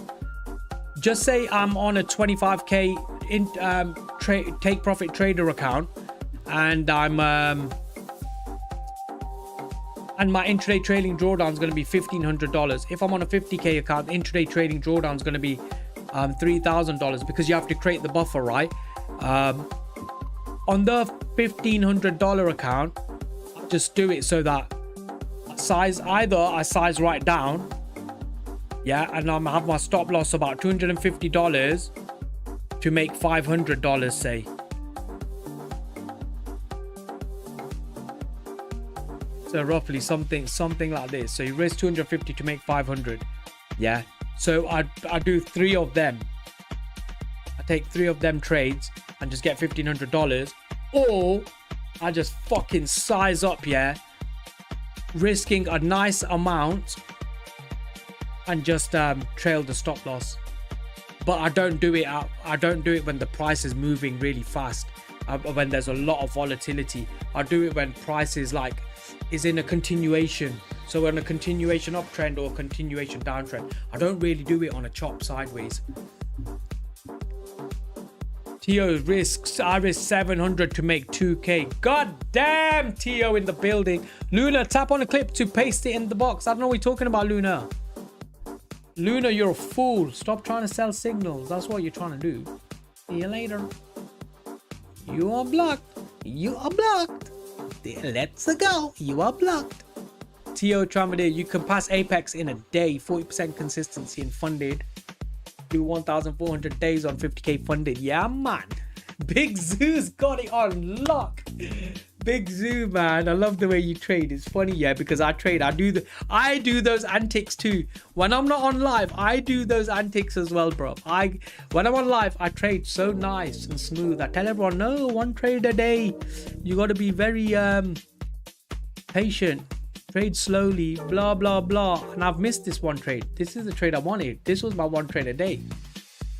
just say I'm on a 25k take profit trader account, and I'm and my intraday trading drawdown is going to be $1,500. If I'm on a 50k account, intraday trading drawdown is going to be $3,000 because you have to create the buffer, right? On the $1,500 account, just do it so that I size right down, yeah, and I have my stop loss about $250 to make $500, say. So roughly something like this. So you raise 250 to make 500. Yeah. So I do 3 of them. I take 3 of them trades and just get $1,500, or I just fucking size up, yeah, risking a nice amount and just trail the stop loss. But I don't do it when the price is moving really fast, when there's a lot of volatility. I do it when price is in a continuation. So on a continuation uptrend or a continuation downtrend. I don't really do it on a chop sideways. Tio risks, I risk 700 to make 2k. God damn, Tio in the building. Luna, tap on a clip to paste it in the box. I don't know what you're talking about, Luna. Luna, you're a fool. Stop trying to sell signals. That's what you're trying to do. See you later. You are blocked. You are blocked. Let's go. You are blocked. Tio Tramade, you can pass Apex in a day. 40% consistency and funded. Do 1,400 days on 50k funded. Yeah, man. Big Zoo's got it on lock. Big Zoo, man. I love the way you trade. It's funny, yeah, because I trade. I do those antics too. When I'm not on live, I do those antics as well, bro. When I'm on live, I trade so nice and smooth. I tell everyone, no, 1 trade a day. You got to be very patient. Trade slowly, blah blah blah. And I've missed this 1 trade. This is the trade I wanted. This was my 1 trade a day.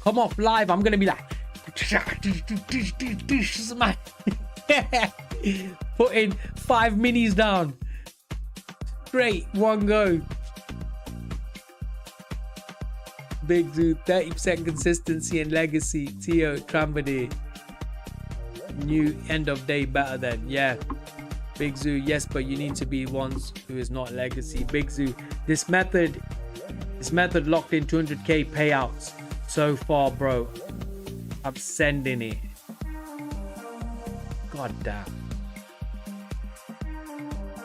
Come off live, I'm gonna be like putting 5 minis down. Great, 1 go. Big Zoo, 30% consistency and legacy. Tio Trambody, new end of day better than, yeah. Big Zoo, yes, but you need to be ones who is not legacy. Big Zoo, this method locked in 200k payouts so far, bro. I'm sending it. God damn.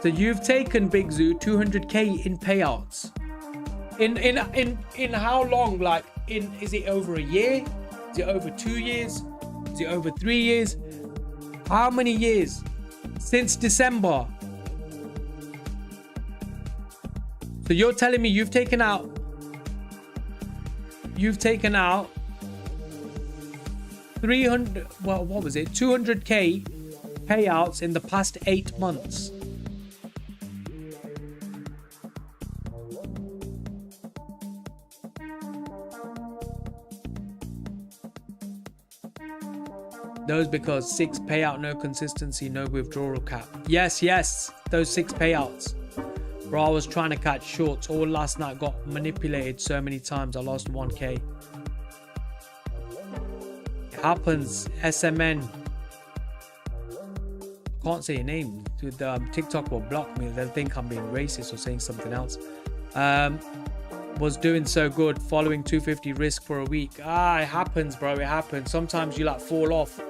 So you've taken, Big Zoo, 200k in payouts. In how long? Like, is it over a year? Is it over 2 years? Is it over 3 years? How many years? since December. So you're telling me you've taken out 300, well, what was it? 200k payouts in the past 8 months. Those because 6 payout, no consistency, no withdrawal cap. Yes, those 6 payouts. Bro, I was trying to catch shorts all last night, got manipulated so many times, I lost 1k. It happens. SMN. Can't say your name. TikTok will block me. They'll think I'm being racist or saying something else. Was doing so good, following 250 risk for a week. It happens, bro. It happens. Sometimes you like fall off.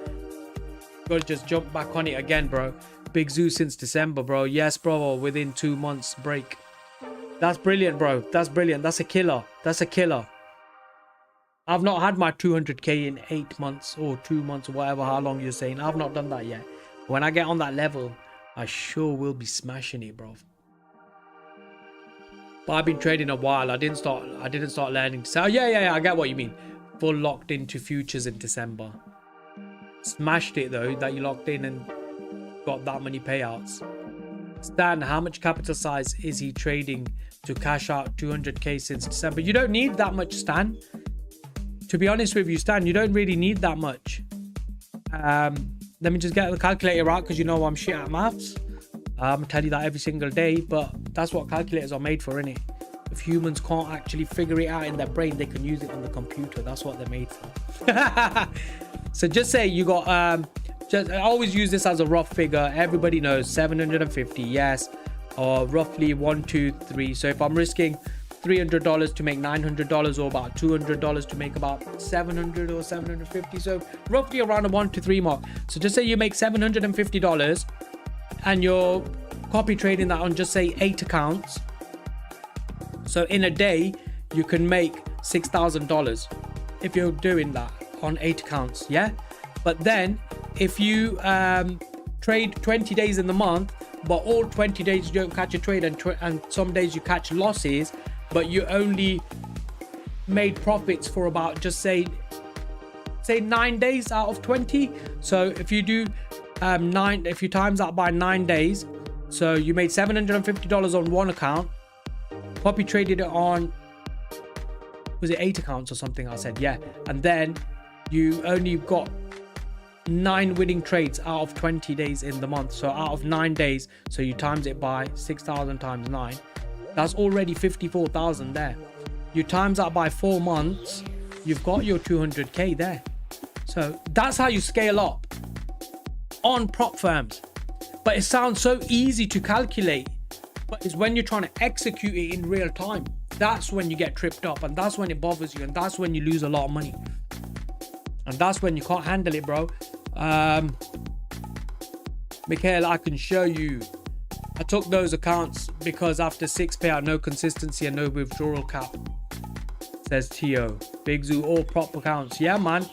Gotta just jump back on it again, bro. Big Zoo since December, bro. Yes, bro. Within 2 months break. That's brilliant, bro. That's brilliant. That's a killer. That's a killer. I've not had my 200k in 8 months or 2 months or whatever, how long you're saying. I've not done that yet. When I get on that level, I sure will be smashing it, bro. But I've been trading a while. I didn't start learning. So yeah, I get what you mean. Full locked into futures in December. Smashed it though, that you locked in and got that many payouts. Stan, how much capital size is he trading to cash out 200k since December? You don't need that much, Stan. To be honest with you, Stan, you don't really need that much. Let me just get the calculator out because you know I'm shit at maths. I'm gonna tell you that every single day, but that's what calculators are made for, innit? If humans can't actually figure it out in their brain, they can use it on the computer. That's what they're made for. So just say you got I always use this as a rough figure. Everybody knows 750, yes, or roughly 1, 2, 3. So if I'm risking $300 to make $900, or about $200 to make about $700 or $750, so roughly around a 1 to 3 mark. So just say you make $750 and you're copy trading that on just say 8 accounts. So in a day you can make $6,000 if you're doing that on 8 accounts, yeah. But then if you trade 20 days in the month, but all 20 days you don't catch a trade, and some days you catch losses, but you only made profits for about just say 9 days out of 20. So if you do if you times that by 9 days, so you made $750 on one account, copy traded it on, was it 8 accounts or something? I said, yeah. And then you only got 9 winning trades out of 20 days in the month. So out of 9 days, so you times it by 6,000 times 9, that's already 54,000 there. You times that by 4 months, you've got your 200k there. So that's how you scale up on prop firms. But it sounds so easy to calculate, but it's when you're trying to execute it in real time, that's when you get tripped up, and that's when it bothers you, and that's when you lose a lot of money, and that's when you can't handle it, bro. Mikhail, I can show you. I took those accounts because after 6 payout, no consistency and no withdrawal cap, says Tio. Big Zoo, all prop accounts. Yeah, man.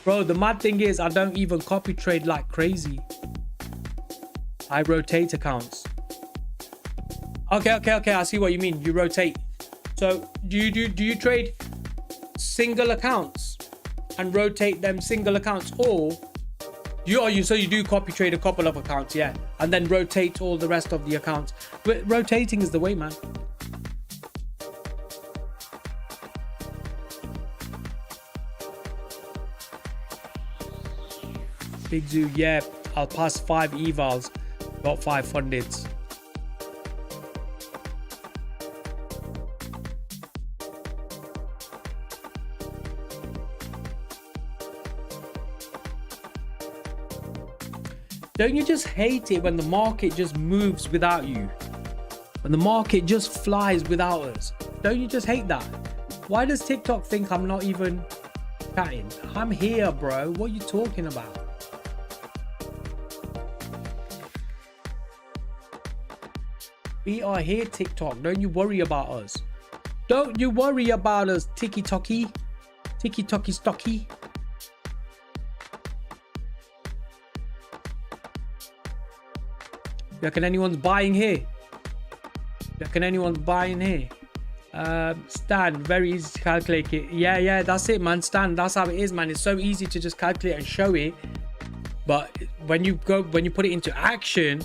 Bro, the mad thing is I don't even copy trade like crazy. I rotate accounts. Okay. I see what you mean. You rotate. So do you trade single accounts and rotate them single accounts, or so you do copy trade a couple of accounts, yeah, and then rotate all the rest of the accounts? But rotating is the way, man. Big Zoo, yeah, I'll pass 5 evals, got 5 fundeds. Don't you just hate it when the market just moves without you? When the market just flies without us? Don't you just hate that? Why does TikTok think I'm not even chatting? I'm here, bro. What are you talking about? We are here, TikTok. Don't you worry about us. Don't you worry about us, Tiki-Toki. Tiki-Toki Stocky. reckon anyone's buying here? Reckon anyone's buying here? Stan, very easy to calculate it. Yeah, that's it, man. Stan, that's how it is, man. It's so easy to just calculate and show it, but when you put it into action,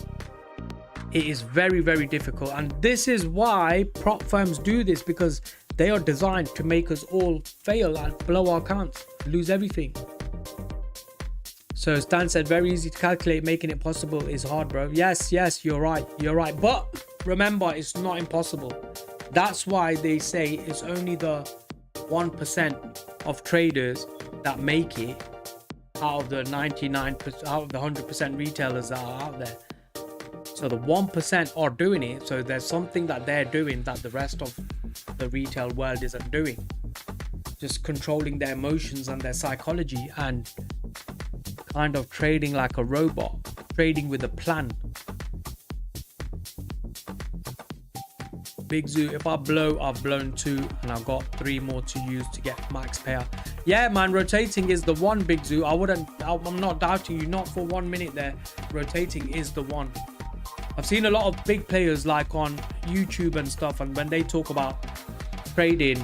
it is very, very difficult. And this is why prop firms do this, because they are designed to make us all fail and blow our accounts, lose everything. So Stan said, very easy to calculate, making it possible is hard, bro. Yes, you're right. But remember, it's not impossible. That's why they say it's only the 1% of traders that make it out of the 99%, out of the 100% retailers that are out there. So the 1% are doing it. So there's something that they're doing that the rest of the retail world isn't doing. Just controlling their emotions and their psychology and kind of trading like a robot, trading with a plan. Big Zoo, if I blow, I've blown 2 and I've got 3 more to use to get max payout. Yeah, man, rotating is the one, Big Zoo. I'm not doubting you, not for 1 minute there. Rotating is the one. I've seen a lot of big players like on YouTube and stuff, and when they talk about trading,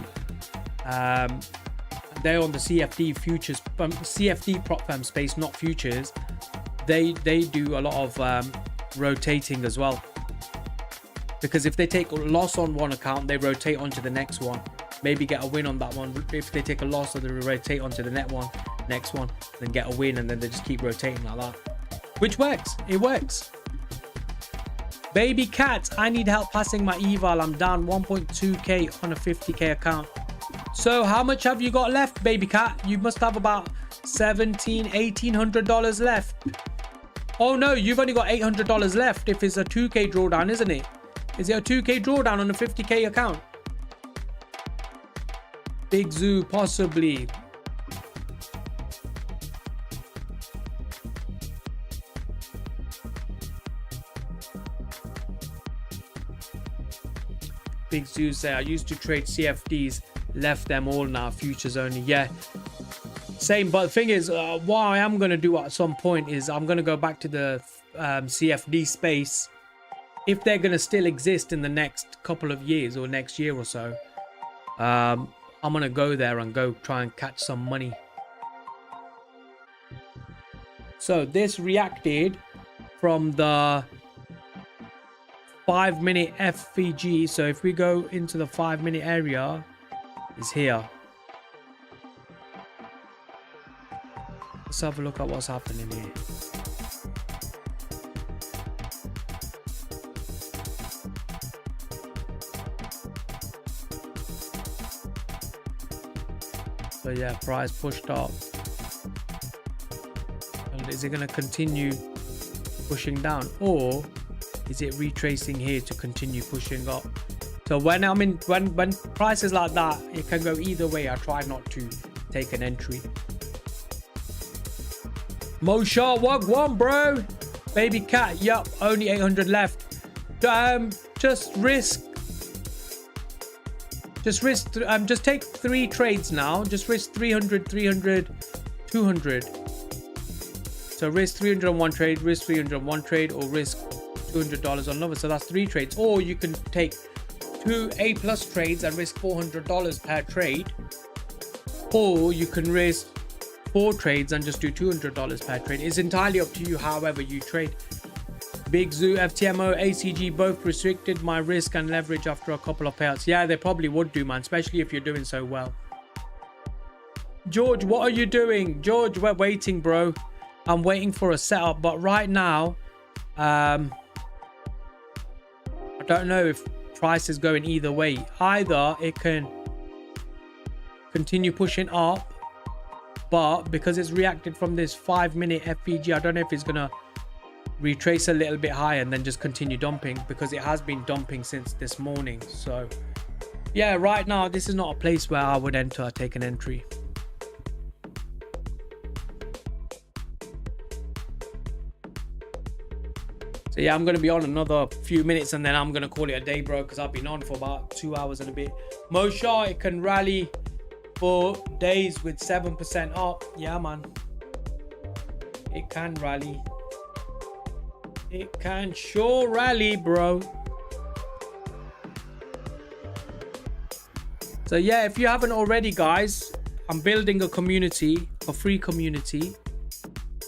they're on the CFD futures, CFD prop firm space, not futures. They do a lot of rotating as well, because if they take a loss on one account, they rotate onto the next one, maybe get a win on that one. If they take a loss, they rotate onto the next one, then get a win, and then they just keep rotating like that, which works. It works. Baby Cat, I need help passing my eval. I'm down 1.2k on a 50k account. So how much have you got left, Baby Cat? You must have about $1,800 left. Oh no, you've only got $800 left if it's a 2k drawdown, isn't it? Is it a 2k drawdown on a 50k account? Big Zoo, possibly. Big Zoo say, I used to trade CFDs, left them all now, futures only. Yeah, same. But the thing is, what I am going to do at some point is I'm going to go back to the CFD space. If they're going to still exist in the next couple of years or next year or so, I'm going to go there and go try and catch some money. So this reacted from the 5-minute FVG. So if we go into the 5-minute area, is here. Let's have a look at what's happening here. So yeah, price pushed up. And is it going to continue pushing down, or is it retracing here to continue pushing up? So when when prices like that, it can go either way. I try not to take an entry. Mosha, Wagwan, bro. Baby Cat, yup, only 800 left. Just take 3 trades now. Just risk 300, 300, 200. So risk 300 on one trade, risk 300 on one trade, or risk $200 on another. So that's 3 trades. Or you can take 2 A+ trades and risk $400 per trade. Or you can risk 4 trades and just do $200 per trade. It's entirely up to you however you trade. Big Zoo, FTMO, ACG both restricted my risk and leverage after a couple of payouts. Yeah, they probably would do, man, especially if you're doing so well. George, what are you doing? George, we're waiting, bro. I'm waiting for a setup, but right now, I don't know if price is going either way. Either it can continue pushing up, but because it's reacted from this 5-minute FVG, I don't know if it's gonna retrace a little bit higher and then just continue dumping, because it has been dumping since this morning. So yeah, right now this is not a place where I would take an entry. So yeah, I'm going to be on another few minutes and then I'm going to call it a day, bro, because I've been on for about 2 hours and a bit. Mosha, it can rally for days with 7% up. Yeah, man, it can rally. It can sure rally, bro. So yeah, if you haven't already, guys, I'm building a community, a free community.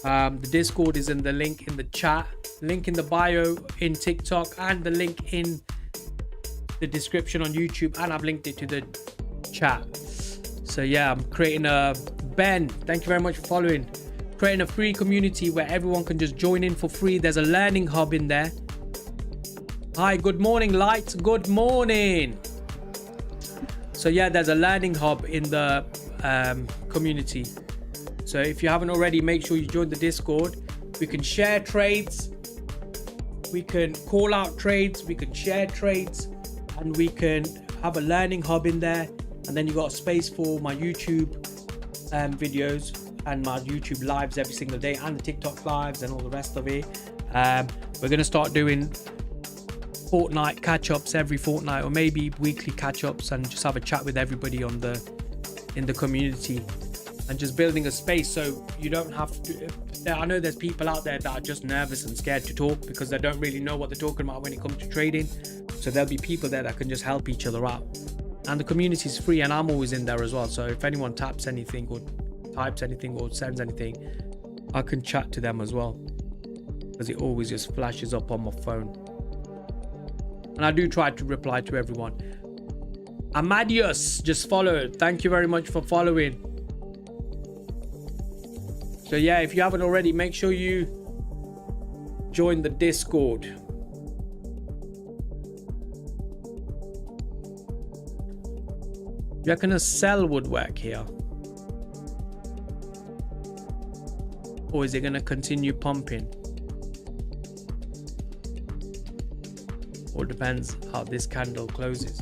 The Discord is in the link in the chat, link in the bio in TikTok, and the link in the description on YouTube, and I've linked it to the chat. So yeah, I'm creating a Ben, thank you very much for following. Creating a free community where everyone can just join in for free. There's a learning hub in there. Hi, good morning, Lights. Good morning. So yeah, there's a learning hub in the community. So if you haven't already, make sure you join the Discord. We can share trades, we can call out trades, we can share trades, and we can have a learning hub in there. And then you got a space for my YouTube videos and my YouTube lives every single day, and the TikTok lives and all the rest of it. We're gonna start doing fortnight catch-ups every fortnight, or maybe weekly catch-ups, and just have a chat with everybody in the community, and just building a space so you don't have to. I know there's people out there that are just nervous and scared to talk because they don't really know what they're talking about when it comes to trading. So there'll be people there that can just help each other out, and the community is free, and I'm always in there as well. So if anyone taps anything or types anything or sends anything, I can chat to them as well, because it always just flashes up on my phone. And I do try to reply to everyone. Amadius just followed. Thank you very much for following. So yeah, if you haven't already, make sure you join the Discord. You reckon a sell would work here? Or is it going to continue pumping? Or depends how this candle closes.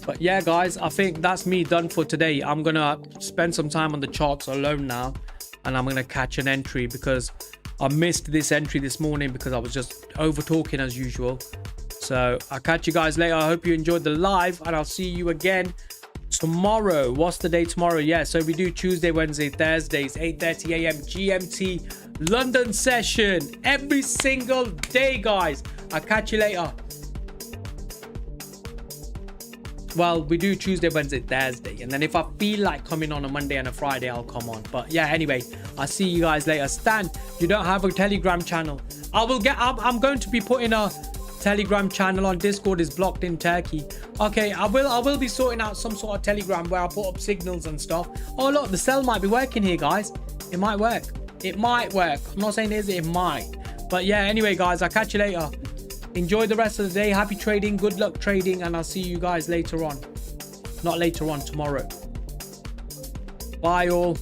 But yeah, guys, I think that's me done for today. I'm gonna spend some time on the charts alone now, and I'm gonna catch an entry because I missed this entry this morning because I was just over talking as usual. So I'll catch you guys later. I hope you enjoyed the live, and I'll see you again tomorrow. What's the day tomorrow? Yeah, so we do Tuesday, Wednesday, Thursdays, 8:30 AM GMT London session every single day, guys. I'll catch you later. Well, we do Tuesday, Wednesday, Thursday, and then if I feel like coming on a Monday and a Friday, I'll come on. But yeah, anyway, I'll see you guys later. Stan, you don't have a Telegram channel. I'm going to be putting a Telegram channel on. Discord is blocked in Turkey. Okay, I will be sorting out some sort of Telegram where I'll put up signals and stuff. Oh look, the sell might be working here, guys. It might work. It might work. I'm not saying it might. But yeah, anyway, guys, I'll catch you later. Enjoy the rest of the day. Happy trading. Good luck trading. And I'll see you guys later on. Not later on, tomorrow. Bye all.